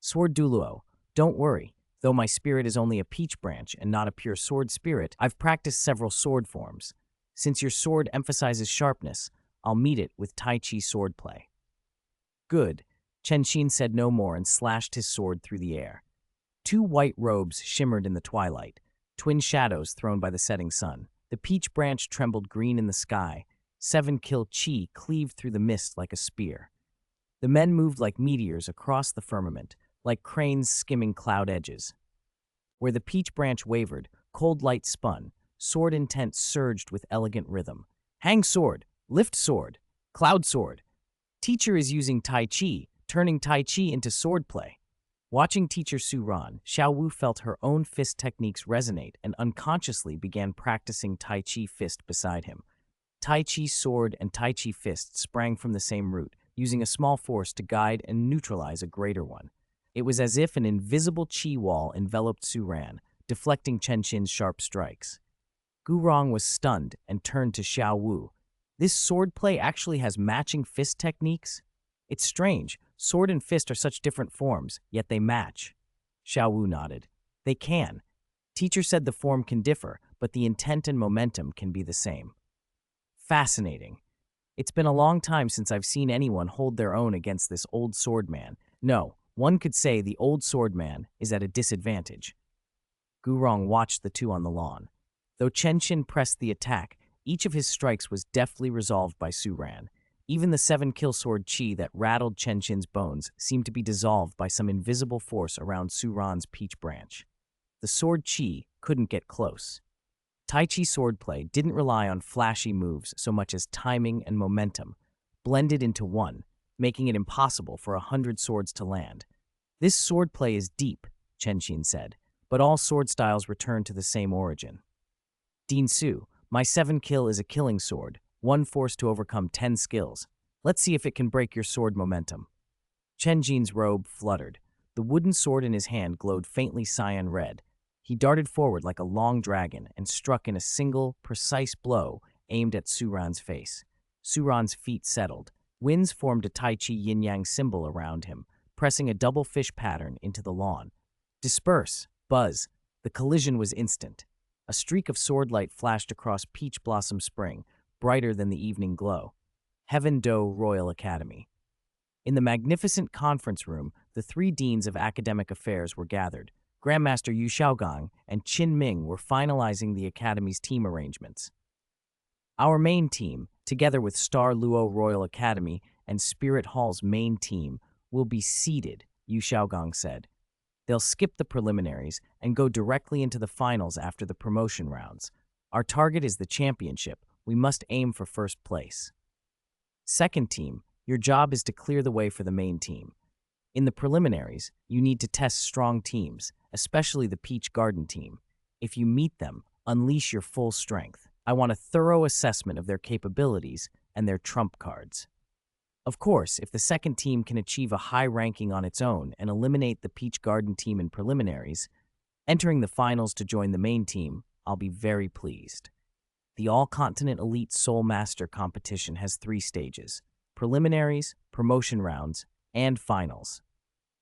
Sword Douluo, don't worry. Though my spirit is only a peach branch and not a pure sword spirit, I've practiced several sword forms. Since your sword emphasizes sharpness, I'll meet it with Tai Chi swordplay. Good. Chen Xin said no more and slashed his sword through the air. Two white robes shimmered in the twilight, twin shadows thrown by the setting sun. The peach branch trembled green in the sky. Seven Kill Chi cleaved through the mist like a spear. The men moved like meteors across the firmament, like cranes skimming cloud edges. Where the peach branch wavered, cold light spun, sword intent surged with elegant rhythm. Hang sword, lift sword, cloud sword. Teacher is using Tai Chi, turning Tai Chi into swordplay. Watching teacher Su Ran, Huo Wu felt her own fist techniques resonate and unconsciously began practicing Tai Chi fist beside him. Tai Chi sword and Tai Chi fist sprang from the same root, using a small force to guide and neutralize a greater one. It was as if an invisible chi wall enveloped Su Ran, deflecting Chen Xin's sharp strikes. Gu Rong was stunned and turned to Huo Wu. This swordplay actually has matching fist techniques? It's strange. Sword and fist are such different forms, yet they match. Huo Wu nodded. They can. Teacher said the form can differ, but the intent and momentum can be the same. Fascinating. It's been a long time since I've seen anyone hold their own against this old swordman. No, one could say the old swordman is at a disadvantage. Gu Rong watched the two on the lawn. Though Chen Xin pressed the attack, each of his strikes was deftly resolved by Su Ran. Even the seven-kill sword chi that rattled Chen Xin's bones seemed to be dissolved by some invisible force around Su Ran's peach branch. The sword chi couldn't get close. Tai Chi swordplay didn't rely on flashy moves so much as timing and momentum, blended into one, making it impossible for 100 swords to land. This swordplay is deep, Chen Xin said, but all sword styles return to the same origin. Dean Su, my 7-kill is a killing sword, one force to overcome 10 skills. Let's see if it can break your sword momentum. Chen Jin's robe fluttered. The wooden sword in his hand glowed faintly cyan red. He darted forward like a long dragon and struck in a single, precise blow aimed at Su Ran's face. Su Ran's feet settled. Winds formed a Tai Chi yin-yang symbol around him, pressing a double fish pattern into the lawn. Disperse! Buzz! The collision was instant. A streak of sword light flashed across Peach Blossom Spring, brighter than the evening glow. Heaven Do Royal Academy. In the magnificent conference room, the three deans of academic affairs were gathered. Grandmaster Yu Xiaogang and Qin Ming were finalizing the Academy's team arrangements. Our main team, together with Star Luo Royal Academy and Spirit Hall's main team, will be seeded, Yu Xiaogang said. They'll skip the preliminaries and go directly into the finals after the promotion rounds. Our target is the championship. We must aim for first place. Second team, your job is to clear the way for the main team. In the preliminaries, you need to test strong teams, especially the Peach Garden team. If you meet them, unleash your full strength. I want a thorough assessment of their capabilities and their trump cards. Of course, if the second team can achieve a high ranking on its own and eliminate the Peach Garden team in preliminaries, entering the finals to join the main team, I'll be very pleased. The All-Continent Elite Soul Master competition has 3 stages: preliminaries, promotion rounds, and finals.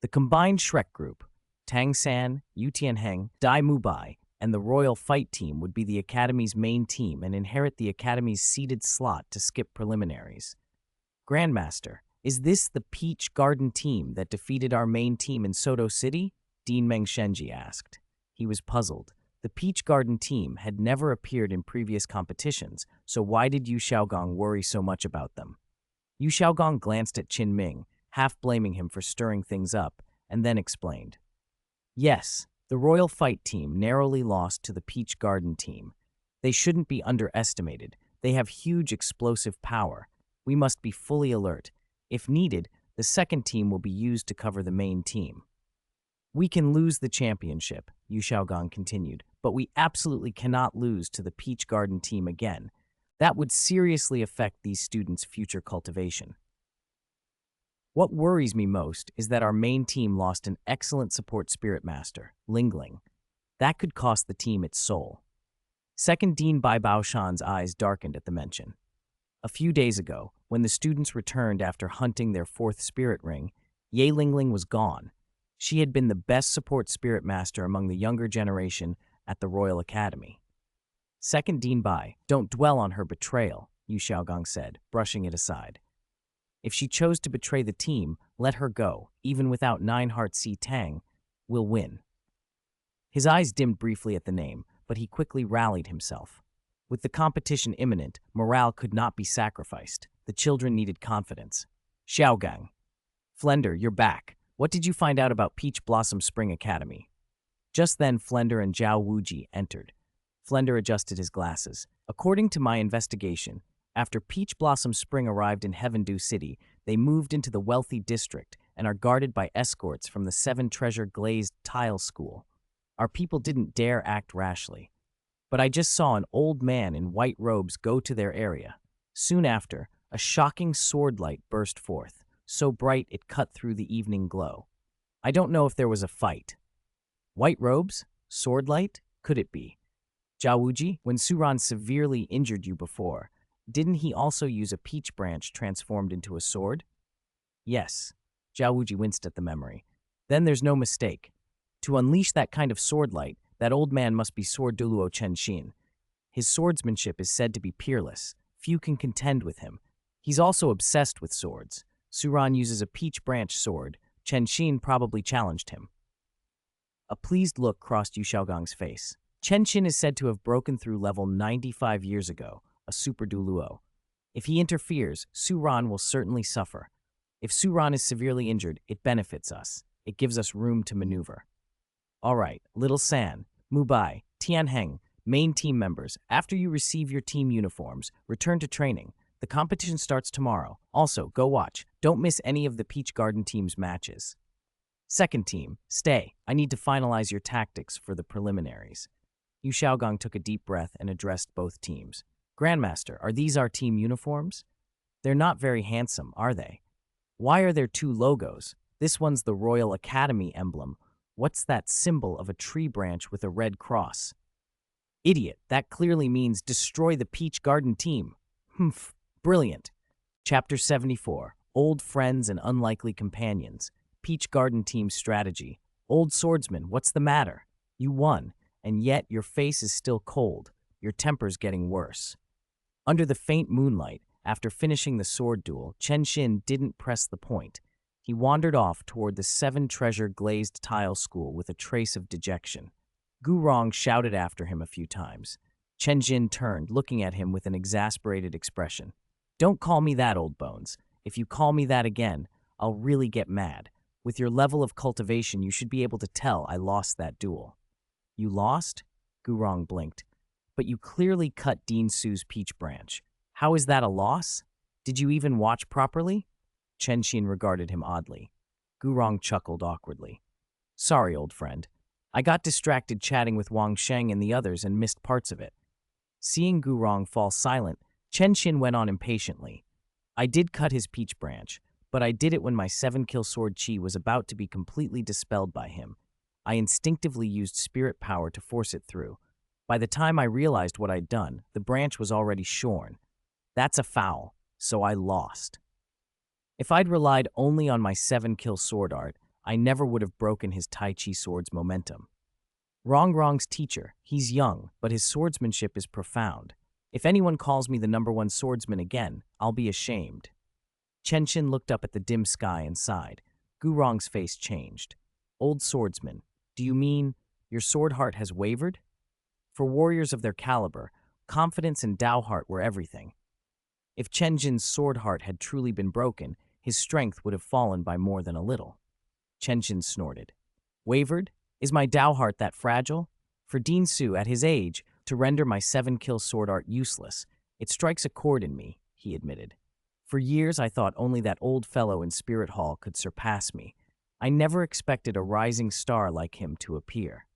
The combined Shrek group, Tang San, Yu Tianheng, Dai Mubai, and the Royal Fight Team would be the Academy's main team and inherit the Academy's seeded slot to skip preliminaries. Grandmaster, is this the Peach Garden team that defeated our main team in Soto City? Dean Meng Shenji asked. He was puzzled. The Peach Garden team had never appeared in previous competitions, so why did Yu Xiaogang worry so much about them? Yu Xiaogang glanced at Qin Ming, half blaming him for stirring things up, and then explained. Yes, the Royal Fight Team narrowly lost to the Peach Garden team. They shouldn't be underestimated. They have huge explosive power. We must be fully alert. If needed, the second team will be used to cover the main team. We can lose the championship, Yu Xiaogang continued, but we absolutely cannot lose to the Peach Garden team again. That would seriously affect these students' future cultivation. What worries me most is that our main team lost an excellent support spirit master, Lingling. That could cost the team its soul. Second Dean Bai Baoshan's eyes darkened at the mention. A few days ago, when the students returned after hunting their fourth spirit ring, Ye Lingling was gone. She had been the best support spirit master among the younger generation at the Royal Academy. Second Dean Bai, don't dwell on her betrayal, Yu Xiaogang said, brushing it aside. If she chose to betray the team, let her go, even without Nineheart C. Tang, we'll win. His eyes dimmed briefly at the name, but he quickly rallied himself. With the competition imminent, morale could not be sacrificed. The children needed confidence. Xiaogang. Flender, you're back. What did you find out about Peach Blossom Spring Academy? Just then, Flender and Zhao Wuji entered. Flender adjusted his glasses. According to my investigation, after Peach Blossom Spring arrived in Heavendew City, they moved into the wealthy district and are guarded by escorts from the Seven Treasure Glazed Tile School. Our people didn't dare act rashly. But I just saw an old man in white robes go to their area. Soon after, a shocking sword light burst forth, so bright it cut through the evening glow. I don't know if there was a fight. White robes? Sword light? Could it be? Zhao Wuji, when Suran severely injured you before, didn't he also use a peach branch transformed into a sword? Yes. Zhao Wuji winced at the memory. Then there's no mistake. To unleash that kind of sword light, that old man must be Sword Douluo Chenshin. His swordsmanship is said to be peerless. Few can contend with him. He's also obsessed with swords. Suran uses a peach branch sword. Chenshin probably challenged him. A pleased look crossed Yu Xiaogang's face. Chenshin is said to have broken through level 95 years ago, a super Douluo. If he interferes, Suran will certainly suffer. If Suran is severely injured, it benefits us. It gives us room to maneuver. All right, Little San, Mubai, Tianheng, main team members, after you receive your team uniforms, return to training. The competition starts tomorrow. Also, go watch. Don't miss any of the Peach Garden team's matches. Second team, stay. I need to finalize your tactics for the preliminaries. Yu Xiaogang took a deep breath and addressed both teams. Grandmaster, are these our team uniforms? They're not very handsome, are they? Why are there two logos? This one's the Royal Academy emblem. What's that symbol of a tree branch with a red cross? Idiot, that clearly means destroy the Peach Garden team. Humph, brilliant. Chapter 74, Old Friends and Unlikely Companions. Peach Garden team strategy. Old swordsman, what's the matter? You won, and yet your face is still cold. Your temper's getting worse. Under the faint moonlight, after finishing the sword duel, Chenshin didn't press the point. He wandered off toward the Seven Treasure Glazed Tile School with a trace of dejection. Gu Rong shouted after him a few times. Chenshin turned, looking at him with an exasperated expression. Don't call me that, old bones. If you call me that again, I'll really get mad. With your level of cultivation, you should be able to tell I lost that duel. You lost? Gu Rong blinked. But you clearly cut Dean Su's peach branch. How is that a loss? Did you even watch properly? Chenshin regarded him oddly. Gu Rong chuckled awkwardly. Sorry, old friend. I got distracted chatting with Wang Sheng and the others and missed parts of it. Seeing Gu Rong fall silent, Chenshin went on impatiently. I did cut his peach branch, but I did it when my 7-kill sword chi was about to be completely dispelled by him. I instinctively used spirit power to force it through. By the time I realized what I'd done, the branch was already shorn. That's a foul, so I lost. If I'd relied only on my 7-kill sword art, I never would have broken his Tai Chi sword's momentum. Rongrong's teacher, he's young, but his swordsmanship is profound. If anyone calls me the #1 swordsman again, I'll be ashamed. Chenshin looked up at the dim sky and sighed. Gu Rong's face changed. Old swordsman, do you mean your sword heart has wavered? For warriors of their caliber, confidence and Dao heart were everything. If Chenshin's sword heart had truly been broken, his strength would have fallen by more than a little. Chenshin snorted. Wavered? Is my Dao heart that fragile? For Dean Su, at his age, to render my 7-kill sword art useless, it strikes a chord in me, he admitted. For years I thought only that old fellow in Spirit Hall could surpass me. I never expected a rising star like him to appear.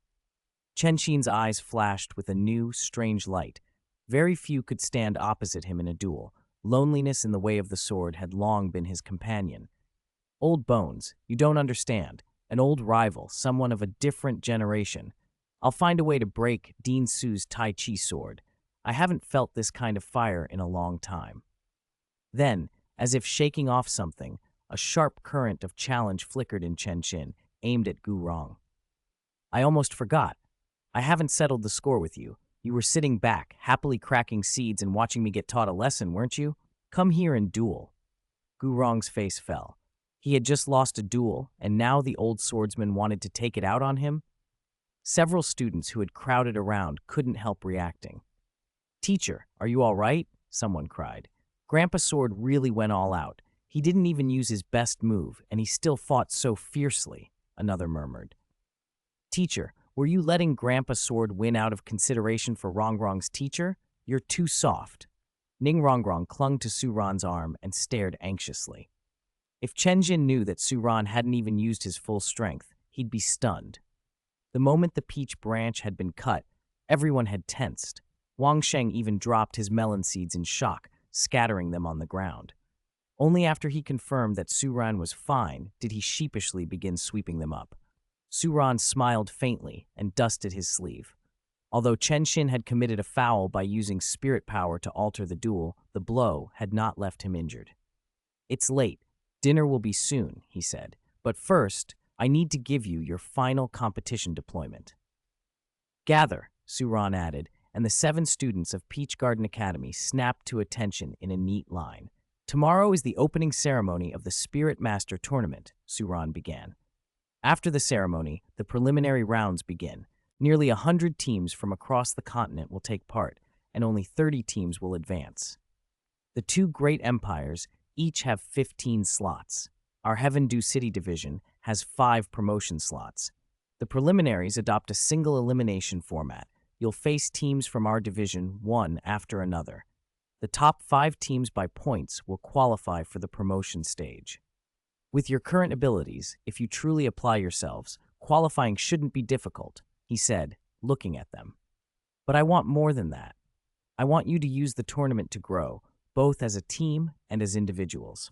Chenxin's eyes flashed with a new, strange light. Very few could stand opposite him in a duel. Loneliness in the way of the sword had long been his companion. Old bones, you don't understand. An old rival, someone of a different generation. I'll find a way to break Dean Su's Tai Chi sword. I haven't felt this kind of fire in a long time. Then, as if shaking off something, a sharp current of challenge flickered in Chenxin, aimed at Gu Rong. I almost forgot. I haven't settled the score with you. You were sitting back, happily cracking seeds and watching me get taught a lesson, weren't you? Come here and duel. Gu Rong's face fell. He had just lost a duel, and now the old swordsman wanted to take it out on him? Several students who had crowded around couldn't help reacting. Teacher, are you all right? Someone cried. Grandpa Sword really went all out. He didn't even use his best move, and he still fought so fiercely, another murmured. Teacher, were you letting Grandpa Sword win out of consideration for Rongrong's teacher? You're too soft. Ning Rongrong clung to Suran's arm and stared anxiously. If Chenxin knew that Suran hadn't even used his full strength, he'd be stunned. The moment the peach branch had been cut, everyone had tensed. Wang Sheng even dropped his melon seeds in shock, scattering them on the ground. Only after he confirmed that Suran was fine did he sheepishly begin sweeping them up. Suran smiled faintly and dusted his sleeve. Although Chenxin had committed a foul by using spirit power to alter the duel, the blow had not left him injured. It's late. Dinner will be soon, he said. But first, I need to give you your final competition deployment. Gather, Suran added, and the 7 students of Peach Garden Academy snapped to attention in a neat line. Tomorrow is the opening ceremony of the Spirit Master Tournament, Suran began. After the ceremony, the preliminary rounds begin. Nearly 100 teams from across the continent will take part, and only 30 teams will advance. The 2 great empires each have 15 slots. Our Heaven Dew City division has 5 promotion slots. The preliminaries adopt a single elimination format. You'll face teams from our division one after another. The top 5 teams by points will qualify for the promotion stage. With your current abilities, if you truly apply yourselves, qualifying shouldn't be difficult, he said, looking at them. But I want more than that. I want you to use the tournament to grow, both as a team and as individuals.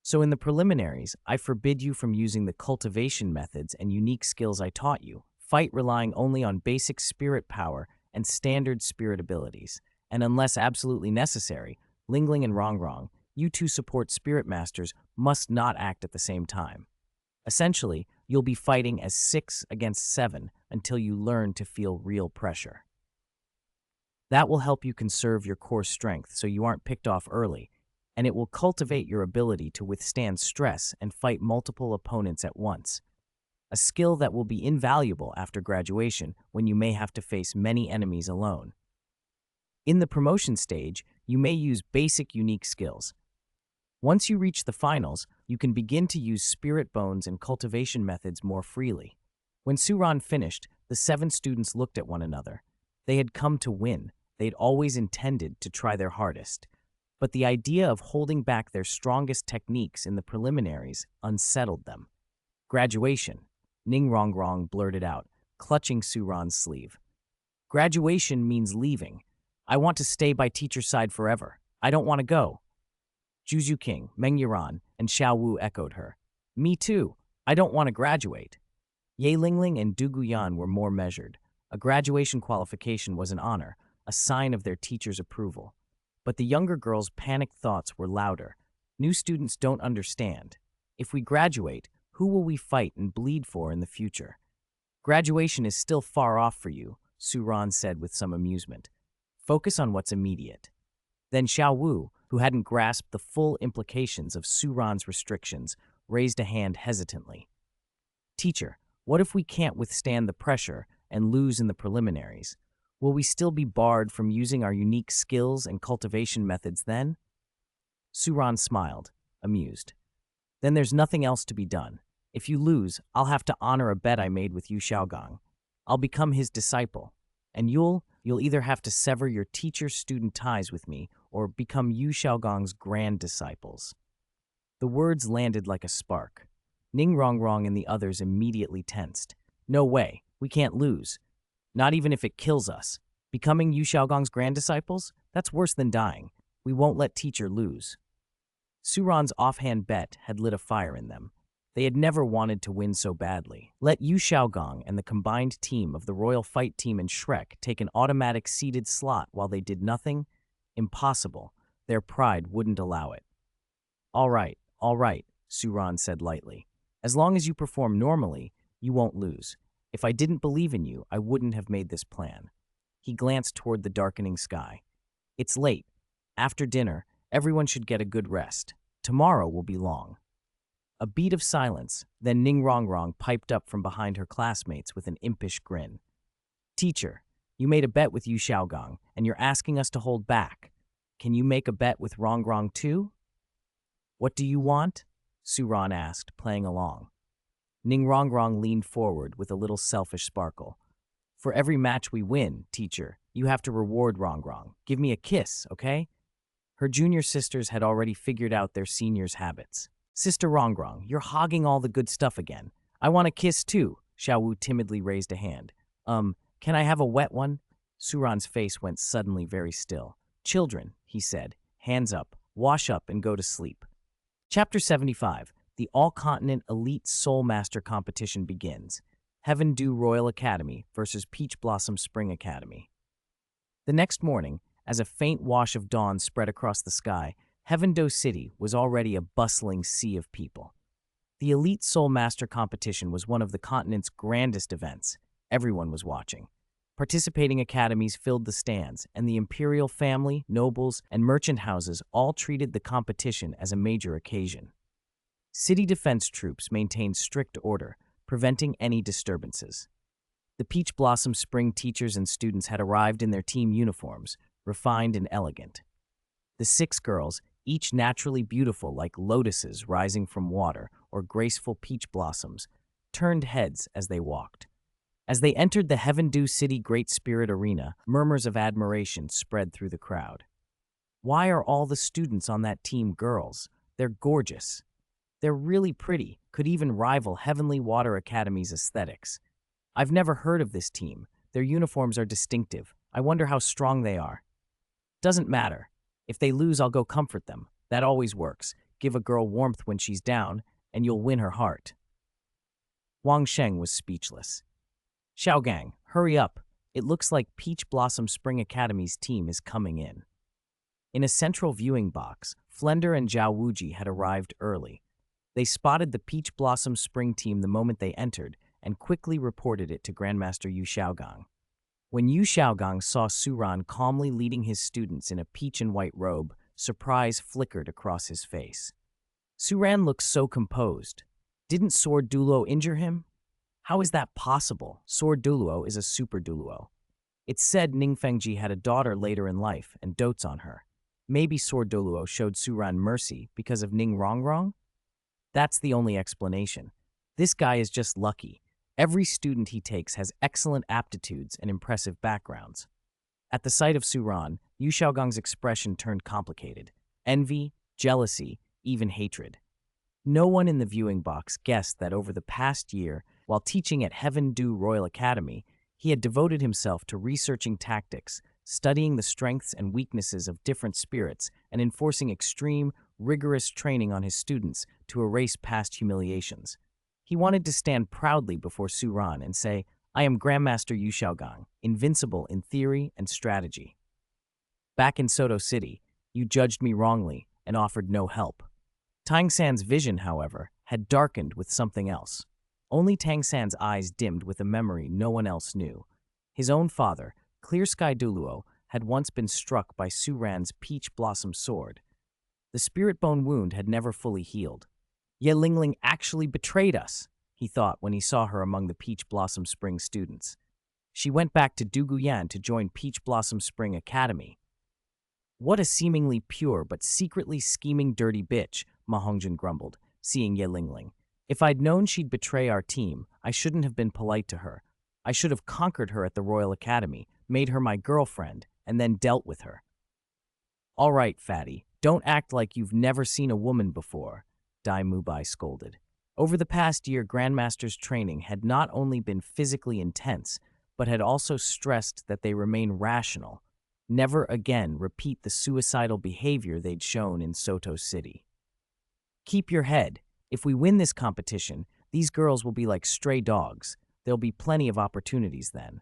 So in the preliminaries, I forbid you from using the cultivation methods and unique skills I taught you. Fight relying only on basic spirit power and standard spirit abilities. And unless absolutely necessary, Lingling and Rongrong, you 2 support spirit masters, must not act at the same time. Essentially, you'll be fighting as 6 against 7 until you learn to feel real pressure. That will help you conserve your core strength so you aren't picked off early, and it will cultivate your ability to withstand stress and fight multiple opponents at once. A skill that will be invaluable after graduation when you may have to face many enemies alone. In the promotion stage, you may use basic unique skills. Once you reach the finals, you can begin to use spirit bones and cultivation methods more freely. When Suran finished, the 7 students looked at one another. They had come to win. They'd always intended to try their hardest. But the idea of holding back their strongest techniques in the preliminaries unsettled them. Graduation, Ning Rongrong blurted out, clutching Suran's sleeve. Graduation means leaving. I want to stay by teacher's side forever. I don't want to go. Zhu Zhuqing, Meng Yiran, and Huo Wu echoed her. Me too. I don't want to graduate. Ye Lingling and Du Guyan were more measured. A graduation qualification was an honor, a sign of their teacher's approval. But the younger girls' panicked thoughts were louder. New students don't understand. If we graduate, who will we fight and bleed for in the future? Graduation is still far off for you, Suran said with some amusement. Focus on what's immediate. Then Huo Wu, who hadn't grasped the full implications of Suran's restrictions, raised a hand hesitantly. Teacher, what if we can't withstand the pressure and lose in the preliminaries? Will we still be barred from using our unique skills and cultivation methods then? Suran smiled, amused. Then there's nothing else to be done. If you lose, I'll have to honor a bet I made with Yu Xiaogang. I'll become his disciple, and you'll either have to sever your teacher-student ties with me or become Yu Xiaogang's grand disciples. The words landed like a spark. Ning Rongrong and the others immediately tensed. No way, we can't lose. Not even if it kills us. Becoming Yu Xiaogong's grand disciples? That's worse than dying. We won't let teacher lose. Su Ran's offhand bet had lit a fire in them. They had never wanted to win so badly. Let Yu Xiaogong and the combined team of the Royal Fight Team and Shrek take an automatic seated slot while they did nothing? Impossible. Their pride wouldn't allow it. All right, Su Ran said lightly. As long as you perform normally, you won't lose. If I didn't believe in you, I wouldn't have made this plan. He glanced toward the darkening sky. It's late. After dinner, everyone should get a good rest. Tomorrow will be long. A beat of silence, then Ning Rongrong piped up from behind her classmates with an impish grin. Teacher, you made a bet with Yu Xiaogong, and you're asking us to hold back. Can you make a bet with Rongrong too? What do you want? Su Ran asked, playing along. Ning Rongrong leaned forward with a little selfish sparkle. For every match we win, teacher, you have to reward Rongrong. Give me a kiss, okay? Her junior sisters had already figured out their seniors' habits. Sister Rongrong, you're hogging all the good stuff again. I want a kiss too. Huo Wu timidly raised a hand. Can I have a wet one? Su Ran's face went suddenly very still. Children, he said, hands up, wash up and go to sleep. Chapter 75, the All-Continent Elite Soul Master Competition begins. Heaven Dew Royal Academy versus Peach Blossom Spring Academy. The next morning, as a faint wash of dawn spread across the sky, Heaven Dew City was already a bustling sea of people. The Elite Soul Master Competition was one of the continent's grandest events. Everyone was watching. Participating academies filled the stands, and the imperial family, nobles, and merchant houses all treated the competition as a major occasion. City defense troops maintained strict order, preventing any disturbances. The Peach Blossom Spring teachers and students had arrived in their team uniforms, refined and elegant. The 6 girls, each naturally beautiful like lotuses rising from water or graceful peach blossoms, turned heads as they walked. As they entered the Heaven Dew City Great Spirit Arena, murmurs of admiration spread through the crowd. Why are all the students on that team girls? They're gorgeous. They're really pretty, could even rival Heavenly Water Academy's aesthetics. I've never heard of this team. Their uniforms are distinctive. I wonder how strong they are. Doesn't matter. If they lose, I'll go comfort them. That always works. Give a girl warmth when she's down, and you'll win her heart. Wang Sheng was speechless. Xiaogang, hurry up. It looks like Peach Blossom Spring Academy's team is coming in. In a central viewing box, Flender and Zhao Wuji had arrived early. They spotted the Peach Blossom Spring team the moment they entered and quickly reported it to Grandmaster Yu Xiaogong. When Yu Xiaogong saw Su Ran calmly leading his students in a peach and white robe, surprise flickered across his face. Su Ran looked so composed. Didn't Sword Douluo injure him? How is that possible? Sword Douluo is a super Douluo. It's said Ning Fengji had a daughter later in life and dotes on her. Maybe Sword Douluo showed Su Ran mercy because of Ning Rongrong? That's the only explanation. This guy is just lucky. Every student he takes has excellent aptitudes and impressive backgrounds. At the sight of Su Ran, Yu Xiaogong's expression turned complicated. Envy, jealousy, even hatred. No one in the viewing box guessed that over the past year, while teaching at Heaven Dew Royal Academy, he had devoted himself to researching tactics, studying the strengths and weaknesses of different spirits, and enforcing extreme, rigorous training on his students to erase past humiliations. He wanted to stand proudly before Su Ran and say, I am Grandmaster Yu Xiaogong, invincible in theory and strategy. Back in Soto City, you judged me wrongly and offered no help. Tang San's vision, however, had darkened with something else. Only Tang San's eyes dimmed with a memory no one else knew. His own father, Clear Sky Douluo, had once been struck by Su Ran's peach blossom sword. The spirit bone wound had never fully healed. Ye Lingling actually betrayed us, he thought when he saw her among the Peach Blossom Spring students. She went back to Duguyan to join Peach Blossom Spring Academy. What a seemingly pure but secretly scheming dirty bitch, Ma Hongjin grumbled, seeing Ye Lingling. If I'd known she'd betray our team, I shouldn't have been polite to her. I should have conquered her at the Royal Academy, made her my girlfriend, and then dealt with her. All right, fatty, don't act like you've never seen a woman before, Dai Mubai scolded. Over the past year, Grandmaster's training had not only been physically intense, but had also stressed that they remain rational, never again repeat the suicidal behavior they'd shown in Soto City. Keep your head. If we win this competition, these girls will be like stray dogs. There'll be plenty of opportunities then.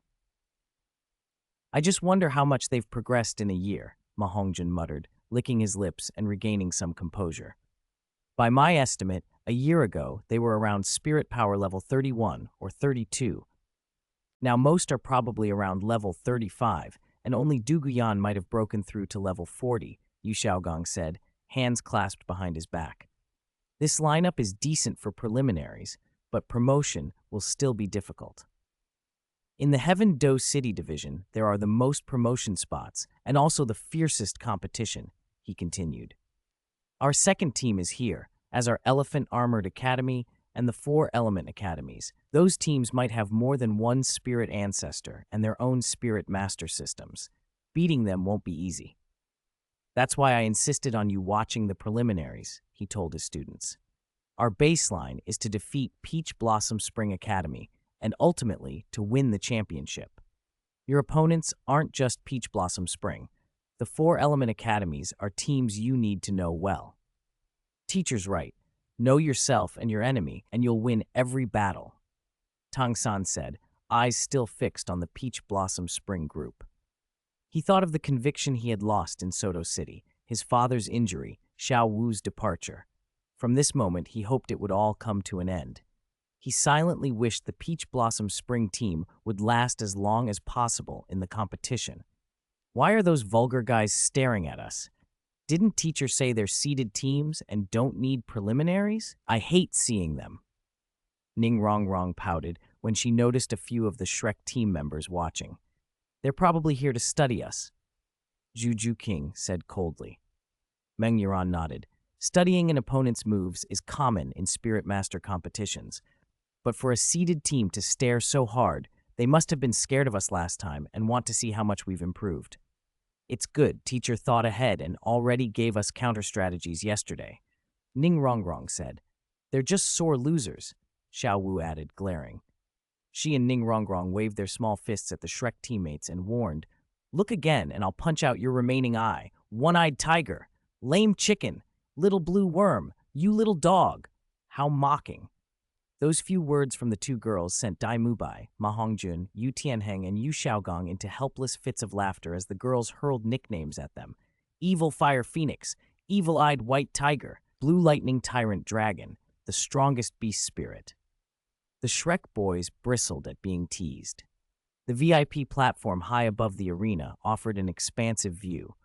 I just wonder how much they've progressed in a year, Ma Hongjun muttered, licking his lips and regaining some composure. By my estimate, a year ago, they were around spirit power level 31 or 32. Now most are probably around level 35, and only Du Guyan might have broken through to level 40, Yu Xiaogong said, hands clasped behind his back. This lineup is decent for preliminaries, but promotion will still be difficult. In the Heaven Do City division, there are the most promotion spots and also the fiercest competition, he continued. Our second team is here, as are Elephant Armored Academy and the 4 Element Academies. Those teams might have more than one spirit ancestor and their own spirit master systems. Beating them won't be easy. That's why I insisted on you watching the preliminaries, he told his students. Our baseline is to defeat Peach Blossom Spring Academy and ultimately to win the championship. Your opponents aren't just Peach Blossom Spring. The 4 Element Academies are teams you need to know well. Teacher's right. Know yourself and your enemy, and you'll win every battle, Tang San said, eyes still fixed on the Peach Blossom Spring group. He thought of the conviction he had lost in Soto City, his father's injury, Xiao Wu's departure. From this moment, he hoped it would all come to an end. He silently wished the Peach Blossom Spring team would last as long as possible in the competition. Why are those vulgar guys staring at us? Didn't teacher say they're seeded teams and don't need preliminaries? I hate seeing them. Ning Rongrong pouted when she noticed a few of the Shrek team members watching. They're probably here to study us, Zhu Zhuqing said coldly. Meng Yuan nodded. Studying an opponent's moves is common in Spirit Master competitions, but for a seeded team to stare so hard, they must have been scared of us last time and want to see how much we've improved. It's good teacher thought ahead and already gave us counter-strategies yesterday, Ning Rongrong said. They're just sore losers, Xiao Wu added, glaring. She and Ning Rongrong waved their small fists at the Shrek teammates and warned, Look again and I'll punch out your remaining eye, one-eyed tiger, lame chicken, little blue worm, you little dog. How mocking. Those few words from the 2 girls sent Dai Mubai, Ma Hongjun, Yu Tianheng, and Yu Xiaogong into helpless fits of laughter as the girls hurled nicknames at them. Evil Fire Phoenix, Evil-Eyed White Tiger, Blue Lightning Tyrant Dragon, the strongest beast spirit. The Shrek boys bristled at being teased. The VIP platform high above the arena offered an expansive view.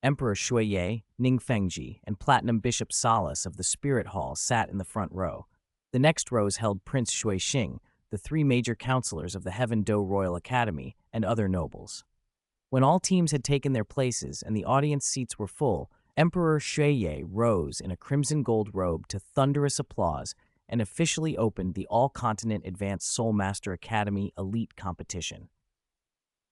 Emperor Shui, Ning Fengji, and Platinum Bishop Salas of the Spirit Hall sat in the front row. The next rows held Prince Shui Xing, the 3 major counselors of the Heaven Do Royal Academy, and other nobles. When all teams had taken their places and the audience seats were full, Emperor Shui rose in a crimson gold robe to thunderous applause and officially opened the All-Continent Advanced Soul Master Academy Elite Competition.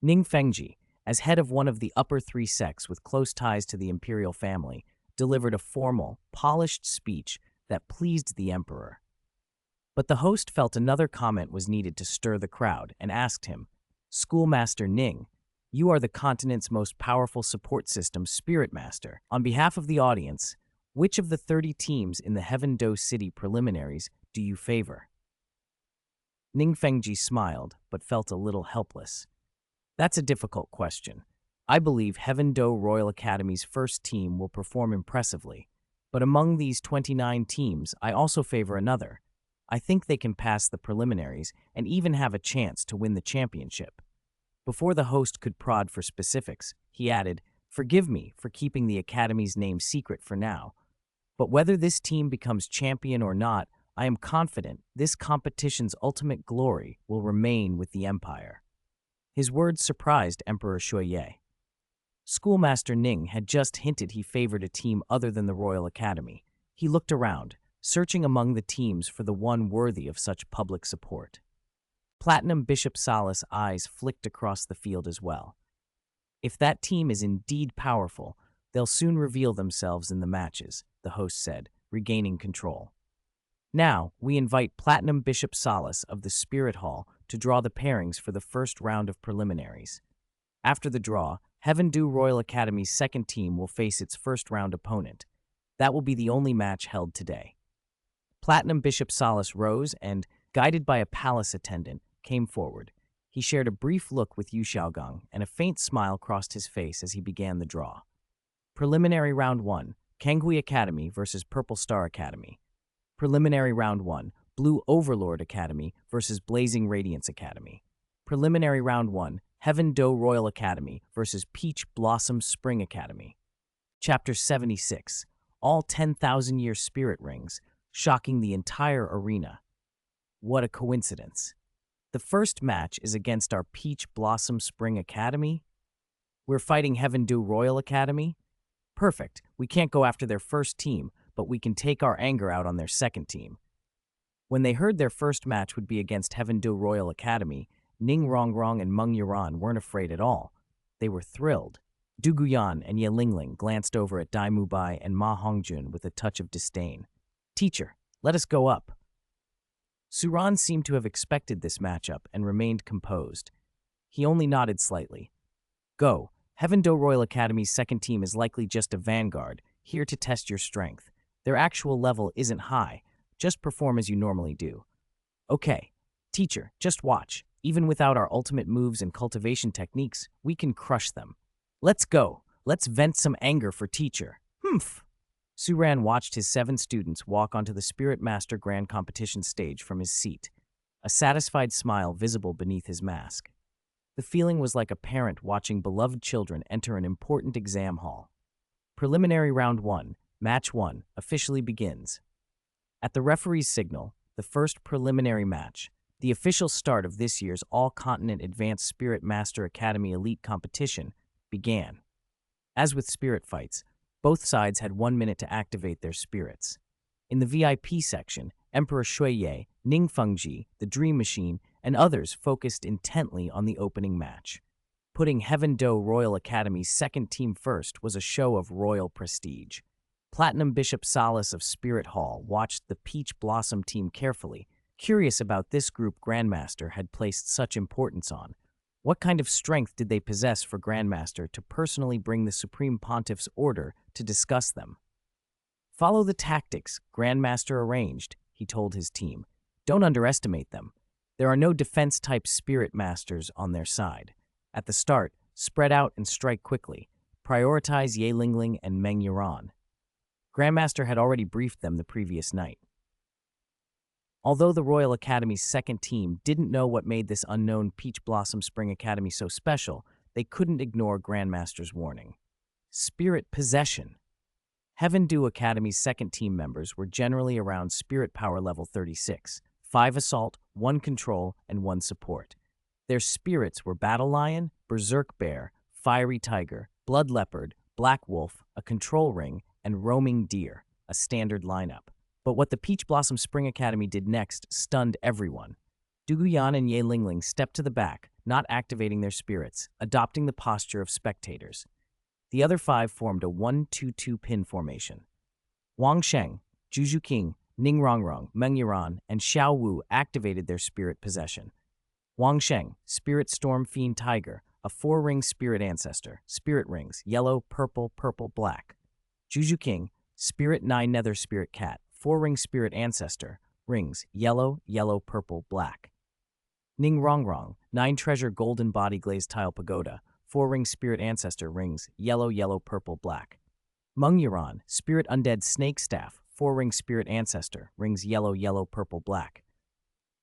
Ning Fengji, as head of one of the upper 3 sects with close ties to the imperial family, delivered a formal, polished speech that pleased the emperor. But the host felt another comment was needed to stir the crowd and asked him, Schoolmaster Ning, you are the continent's most powerful support system Spirit Master. On behalf of the audience, which of the 30 teams in the Heaven Do City preliminaries do you favor? Ning Fengji smiled, but felt a little helpless. That's a difficult question. I believe Heaven Do Royal Academy's first team will perform impressively, but among these 29 teams, I also favor another. I think they can pass the preliminaries and even have a chance to win the championship. Before the host could prod for specifics, he added, Forgive me for keeping the Academy's name secret for now, but whether this team becomes champion or not, I am confident this competition's ultimate glory will remain with the Empire. His words surprised Emperor Shui. Schoolmaster Ning had just hinted he favored a team other than the Royal Academy. He looked around, searching among the teams for the one worthy of such public support. Platinum Bishop Salas' eyes flicked across the field as well. If that team is indeed powerful, they'll soon reveal themselves in the matches, the host said, regaining control. Now, we invite Platinum Bishop Solace of the Spirit Hall to draw the pairings for the first round of preliminaries. After the draw, Heaven Du Royal Academy's second team will face its first round opponent. That will be the only match held today. Platinum Bishop Solace rose and, guided by a palace attendant, came forward. He shared a brief look with Yu Xiaogang, and a faint smile crossed his face as he began the draw. Preliminary Round 1, Kangui Academy versus Purple Star Academy. Preliminary Round 1, Blue Overlord Academy versus Blazing Radiance Academy. Preliminary Round 1, Heaven Do Royal Academy versus Peach Blossom Spring Academy. Chapter 76, all 10,000-year spirit rings, shocking the entire arena. What a coincidence. The first match is against our Peach Blossom Spring Academy? We're fighting Heaven Do Royal Academy? Perfect. We can't go after their first team, but we can take our anger out on their second team. When they heard their first match would be against Heaven Do Royal Academy, Ning Rongrong and Meng Yuran weren't afraid at all. They were thrilled. Du Guyan and Ye Lingling glanced over at Dai Mubai and Ma Hongjun with a touch of disdain. Teacher, let us go up. Suran seemed to have expected this matchup and remained composed. He only nodded slightly. Go. Heaven Do Royal Academy's second team is likely just a vanguard, here to test your strength. Their actual level isn't high. Just perform as you normally do. Okay. Teacher, just watch. Even without our ultimate moves and cultivation techniques, we can crush them. Let's go. Let's vent some anger for teacher. Humph. Suran watched his 7 students walk onto the Spirit Master Grand Competition stage from his seat, a satisfied smile visible beneath his mask. The feeling was like a parent watching beloved children enter an important exam hall. Preliminary Round 1, Match 1, officially begins. At the referee's signal, the first preliminary match, the official start of this year's All-Continent Advanced Spirit Master Academy Elite Competition, began. As with spirit fights, both sides had 1 minute to activate their spirits. In the VIP section, Emperor Shui, Ning Fengji, the Dream Machine, and others focused intently on the opening match. Putting Heaven Do Royal Academy's second team first was a show of royal prestige. Platinum Bishop Solace of Spirit Hall watched the Peach Blossom team carefully, curious about this group Grandmaster had placed such importance on. What kind of strength did they possess for Grandmaster to personally bring the Supreme Pontiff's order to discuss them? Follow the tactics Grandmaster arranged, he told his team. Don't underestimate them. There are no defense-type spirit masters on their side. At the start, spread out and strike quickly. Prioritize Ye Lingling and Meng Yuran. Grandmaster had already briefed them the previous night. Although the Royal Academy's second team didn't know what made this unknown Peach Blossom Spring Academy so special, they couldn't ignore Grandmaster's warning. Spirit Possession. Heaven Do Academy's second team members were generally around Spirit Power level 36, 5 Assault, 1 Control, and 1 Support. Their spirits were Battle Lion, Berserk Bear, Fiery Tiger, Blood Leopard, Black Wolf, a Control Ring, and Roaming Deer, a standard lineup. But what the Peach Blossom Spring Academy did next stunned everyone. Du Guyan and Ye Lingling stepped to the back, not activating their spirits, adopting the posture of spectators. The other 5 formed a 1-2-2 pin formation. Wang Sheng, Zhu Zhuqing, Ning Rongrong, Meng Yuran, and Huo Wu activated their spirit possession. Wang Sheng, Spirit Storm Fiend Tiger, a 4-ring spirit ancestor, spirit rings, yellow, purple, purple, black. Zhu Zhuqing, Spirit 9 Nether Spirit Cat, 4-ring spirit ancestor, rings, yellow, yellow, purple, black. Ning Rongrong, 9 treasure golden body glazed tile pagoda, 4-ring spirit ancestor, rings, yellow, yellow, purple, black. Meng Yuran, spirit undead snake staff, 4-ring spirit ancestor, rings, yellow, yellow, purple, black.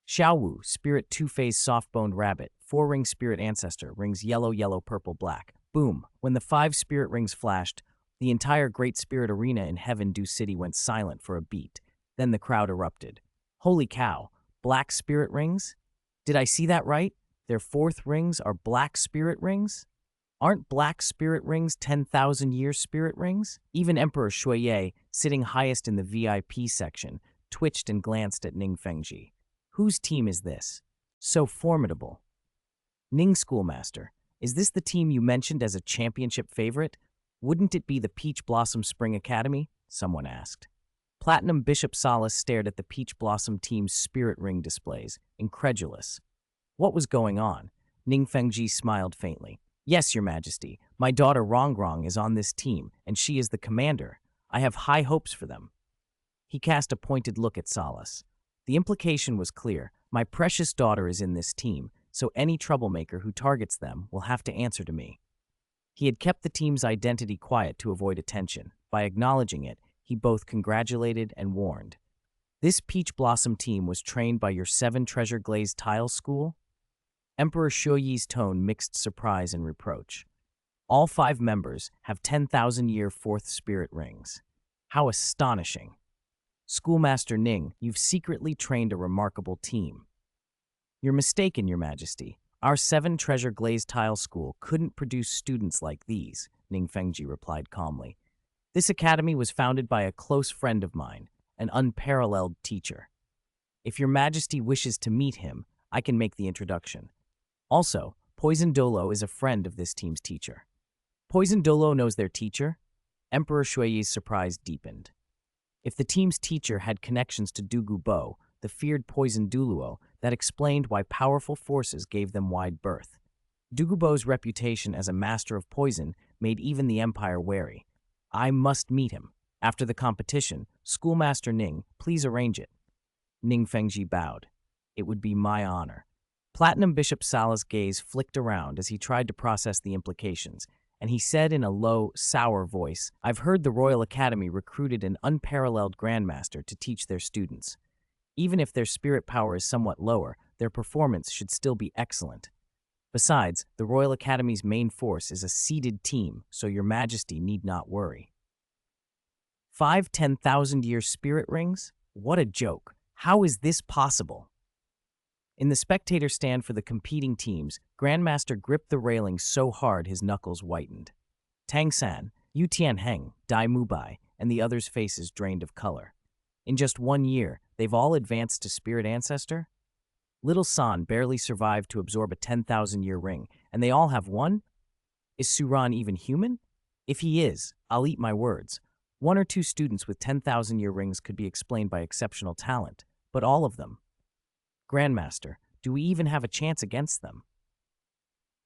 Huo Wu, spirit 2-phase soft-boned rabbit, 4-ring spirit ancestor, rings, yellow, yellow, purple, black. Boom! When the 5 spirit rings flashed, the entire Great Spirit Arena in Heaven Do City went silent for a beat. Then the crowd erupted. Holy cow, black spirit rings? Did I see that right? Their 4th rings are black spirit rings? Aren't black spirit rings 10,000-year spirit rings? Even Emperor Shui, sitting highest in the VIP section, twitched and glanced at Ning Fengji. Whose team is this? So formidable. Ning Schoolmaster, is this the team you mentioned as a championship favorite? Wouldn't it be the Peach Blossom Spring Academy? Someone asked. Platinum Bishop Solace stared at the Peach Blossom team's spirit ring displays, incredulous. What was going on? Ning Fengji smiled faintly. Yes, Your Majesty. My daughter Rongrong is on this team, and she is the commander. I have high hopes for them. He cast a pointed look at Solace. The implication was clear. My precious daughter is in this team, so any troublemaker who targets them will have to answer to me. He had kept the team's identity quiet to avoid attention. By acknowledging it, he both congratulated and warned. This Peach Blossom team was trained by your 7 treasure glazed tile school? Emperor Shuyi's tone mixed surprise and reproach. All 5 members have 10,000-year 4th spirit rings. How astonishing. Schoolmaster Ning, you've secretly trained a remarkable team. You're mistaken, Your Majesty. Our 7 treasure glazed tile school couldn't produce students like these, Ning Fengji replied calmly. This academy was founded by a close friend of mine, an unparalleled teacher. If Your Majesty wishes to meet him, I can make the introduction. Also, Poison Douluo is a friend of this team's teacher. Poison Douluo knows their teacher? Emperor Shui's surprise deepened. If the team's teacher had connections to Dugu Bo, the feared Poison Douluo, that explained why powerful forces gave them wide berth. Dugu Bo's reputation as a master of poison made even the Empire wary. I must meet him. After the competition, Schoolmaster Ning, please arrange it. Ning Fengji bowed. It would be my honor. Platinum Bishop Sala's gaze flicked around as he tried to process the implications, and he said in a low, sour voice, I've heard the Royal Academy recruited an unparalleled grandmaster to teach their students. Even if their spirit power is somewhat lower, their performance should still be excellent. Besides, the Royal Academy's main force is a seeded team, so Your Majesty need not worry. 5 10,000-year spirit rings? What a joke. How is this possible? In the spectator stand for the competing teams, Grandmaster gripped the railing so hard his knuckles whitened. Tang San, Yu Tianheng, Dai Mubai, and the others' faces drained of color. In just 1 year, they've all advanced to Spirit Ancestor? Little San barely survived to absorb a 10,000-year ring, and they all have one? Is Suran even human? If he is, I'll eat my words. 1 or 2 students with 10,000-year rings could be explained by exceptional talent, but all of them? Grandmaster, do we even have a chance against them?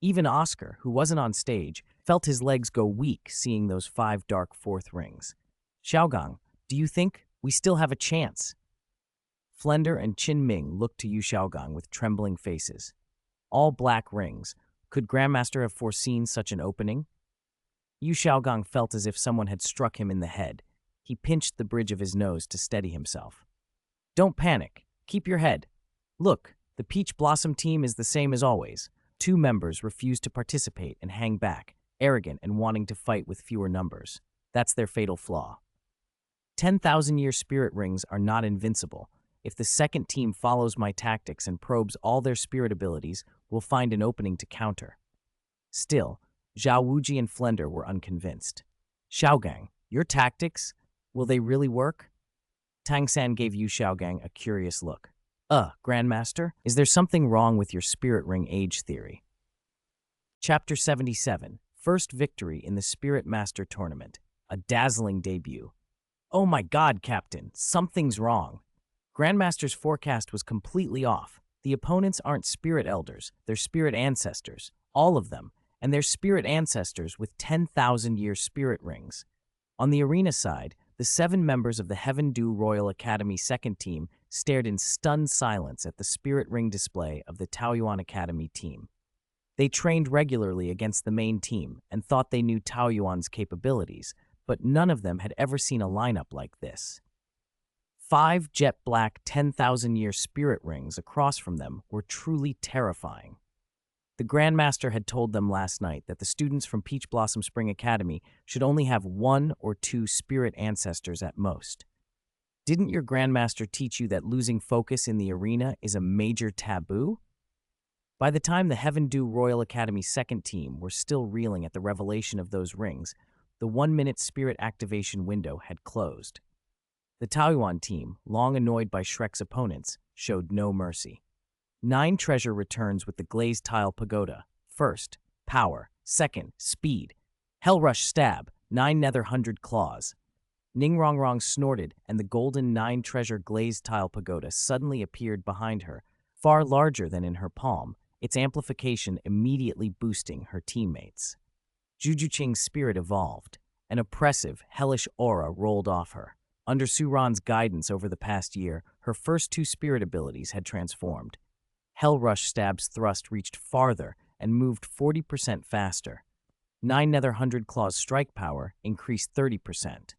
Even Oscar, who wasn't on stage, felt his legs go weak seeing those 5 dark 4th rings. Xiaogang, do you think we still have a chance? Flender and Qin Ming looked to Yu Xiaogang with trembling faces. All black rings. Could Grandmaster have foreseen such an opening? Yu Xiaogang felt as if someone had struck him in the head. He pinched the bridge of his nose to steady himself. Don't panic. Keep your head. Look, the Peach Blossom team is the same as always. 2 members refuse to participate and hang back, arrogant and wanting to fight with fewer numbers. That's their fatal flaw. 10,000-year spirit rings are not invincible. If the second team follows my tactics and probes all their spirit abilities, we'll find an opening to counter. Still, Zhao Wuji and Flender were unconvinced. Xiaogang, your tactics? Will they really work? Tang San gave Yu Xiaogang a curious look. Grandmaster, is there something wrong with your spirit ring age theory? Chapter 77, First Victory in the Spirit Master Tournament. A dazzling debut. Oh my God, Captain, something's wrong. Grandmaster's forecast was completely off. The opponents aren't spirit elders, they're spirit ancestors, all of them, and they're spirit ancestors with 10,000-year spirit rings. On the arena side, the 7 members of the Heaven Dew Royal Academy second team stared in stunned silence at the spirit ring display of the Taoyuan Academy team. They trained regularly against the main team and thought they knew Taoyuan's capabilities, but none of them had ever seen a lineup like this. 5 jet black 10,000-year spirit rings across from them were truly terrifying. The Grandmaster had told them last night that the students from Peach Blossom Spring Academy should only have 1 or 2 spirit ancestors at most. Didn't your Grandmaster teach you that losing focus in the arena is a major taboo? By the time the Heaven Dew Royal Academy second team were still reeling at the revelation of those rings, the 1-minute spirit activation window had closed. The Taoyuan team, long annoyed by Shrek's opponents, showed no mercy. 9 treasure returns with the glazed tile pagoda. First, power. Second, speed. Hell Rush stab. 9 nether 100 claws. Ning Rongrong snorted, and the golden nine-treasure glazed tile pagoda suddenly appeared behind her, far larger than in her palm, its amplification immediately boosting her teammates. Zhu Zhuqing's spirit evolved. An oppressive, hellish aura rolled off her. Under Su Ran's guidance over the past year, her first two spirit abilities had transformed. Hell Rush Stab's thrust reached farther and moved 40% faster. Nine Nether Hundred Claws strike power increased 30%.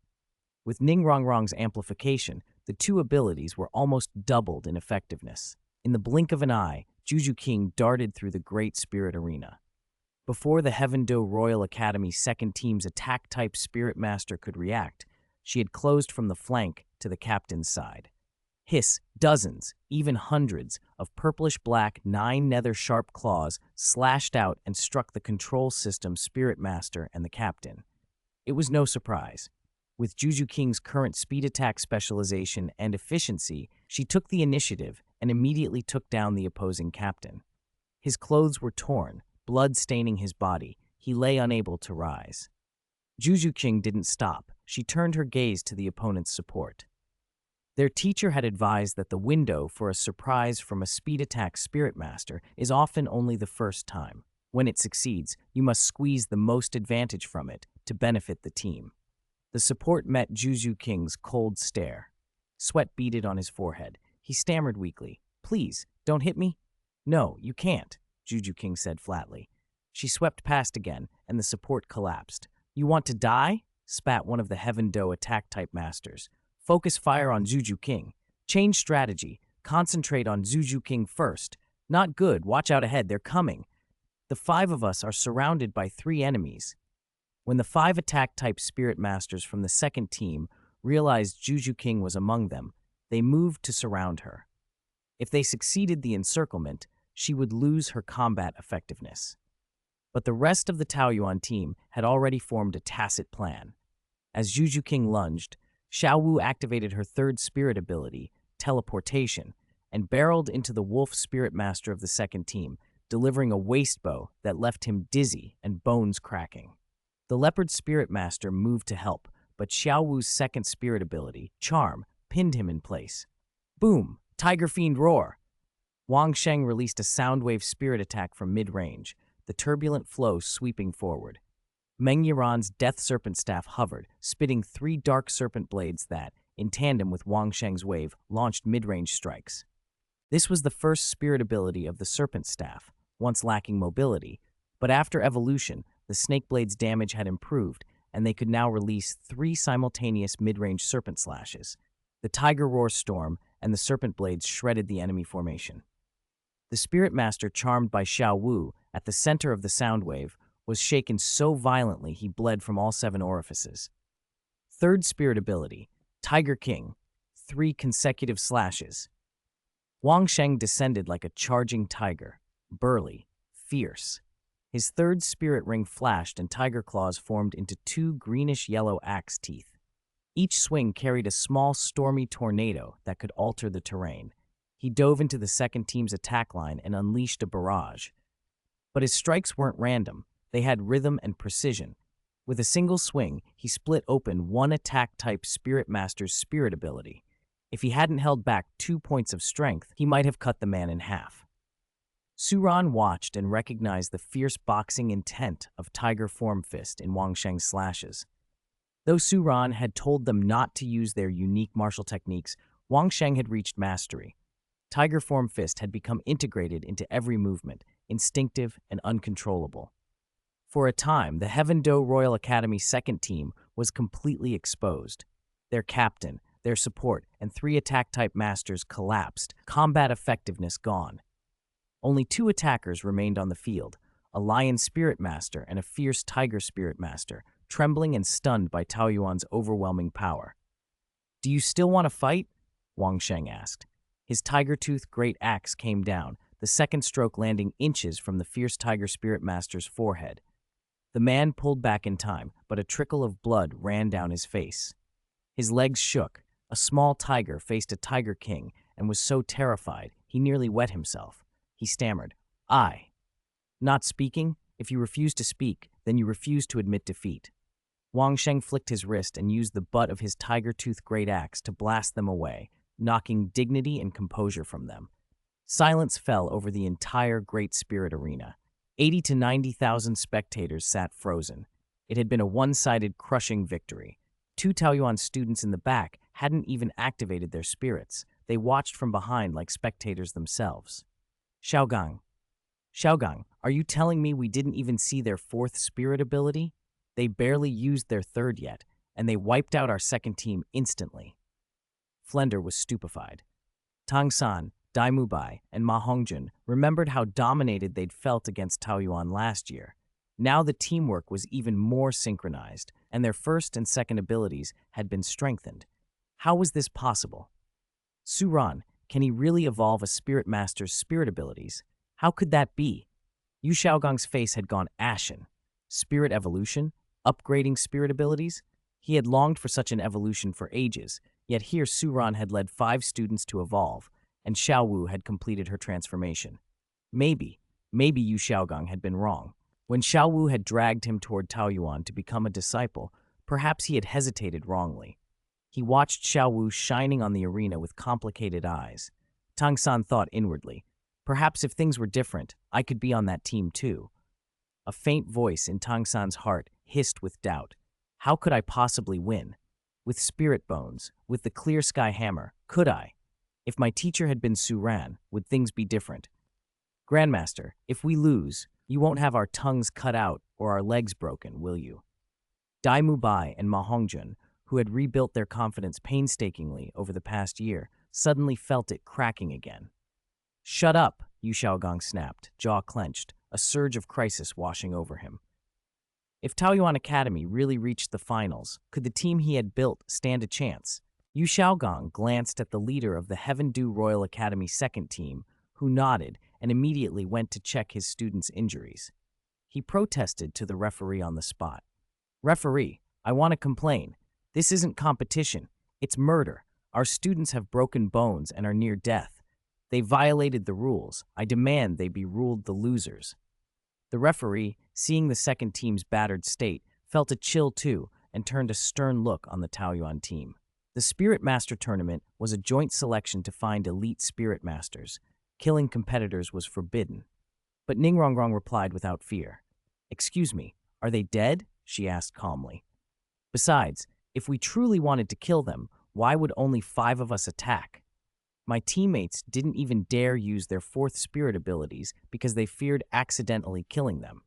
With Ning Rongrong's amplification, the two abilities were almost doubled in effectiveness. In the blink of an eye, Zhu Zhuqing darted through the Great Spirit Arena. Before the Douluo Royal Academy's second team's attack-type Spirit Master could react, she had closed from the flank to the captain's side. Hiss, dozens, even hundreds, of purplish-black nine-nether sharp claws slashed out and struck the control system's Spirit Master and the captain. It was no surprise. With Zhu Zhuqing's current speed attack specialization and efficiency, she took the initiative and immediately took down the opposing captain. His clothes were torn, blood staining his body. He lay unable to rise. Zhu Zhuqing didn't stop. She turned her gaze to the opponent's support. Their teacher had advised that the window for a surprise from a speed attack Spirit Master is often only the first time. When it succeeds, you must squeeze the most advantage from it to benefit the team. The support met Zhu Zhuqing's cold stare. Sweat beaded on his forehead. He stammered weakly. "Please, don't hit me." "No, you can't," Zhu Zhuqing said flatly. She swept past again, and the support collapsed. "You want to die?" spat one of the Heaven Do attack-type masters. "Focus fire on Zhu Zhuqing. Change strategy. Concentrate on Zhu Zhuqing first. Not good. Watch out ahead. They're coming. The five of us are surrounded by three enemies." When the five attack-type Spirit Masters from the second team realized Zhu Zhuqing was among them, they moved to surround her. If they succeeded the encirclement, she would lose her combat effectiveness. But the rest of the Taoyuan team had already formed a tacit plan. As Zhu Zhuqing lunged, Huo Wu activated her third spirit ability, teleportation, and barreled into the wolf Spirit Master of the second team, delivering a waist bow that left him dizzy and bones cracking. The Leopard Spirit Master moved to help, but Huo Wu's second spirit ability, Charm, pinned him in place. Boom! Tiger Fiend Roar! Wang Sheng released a Soundwave spirit attack from mid-range, the turbulent flow sweeping forward. Meng Yiran's Death Serpent Staff hovered, spitting three dark serpent blades that, in tandem with Wang Sheng's wave, launched mid-range strikes. This was the first spirit ability of the Serpent Staff, once lacking mobility, but after evolution, the Snake Blade's damage had improved, and they could now release three simultaneous mid-range serpent slashes. The Tiger Roar Storm and the Serpent Blades shredded the enemy formation. The Spirit Master, charmed by Huo Wu, at the center of the sound wave, was shaken so violently he bled from all seven orifices. Third spirit ability, Tiger King, three consecutive slashes. Wang Sheng descended like a charging tiger, burly, fierce. His third spirit ring flashed and tiger claws formed into two greenish-yellow axe teeth. Each swing carried a small, stormy tornado that could alter the terrain. He dove into the second team's attack line and unleashed a barrage. But his strikes weren't random. They had rhythm and precision. With a single swing, he split open one attack-type Spirit Master's spirit ability. If he hadn't held back 2 points of strength, he might have cut the man in half. Su Ran watched and recognized the fierce boxing intent of Tiger Form Fist in Wang Sheng's slashes. Though Su Ran had told them not to use their unique martial techniques, Wang Sheng had reached mastery. Tiger Form Fist had become integrated into every movement, instinctive and uncontrollable. For a time, the Heaven Do Royal Academy second team was completely exposed. Their captain, their support, and three attack-type masters collapsed, combat effectiveness gone. Only two attackers remained on the field, a Lion Spirit Master and a fierce Tiger Spirit Master, trembling and stunned by Taoyuan's overwhelming power. "Do you still want to fight?" Wang Sheng asked. His tiger-tooth great axe came down, the second stroke landing inches from the fierce Tiger Spirit Master's forehead. The man pulled back in time, but a trickle of blood ran down his face. His legs shook. A small tiger faced a Tiger King and was so terrified he nearly wet himself. He stammered, "I." "Not speaking? If you refuse to speak, then you refuse to admit defeat." Wang Sheng flicked his wrist and used the butt of his tiger-tooth great axe to blast them away, knocking dignity and composure from them. Silence fell over the entire Great Spirit Arena. 80 to 90,000 spectators sat frozen. It had been a one-sided, crushing victory. Two Taoyuan students in the back hadn't even activated their spirits. They watched from behind like spectators themselves. Xiaogang. Xiaogang, are you telling me we didn't even see their fourth spirit ability? They barely used their third yet, and they wiped out our second team instantly. Flender was stupefied. Tang San, Dai Mubai, and Ma Hongjun remembered how dominated they'd felt against Taoyuan last year. Now the teamwork was even more synchronized, and their first and second abilities had been strengthened. How was this possible? Su Ran, can he really evolve a Spirit Master's spirit abilities? How could that be? Yu Xiaogang's face had gone ashen. Spirit evolution? Upgrading spirit abilities? He had longed for such an evolution for ages, yet here Su Ran had led 5 students to evolve, and Xiao Wu had completed her transformation. Maybe Yu Xiaogang had been wrong. When Xiao Wu had dragged him toward Taoyuan to become a disciple, perhaps he had hesitated wrongly. He watched Xiao Wu shining on the arena with complicated eyes. Tang San thought inwardly, perhaps if things were different, I could be on that team too. A faint voice in Tang San's heart hissed with doubt. How could I possibly win? With spirit bones, with the clear sky hammer, could I? If my teacher had been Su Ran, would things be different? Grandmaster, if we lose, you won't have our tongues cut out or our legs broken, will you? Dai Mubai and Ma Hongjun, who had rebuilt their confidence painstakingly over the past year, suddenly felt it cracking again. Shut up, Yu Xiaogang snapped, jaw clenched, a surge of crisis washing over him. If Taoyuan Academy really reached the finals, could the team he had built stand a chance? Yu Xiaogang glanced at the leader of the Heaven Dew Royal Academy second team, who nodded and immediately went to check his students' injuries. He protested to the referee on the spot. Referee, I want to complain. This isn't competition. It's murder. Our students have broken bones and are near death. They violated the rules. I demand they be ruled the losers. The referee, seeing the second team's battered state, felt a chill too and turned a stern look on the Taoyuan team. The Spirit Master Tournament was a joint selection to find elite Spirit Masters. Killing competitors was forbidden. But Ning Rongrong replied without fear. Excuse me, are they dead? She asked calmly. Besides, if we truly wanted to kill them, why would only 5 of us attack? My teammates didn't even dare use their fourth spirit abilities because they feared accidentally killing them.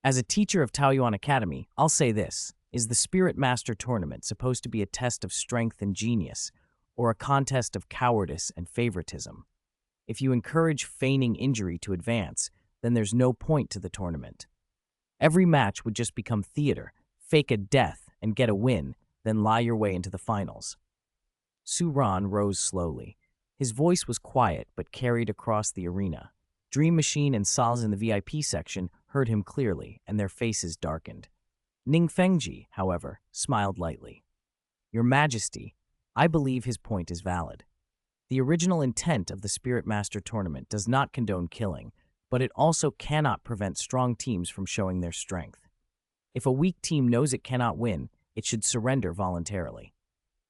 As a teacher of Taoyuan Academy, I'll say this. Is the Spirit Master Tournament supposed to be a test of strength and genius, or a contest of cowardice and favoritism? If you encourage feigning injury to advance, then there's no point to the tournament. Every match would just become theater, fake a death and get a win, then lie your way into the finals. Su Ran rose slowly. His voice was quiet but carried across the arena. Dream Machine and Sals in the VIP section heard him clearly, and their faces darkened. Ning Fengji, however, smiled lightly. Your Majesty, I believe his point is valid. The original intent of the Spirit Master Tournament does not condone killing, but it also cannot prevent strong teams from showing their strength. If a weak team knows it cannot win, it should surrender voluntarily.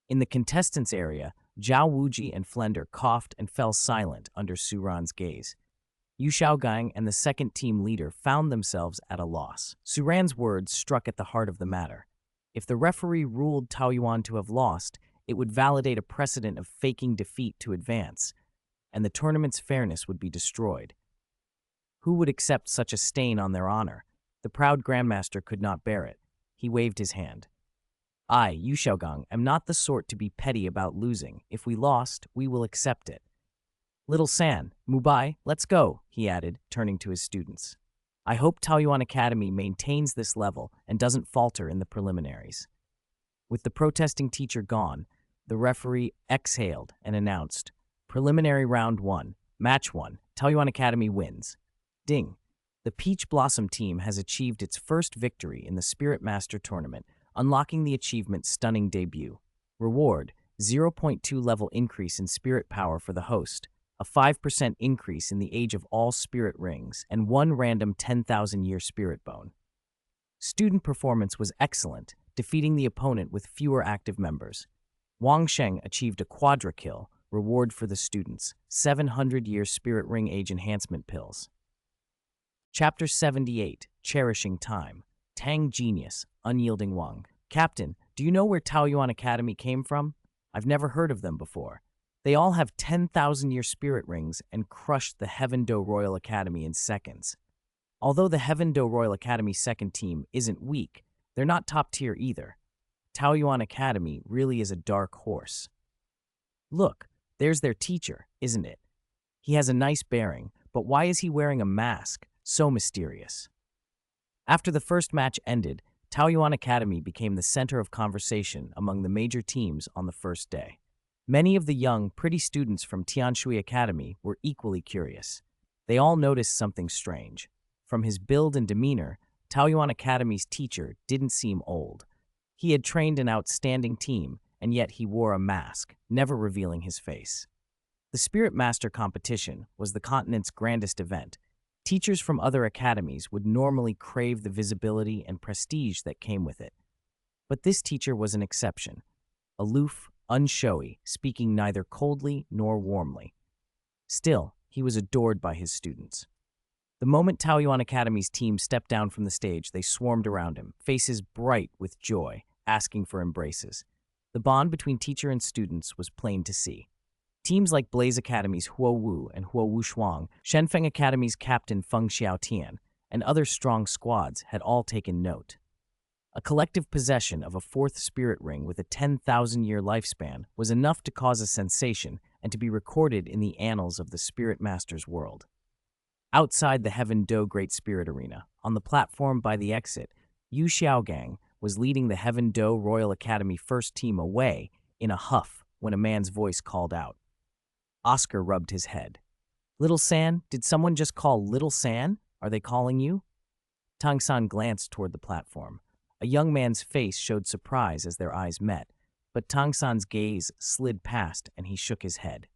In the contestants' area, Zhao Wuji and Flender coughed and fell silent under Su Ran's gaze. Yu Xiaogang and the second team leader found themselves at a loss. Su Ran's words struck at the heart of the matter. If the referee ruled Taoyuan to have lost, it would validate a precedent of faking defeat to advance, and the tournament's fairness would be destroyed. Who would accept such a stain on their honor? The proud Grandmaster could not bear it. He waved his hand. I, Yu Xiaogang, am not the sort to be petty about losing. If we lost, we will accept it. Little San, Mubai, let's go, he added, turning to his students. I hope Taoyuan Academy maintains this level and doesn't falter in the preliminaries. With the protesting teacher gone, the referee exhaled and announced, Preliminary Round 1, Match 1, Taoyuan Academy wins. Ding. The Peach Blossom team has achieved its first victory in the Spirit Master Tournament, unlocking the achievement's stunning debut. Reward, 0.2 level increase in spirit power for the host, a 5% increase in the age of all spirit rings, and 1 random 10,000-year spirit bone. Student performance was excellent, defeating the opponent with fewer active members. Wang Sheng achieved a quadra kill, reward for the students, 700-year Spirit Ring Age Enhancement Pills. Chapter 78, Cherishing Time. Tang Genius, Unyielding Wang. Captain, do you know where Taoyuan Academy came from? I've never heard of them before. They all have 10,000-year spirit rings and crushed the Heaven Do Royal Academy in seconds. Although the Heaven Do Royal Academy second team isn't weak, they're not top tier either. Taoyuan Academy really is a dark horse. Look, there's their teacher, isn't it? He has a nice bearing, but why is he wearing a mask? So mysterious. After the first match ended, Taoyuan Academy became the center of conversation among the major teams on the first day. Many of the young, pretty students from Tianshui Academy were equally curious. They all noticed something strange. From his build and demeanor, Taoyuan Academy's teacher didn't seem old. He had trained an outstanding team, and yet he wore a mask, never revealing his face. The Spirit Master competition was the continent's grandest event. Teachers from other academies would normally crave the visibility and prestige that came with it. But this teacher was an exception. Aloof, unshowy, speaking neither coldly nor warmly. Still, he was adored by his students. The moment Taoyuan Academy's team stepped down from the stage, they swarmed around him, faces bright with joy, asking for embraces. The bond between teacher and students was plain to see. Teams like Blaze Academy's Huo Wu and Huo Wu Shuang, Shenfeng Academy's captain Feng Xiaotian, and other strong squads had all taken note. A collective possession of a fourth spirit ring with a 10,000-year lifespan was enough to cause a sensation and to be recorded in the annals of the Spirit Master's world. Outside the Heaven Do Great Spirit Arena, on the platform by the exit, Yu Xiaogang was leading the Heaven Do Royal Academy first team away in a huff when a man's voice called out. Oscar rubbed his head. "Little San? Did someone just call Little San? Are they calling you?" Tang San glanced toward the platform. A young man's face showed surprise as their eyes met, but Tang San's gaze slid past and he shook his head.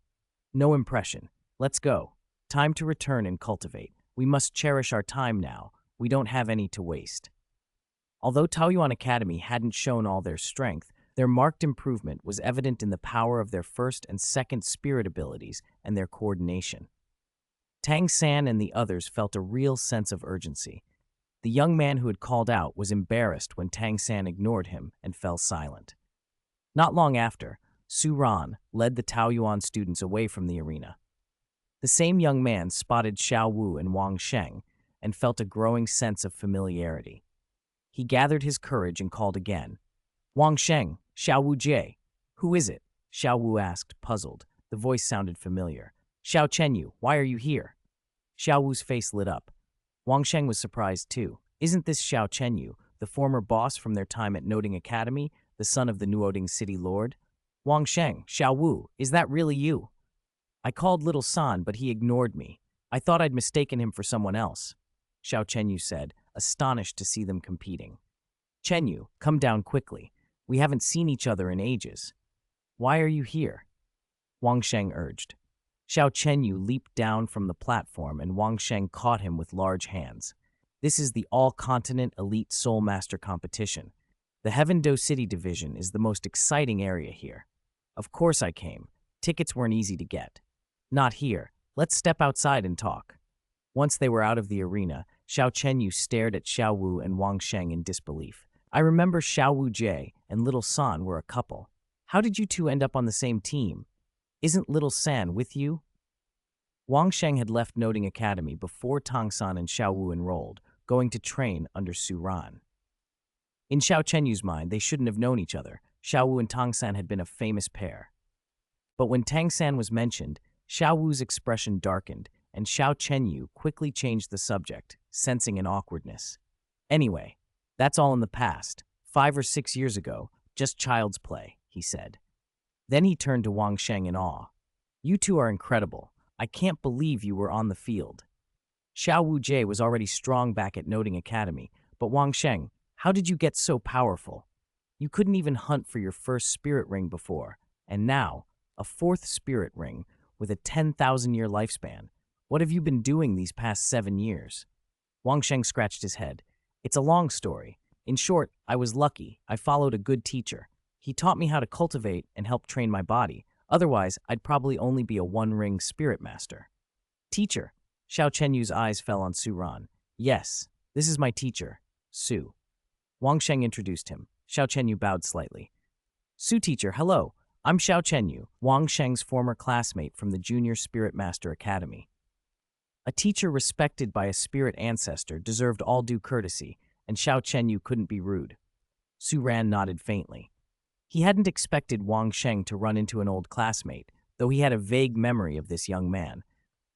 "No impression. Let's go. Time to return and cultivate. We must cherish our time now. We don't have any to waste." Although Taoyuan Academy hadn't shown all their strength, their marked improvement was evident in the power of their first and second spirit abilities and their coordination. Tang San and the others felt a real sense of urgency. The young man who had called out was embarrassed when Tang San ignored him and fell silent. Not long after, Su Ran led the Taoyuan students away from the arena. The same young man spotted Xiao Wu and Wang Sheng and felt a growing sense of familiarity. He gathered his courage and called again. "Wang Sheng, Xiao Wu Jie. Who is it?" Xiao Wu asked, puzzled. The voice sounded familiar. "Xiao Chenyu, why are you here?" Xiao Wu's face lit up. Wang Sheng was surprised too. "Isn't this Xiao Chenyu, the former boss from their time at Noding Academy, the son of the Nuoding city lord?" "Wang Sheng, Xiao Wu, is that really you?" "I called Little San, but he ignored me. I thought I'd mistaken him for someone else," Xiao Chenyu said, astonished to see them competing. "Chenyu, come down quickly. We haven't seen each other in ages." "Why are you here?" Wang Sheng urged. Xiao Chenyu leaped down from the platform and Wang Sheng caught him with large hands. "This is the All-Continent Elite Soul Master Competition. The Heaven Do City Division is the most exciting area here. Of course I came. Tickets weren't easy to get." "Not here. Let's step outside and talk." Once they were out of the arena, Xiao Chenyu stared at Xiao Wu and Wang Sheng in disbelief. "I remember Xiao Wu Jie and Little San were a couple. How did you two end up on the same team? Isn't Little San with you?" Wang Sheng had left Noding Academy before Tang San and Xiao Wu enrolled, going to train under Su Ran. In Xiao Chenyu's mind, they shouldn't have known each other. Xiao Wu and Tang San had been a famous pair. But when Tang San was mentioned, Xiao Wu's expression darkened, and Xiao Chenyu quickly changed the subject, sensing an awkwardness. "Anyway, that's all in the past. 5 or 6 years ago, just child's play," he said. Then he turned to Wang Sheng in awe. "You two are incredible. I can't believe you were on the field." Xiao Wu Jie was already strong back at Noding Academy, but Wang Sheng, how did you get so powerful? You couldn't even hunt for your first spirit ring before, and now, a fourth spirit ring with a 10,000-year lifespan. What have you been doing these past 7 years? Wang Sheng scratched his head. It's a long story. In short, I was lucky. I followed a good teacher. He taught me how to cultivate and help train my body. Otherwise, I'd probably only be a one-ring spirit master. Teacher. Xiao Chenyu's eyes fell on Su Ran. Yes, this is my teacher, Su. Wang Sheng introduced him. Xiao Chenyu bowed slightly. Su teacher, hello. I'm Xiao Chenyu, Wang Sheng's former classmate from the Junior Spirit Master Academy. A teacher respected by a spirit ancestor deserved all due courtesy, and Xiao Chenyu couldn't be rude. Su Ran nodded faintly. He hadn't expected Wang Sheng to run into an old classmate, though he had a vague memory of this young man.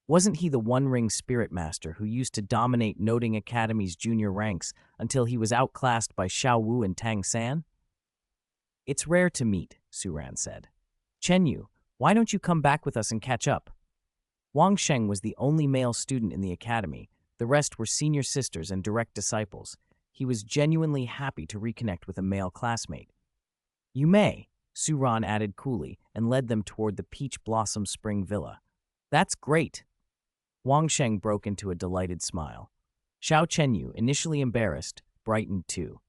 Wasn't he the one-ring spirit master who used to dominate Noting Academy's junior ranks until he was outclassed by Xiao Wu and Tang San? It's rare to meet, Su Ran said. Chenyu, why don't you come back with us and catch up? Wang Sheng was the only male student in the academy. The rest were senior sisters and direct disciples. He was genuinely happy to reconnect with a male classmate. You may, Su Ran added coolly and led them toward the Peach Blossom Spring Villa. That's great. Wang Sheng broke into a delighted smile. Xiao Chenyu, initially embarrassed, brightened too.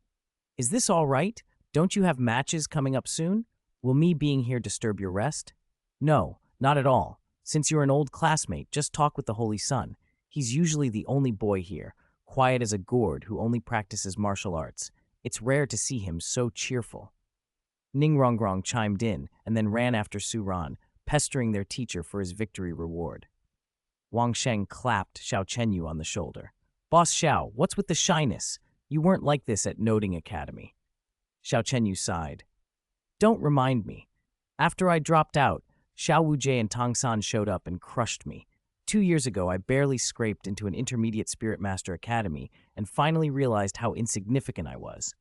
Is this all right? Don't you have matches coming up soon? Will me being here disturb your rest? No, not at all. Since you're an old classmate, just talk with the Holy Sun. He's usually the only boy here, quiet as a gourd who only practices martial arts. It's rare to see him so cheerful. Ning Rongrong chimed in and then ran after Su Ran, pestering their teacher for his victory reward. Wang Sheng clapped Xiao Chenyu on the shoulder. Boss Xiao, what's with the shyness? You weren't like this at Noting Academy. Xiao Chenyu sighed. Don't remind me. After I dropped out, Xiao Wujie and Tang San showed up and crushed me. 2 years ago, I barely scraped into an intermediate Spirit Master Academy and finally realized how insignificant I was.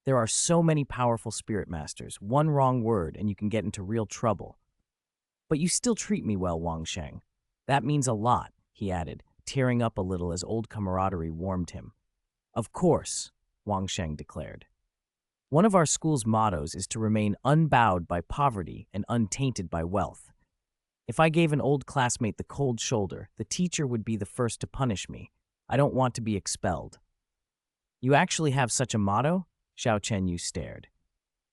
There are so many powerful Spirit Masters. One wrong word and you can get into real trouble. But you still treat me well, Wang Sheng. That means a lot, he added, tearing up a little as old camaraderie warmed him. Of course, Wang Sheng declared. One of our school's mottos is to remain unbowed by poverty and untainted by wealth. If I gave an old classmate the cold shoulder, the teacher would be the first to punish me. I don't want to be expelled. You actually have such a motto? Xiao Chenyu stared.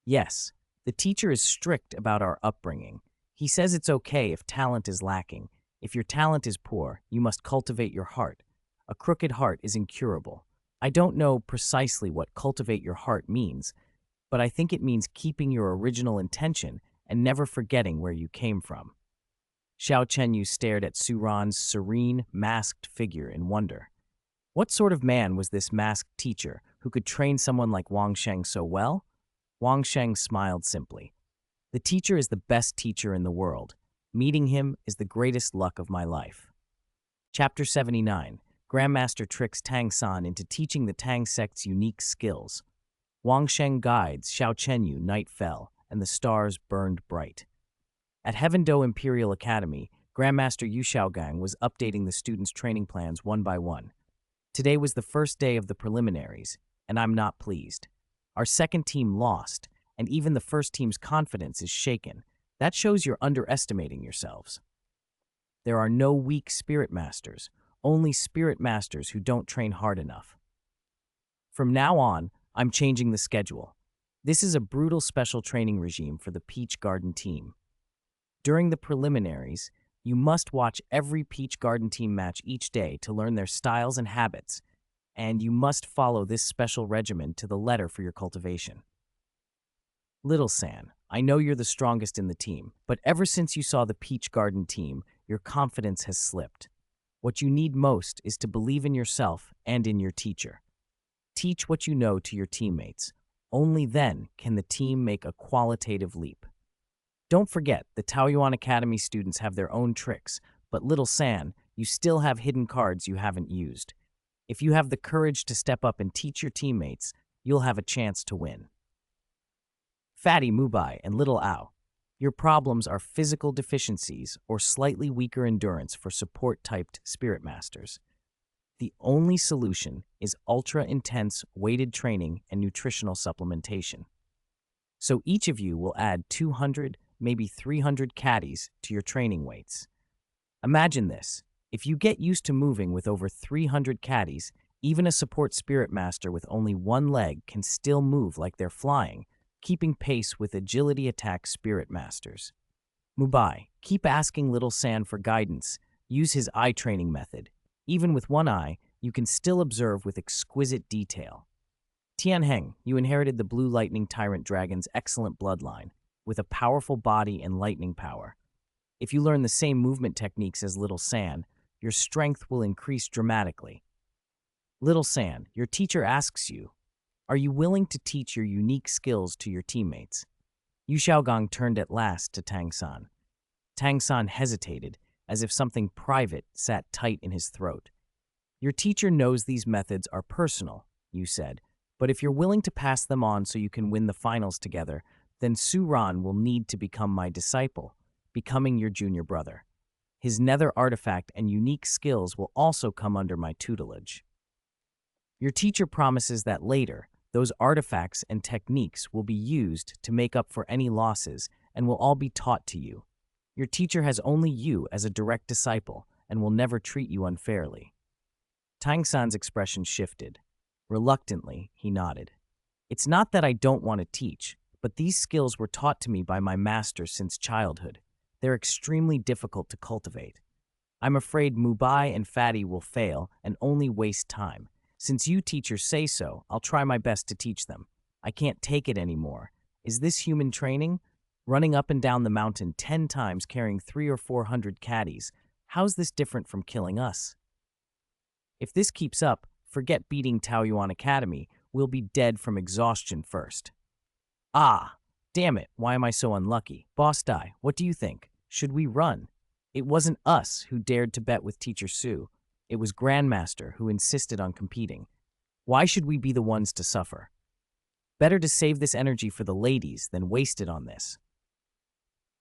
Yes, the teacher is strict about our upbringing. He says it's okay if talent is lacking. If your talent is poor, you must cultivate your heart. A crooked heart is incurable. I don't know precisely what cultivate your heart means, but I think it means keeping your original intention and never forgetting where you came from. Xiao Chenyu stared at Su Ran's serene, masked figure in wonder. What sort of man was this masked teacher who could train someone like Wang Sheng so well? Wang Sheng smiled simply. The teacher is the best teacher in the world. Meeting him is the greatest luck of my life. Chapter 79. Grandmaster tricks Tang San into teaching the Tang sect's unique skills. Wang Sheng guides Xiao Chenyu. Night fell, and the stars burned bright. At Heavendoe Imperial Academy, Grandmaster Yu Xiaogang was updating the students' training plans one by one. Today was the first day of the preliminaries, and I'm not pleased. Our second team lost, and even the first team's confidence is shaken. That shows you're underestimating yourselves. There are no weak spirit masters, only spirit masters who don't train hard enough. From now on, I'm changing the schedule. This is a brutal special training regime for the Peach Garden team. During the preliminaries, you must watch every Peach Garden team match each day to learn their styles and habits, and you must follow this special regimen to the letter for your cultivation. Little San, I know you're the strongest in the team, but ever since you saw the Peach Garden team, your confidence has slipped. What you need most is to believe in yourself and in your teacher. Teach what you know to your teammates. Only then can the team make a qualitative leap. Don't forget, the Taoyuan Academy students have their own tricks, but Little San, you still have hidden cards you haven't used. If you have the courage to step up and teach your teammates, you'll have a chance to win. Fatty Mubai and Little Ao, your problems are physical deficiencies or slightly weaker endurance for support-typed spirit masters. The only solution is ultra-intense weighted training and nutritional supplementation. So each of you will add 200, maybe 300 caddies to your training weights. Imagine this. If you get used to moving with over 300 caddies, Even a support spirit master with only one leg can still move like they're flying, keeping pace with agility attack spirit masters. Mubai, keep asking Little San for guidance. Use his eye training method. Even with one eye, you can still observe with exquisite detail. Tianheng, you inherited the Blue Lightning Tyrant Dragon's excellent bloodline, with a powerful body and lightning power. If you learn the same movement techniques as Little San, your strength will increase dramatically. Little San, your teacher asks you, are you willing to teach your unique skills to your teammates? Yu Xiaogong turned at last to Tang San. Tang San hesitated, as if something private sat tight in his throat. Your teacher knows these methods are personal, Yu said, but if you're willing to pass them on so you can win the finals together, then Su Ran will need to become my disciple, becoming your junior brother. His nether artifact and unique skills will also come under my tutelage. Your teacher promises that later, those artifacts and techniques will be used to make up for any losses and will all be taught to you. Your teacher has only you as a direct disciple and will never treat you unfairly. Tang San's expression shifted. Reluctantly, he nodded. It's not that I don't want to teach, but these skills were taught to me by my master since childhood. They're extremely difficult to cultivate. I'm afraid Mubai and Fatty will fail and only waste time. Since you teachers say so, I'll try my best to teach them. I can't take it anymore. Is this human training? Running up and down the mountain 10 times carrying 300 or 400 caddies. How's this different from killing us? If this keeps up, forget beating Taoyuan Academy. We'll be dead from exhaustion first. Ah, damn it, why am I so unlucky? Boss Dai, what do you think? Should we run? It wasn't us who dared to bet with Teacher Su. It was Grandmaster who insisted on competing. Why should we be the ones to suffer? Better to save this energy for the ladies than waste it on this.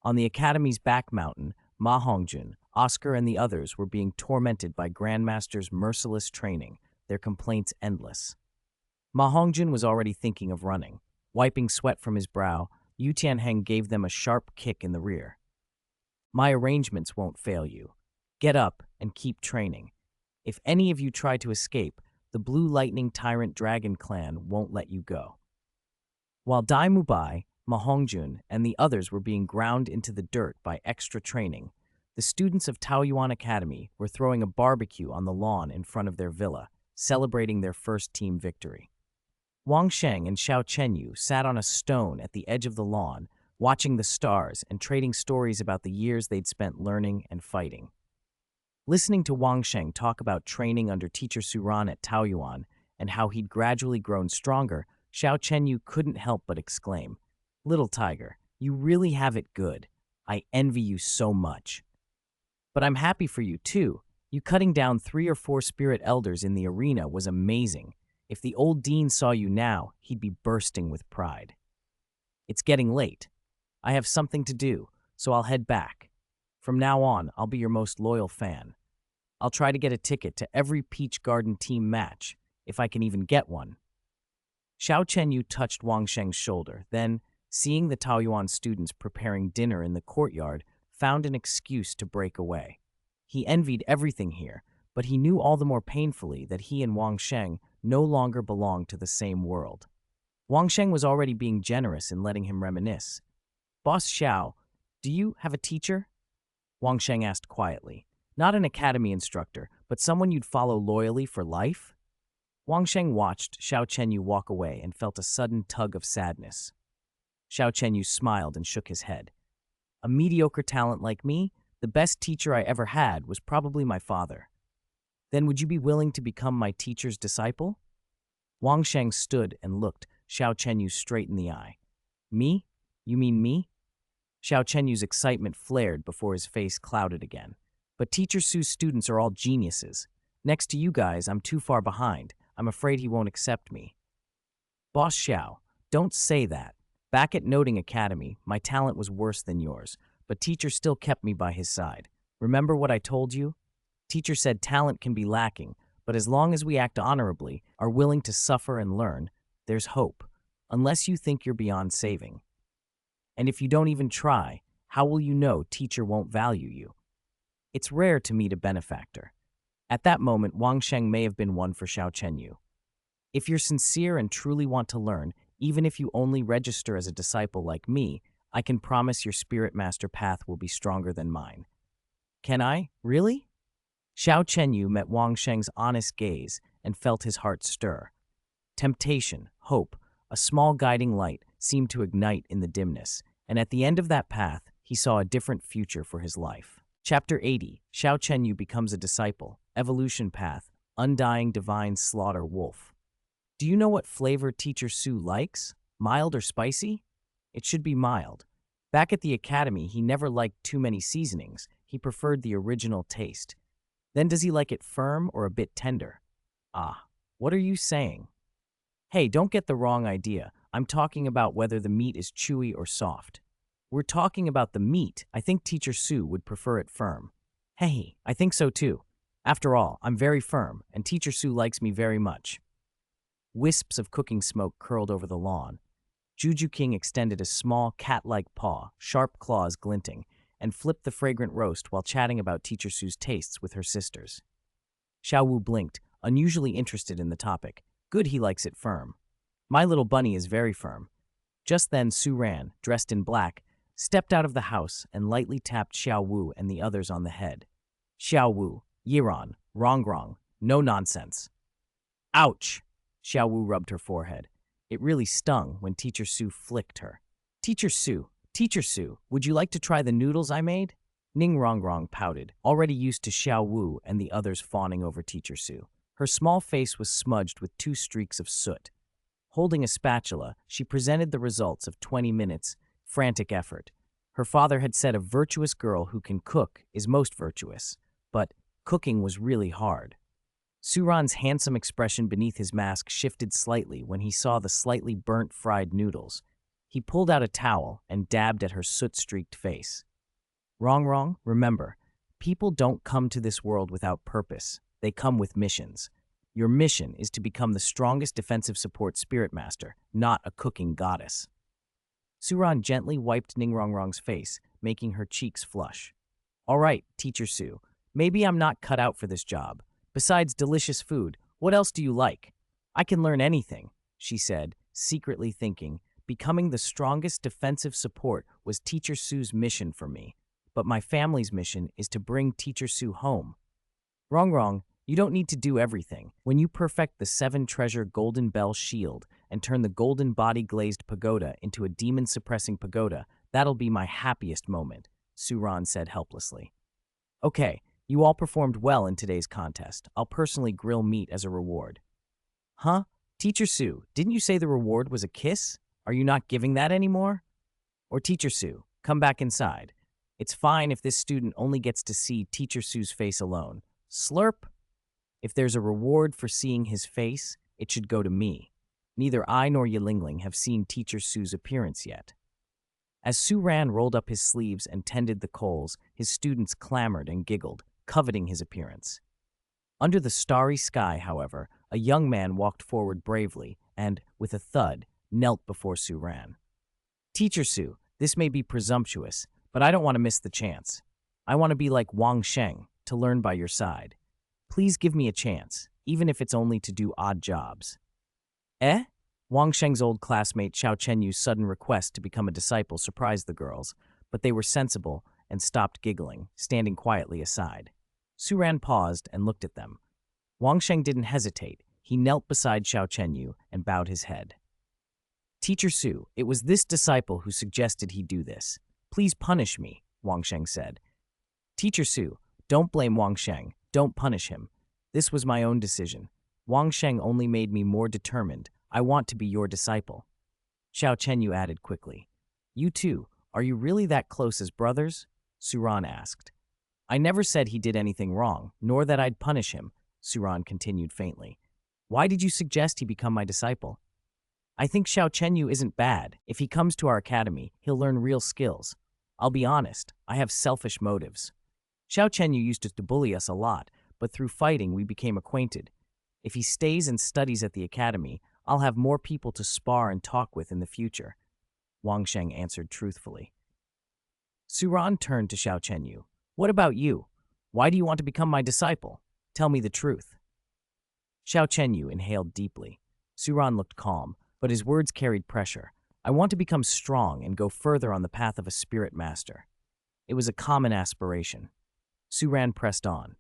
On the Academy's back mountain, Ma Hongjun, Oscar, and the others were being tormented by Grandmaster's merciless training, their complaints endless. Ma Hongjun was already thinking of running. Wiping sweat from his brow, Yu Tianheng gave them a sharp kick in the rear. My arrangements won't fail you. Get up and keep training. If any of you try to escape, the Blue Lightning Tyrant Dragon clan won't let you go. While Dai Mubai, Ma Hongjun, and the others were being ground into the dirt by extra training, the students of Taoyuan Academy were throwing a barbecue on the lawn in front of their villa, celebrating their first team victory. Wang Sheng and Xiao Chenyu sat on a stone at the edge of the lawn, watching the stars and trading stories about the years they'd spent learning and fighting. Listening to Wang Sheng talk about training under Teacher Su Ran at Taoyuan and how he'd gradually grown stronger, Xiao Chenyu couldn't help but exclaim, "Little tiger, you really have it good. I envy you so much." But I'm happy for you, too. You cutting down 3 or 4 spirit elders in the arena was amazing. If the old dean saw you now, he'd be bursting with pride. It's getting late. I have something to do, so I'll head back. From now on, I'll be your most loyal fan. I'll try to get a ticket to every Peach Garden team match, if I can even get one. Xiao Chenyu touched Wang Sheng's shoulder, then, seeing the Taoyuan students preparing dinner in the courtyard, found an excuse to break away. He envied everything here, but he knew all the more painfully that he and Wang Sheng no longer belonged to the same world. Wang Sheng was already being generous in letting him reminisce. "Boss Xiao, do you have a teacher?" Wang Sheng asked quietly. "Not an academy instructor, but someone you'd follow loyally for life?" Wang Sheng watched Xiao Chenyu walk away and felt a sudden tug of sadness. Xiao Chenyu smiled and shook his head. "A mediocre talent like me, the best teacher I ever had was probably my father." "Then would you be willing to become my teacher's disciple?" Wang Sheng stood and looked Xiao Chenyu straight in the eye. "Me? You mean me?" Xiao Chenyu's excitement flared before his face clouded again. "But Teacher Su's students are all geniuses. Next to you guys, I'm too far behind. I'm afraid he won't accept me." "Boss Xiao, don't say that. Back at Noting Academy, my talent was worse than yours, but Teacher still kept me by his side. Remember what I told you? Teacher said talent can be lacking, but as long as we act honorably, are willing to suffer and learn, there's hope, unless you think you're beyond saving. And if you don't even try, how will you know Teacher won't value you? It's rare to meet a benefactor. At that moment, Wang Sheng may have been one for Xiao Chenyu. If you're sincere and truly want to learn, even if you only register as a disciple like me, I can promise your spirit master path will be stronger than mine. Can I? Really? Xiao Chenyu met Wang Sheng's honest gaze and felt his heart stir. Temptation, hope, a small guiding light seemed to ignite in the dimness, and at the end of that path, he saw a different future for his life. Chapter 80, Xiao Chenyu becomes a disciple, evolution path, undying divine slaughter wolf. Do you know what flavor Teacher Su likes? Mild or spicy? It should be mild. Back at the academy, he never liked too many seasonings. He preferred the original taste. Then does he like it firm or a bit tender? Ah, what are you saying? Hey, don't get the wrong idea. I'm talking about whether the meat is chewy or soft. We're talking about the meat. I think Teacher Su would prefer it firm. Hey, I think so too. After all, I'm very firm, and Teacher Su likes me very much. Wisps of cooking smoke curled over the lawn. Zhu Zhuqing extended a small, cat-like paw, sharp claws glinting, and flipped the fragrant roast while chatting about Teacher Su's tastes with her sisters. Huo Wu blinked, unusually interested in the topic. Good, he likes it firm. My little bunny is very firm. Just then Su Ran, dressed in black, stepped out of the house and lightly tapped Huo Wu and the others on the head. Huo Wu, Ning Rongrong, no nonsense. Ouch! Huo Wu rubbed her forehead. It really stung when Teacher Su flicked her. Teacher Su, would you like to try the noodles I made? Ning Rongrong pouted, already used to Huo Wu and the others fawning over Teacher Su. Her small face was smudged with 2 streaks of soot. Holding a spatula, she presented the results of 20 minutes, frantic effort. Her father had said a virtuous girl who can cook is most virtuous, but cooking was really hard. Suran's handsome expression beneath his mask shifted slightly when he saw the slightly burnt fried noodles. He pulled out a towel and dabbed at her soot-streaked face. Rongrong, remember, people don't come to this world without purpose. They come with missions. Your mission is to become the strongest defensive support spirit master, not a cooking goddess. Suran gently wiped Ning Rongrong's face, making her cheeks flush. All right, Teacher Su, maybe I'm not cut out for this job. Besides delicious food, what else do you like? I can learn anything, she said, secretly thinking, becoming the strongest defensive support was Teacher Su's mission for me. But my family's mission is to bring Teacher Su home. Rongrong, you don't need to do everything. When you perfect the 7-treasure golden bell shield and turn the golden body glazed pagoda into a demon-suppressing pagoda, that'll be my happiest moment, Suran said helplessly. Okay, you all performed well in today's contest. I'll personally grill meat as a reward. Huh? Teacher Su, didn't you say the reward was a kiss? Are you not giving that anymore? Or Teacher Su, come back inside. It's fine if this student only gets to see Teacher Su's face alone. Slurp? If there's a reward for seeing his face, it should go to me. Neither I nor Yilingling have seen Teacher Su's appearance yet. As Su Ran rolled up his sleeves and tended the coals, his students clamored and giggled, coveting his appearance. Under the starry sky, however, a young man walked forward bravely and, with a thud, knelt before Su Ran. Teacher Su, this may be presumptuous, but I don't want to miss the chance. I want to be like Wang Sheng, to learn by your side. Please give me a chance, even if it's only to do odd jobs. Eh? Wang Sheng's old classmate Xiao Chenyu's sudden request to become a disciple surprised the girls, but they were sensible and stopped giggling, standing quietly aside. Su Ran paused and looked at them. Wang Sheng didn't hesitate. He knelt beside Xiao Chenyu and bowed his head. Teacher Su, it was this disciple who suggested he do this. Please punish me, Wang Sheng said. Teacher Su, don't blame Wang Sheng. Don't punish him. This was my own decision. Wang Sheng only made me more determined. I want to be your disciple. Xiao Chenyu added quickly. You too, are you really that close as brothers? Suran asked. I never said he did anything wrong, nor that I'd punish him, Suran continued faintly. Why did you suggest he become my disciple? I think Xiao Chenyu isn't bad. If he comes to our academy, he'll learn real skills. I'll be honest, I have selfish motives. Xiao Chenyu used to bully us a lot, but through fighting we became acquainted. If he stays and studies at the academy, I'll have more people to spar and talk with in the future, Wang Sheng answered truthfully. Suran turned to Xiao Chenyu. What about you? Why do you want to become my disciple? Tell me the truth. Xiao Chenyu inhaled deeply. Suran looked calm, but his words carried pressure. I want to become strong and go further on the path of a spirit master. It was a common aspiration. Suran pressed on.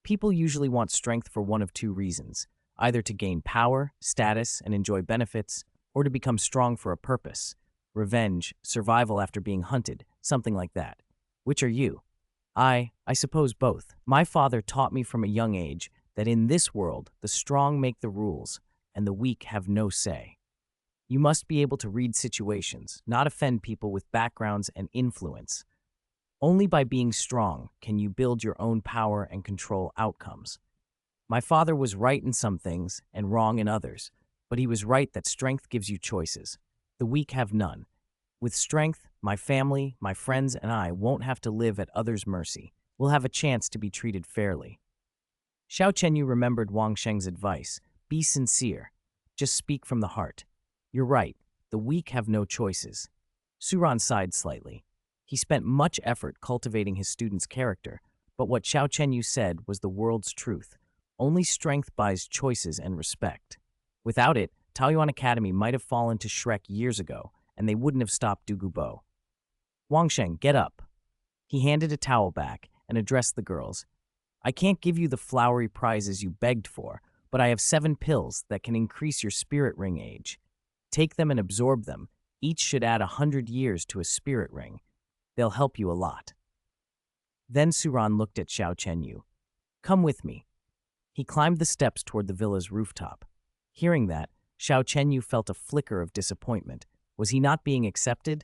People usually want strength for one of two reasons, either to gain power, status, and enjoy benefits, or to become strong for a purpose, revenge, survival after being hunted, something like that. Which are you? I suppose both. My father taught me from a young age that in this world, the strong make the rules, and the weak have no say. You must be able to read situations, not offend people with backgrounds and influence. Only by being strong can you build your own power and control outcomes. My father was right in some things and wrong in others, but he was right that strength gives you choices. The weak have none. With strength, my family, my friends, and I won't have to live at others' mercy. We'll have a chance to be treated fairly. Xiao Chenyu remembered Wang Sheng's advice. Be sincere. Just speak from the heart. You're right. The weak have no choices. Suran sighed slightly. He spent much effort cultivating his student's character, but what Xiao Chenyu said was the world's truth. Only strength buys choices and respect. Without it, Taoyuan Academy might have fallen to Shrek years ago, and they wouldn't have stopped Du Gubo. Wang Sheng, get up. He handed a towel back and addressed the girls. I can't give you the flowery prizes you begged for, but I have 7 pills that can increase your spirit ring age. Take them and absorb them. Each should add 100 years to a spirit ring. They'll help you a lot. Then Suran looked at Xiao Chenyu. Come with me. He climbed the steps toward the villa's rooftop. Hearing that, Xiao Chenyu felt a flicker of disappointment. Was he not being accepted?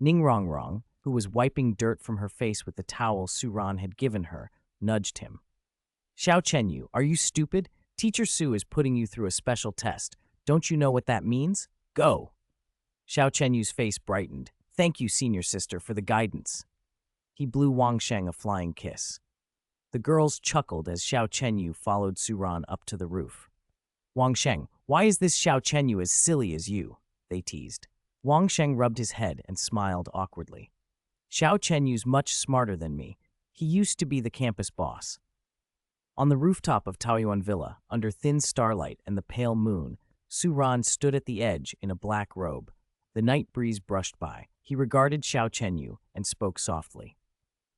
Ning Rongrong, who was wiping dirt from her face with the towel Suran had given her, nudged him. Xiao Chenyu, are you stupid? Teacher Su is putting you through a special test. Don't you know what that means? Go! Xiao Chenyu's face brightened. Thank you, senior sister, for the guidance. He blew Wang Sheng a flying kiss. The girls chuckled as Xiao Chenyu followed Suran up to the roof. Wang Sheng, why is this Xiao Chenyu as silly as you? They teased. Wang Sheng rubbed his head and smiled awkwardly. Xiao Chenyu's much smarter than me. He used to be the campus boss. On the rooftop of Taoyuan Villa, under thin starlight and the pale moon, Suran stood at the edge in a black robe. The night breeze brushed by. He regarded Xiao Chenyu and spoke softly.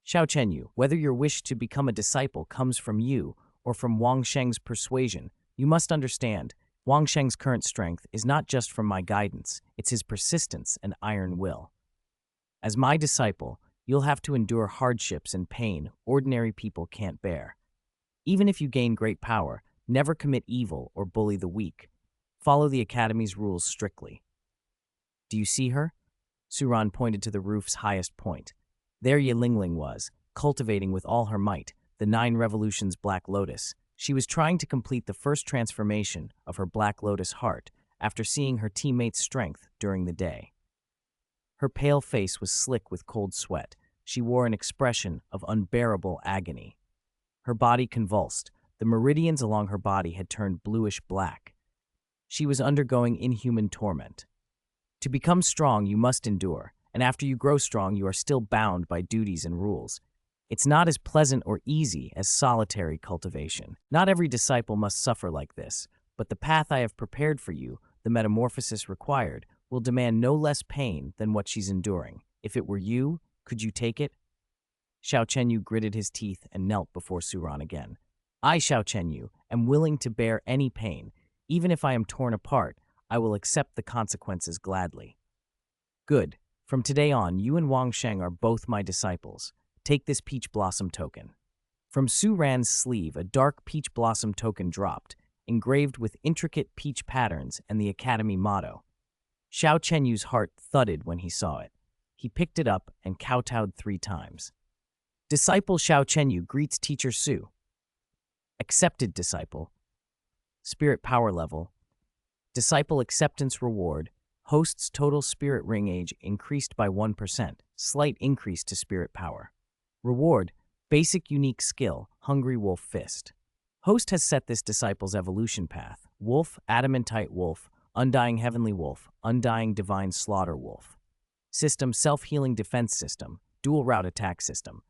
Xiao Chenyu, whether your wish to become a disciple comes from you or from Wang Sheng's persuasion, you must understand, Wang Sheng's current strength is not just from my guidance, it's his persistence and iron will. As my disciple, you'll have to endure hardships and pain ordinary people can't bear. Even if you gain great power, never commit evil or bully the weak. Follow the Academy's rules strictly. Do you see her? Suran pointed to the roof's highest point. There Yilingling was, cultivating with all her might, the 9 Revolutions Black Lotus. She was trying to complete the first transformation of her Black Lotus heart after seeing her teammates' strength during the day. Her pale face was slick with cold sweat. She wore an expression of unbearable agony. Her body convulsed. The meridians along her body had turned bluish black. She was undergoing inhuman torment. To become strong, you must endure, and after you grow strong, you are still bound by duties and rules. It's not as pleasant or easy as solitary cultivation. Not every disciple must suffer like this, but the path I have prepared for you, the metamorphosis required, will demand no less pain than what she's enduring. If it were you, could you take it? Xiao Chenyu gritted his teeth and knelt before Suran again. I, Xiao Chenyu, am willing to bear any pain. Even if I am torn apart, I will accept the consequences gladly. Good. From today on, you and Wang Sheng are both my disciples. Take this peach blossom token. From Su Ran's sleeve, a dark peach blossom token dropped, engraved with intricate peach patterns and the Academy motto. Xiao Chenyu's heart thudded when he saw it. He picked it up and kowtowed 3 times. Disciple Xiao Chenyu greets Teacher Su. Accepted disciple. Spirit power level. Disciple acceptance reward. Host's total spirit ring age increased by 1%. Slight increase to spirit power. Reward. Basic unique skill. Hungry Wolf Fist. Host has set this disciple's evolution path. Wolf, Adamantite Wolf, Undying Heavenly Wolf, Undying Divine Slaughter Wolf. System, Self-Healing Defense System, Dual Route Attack System.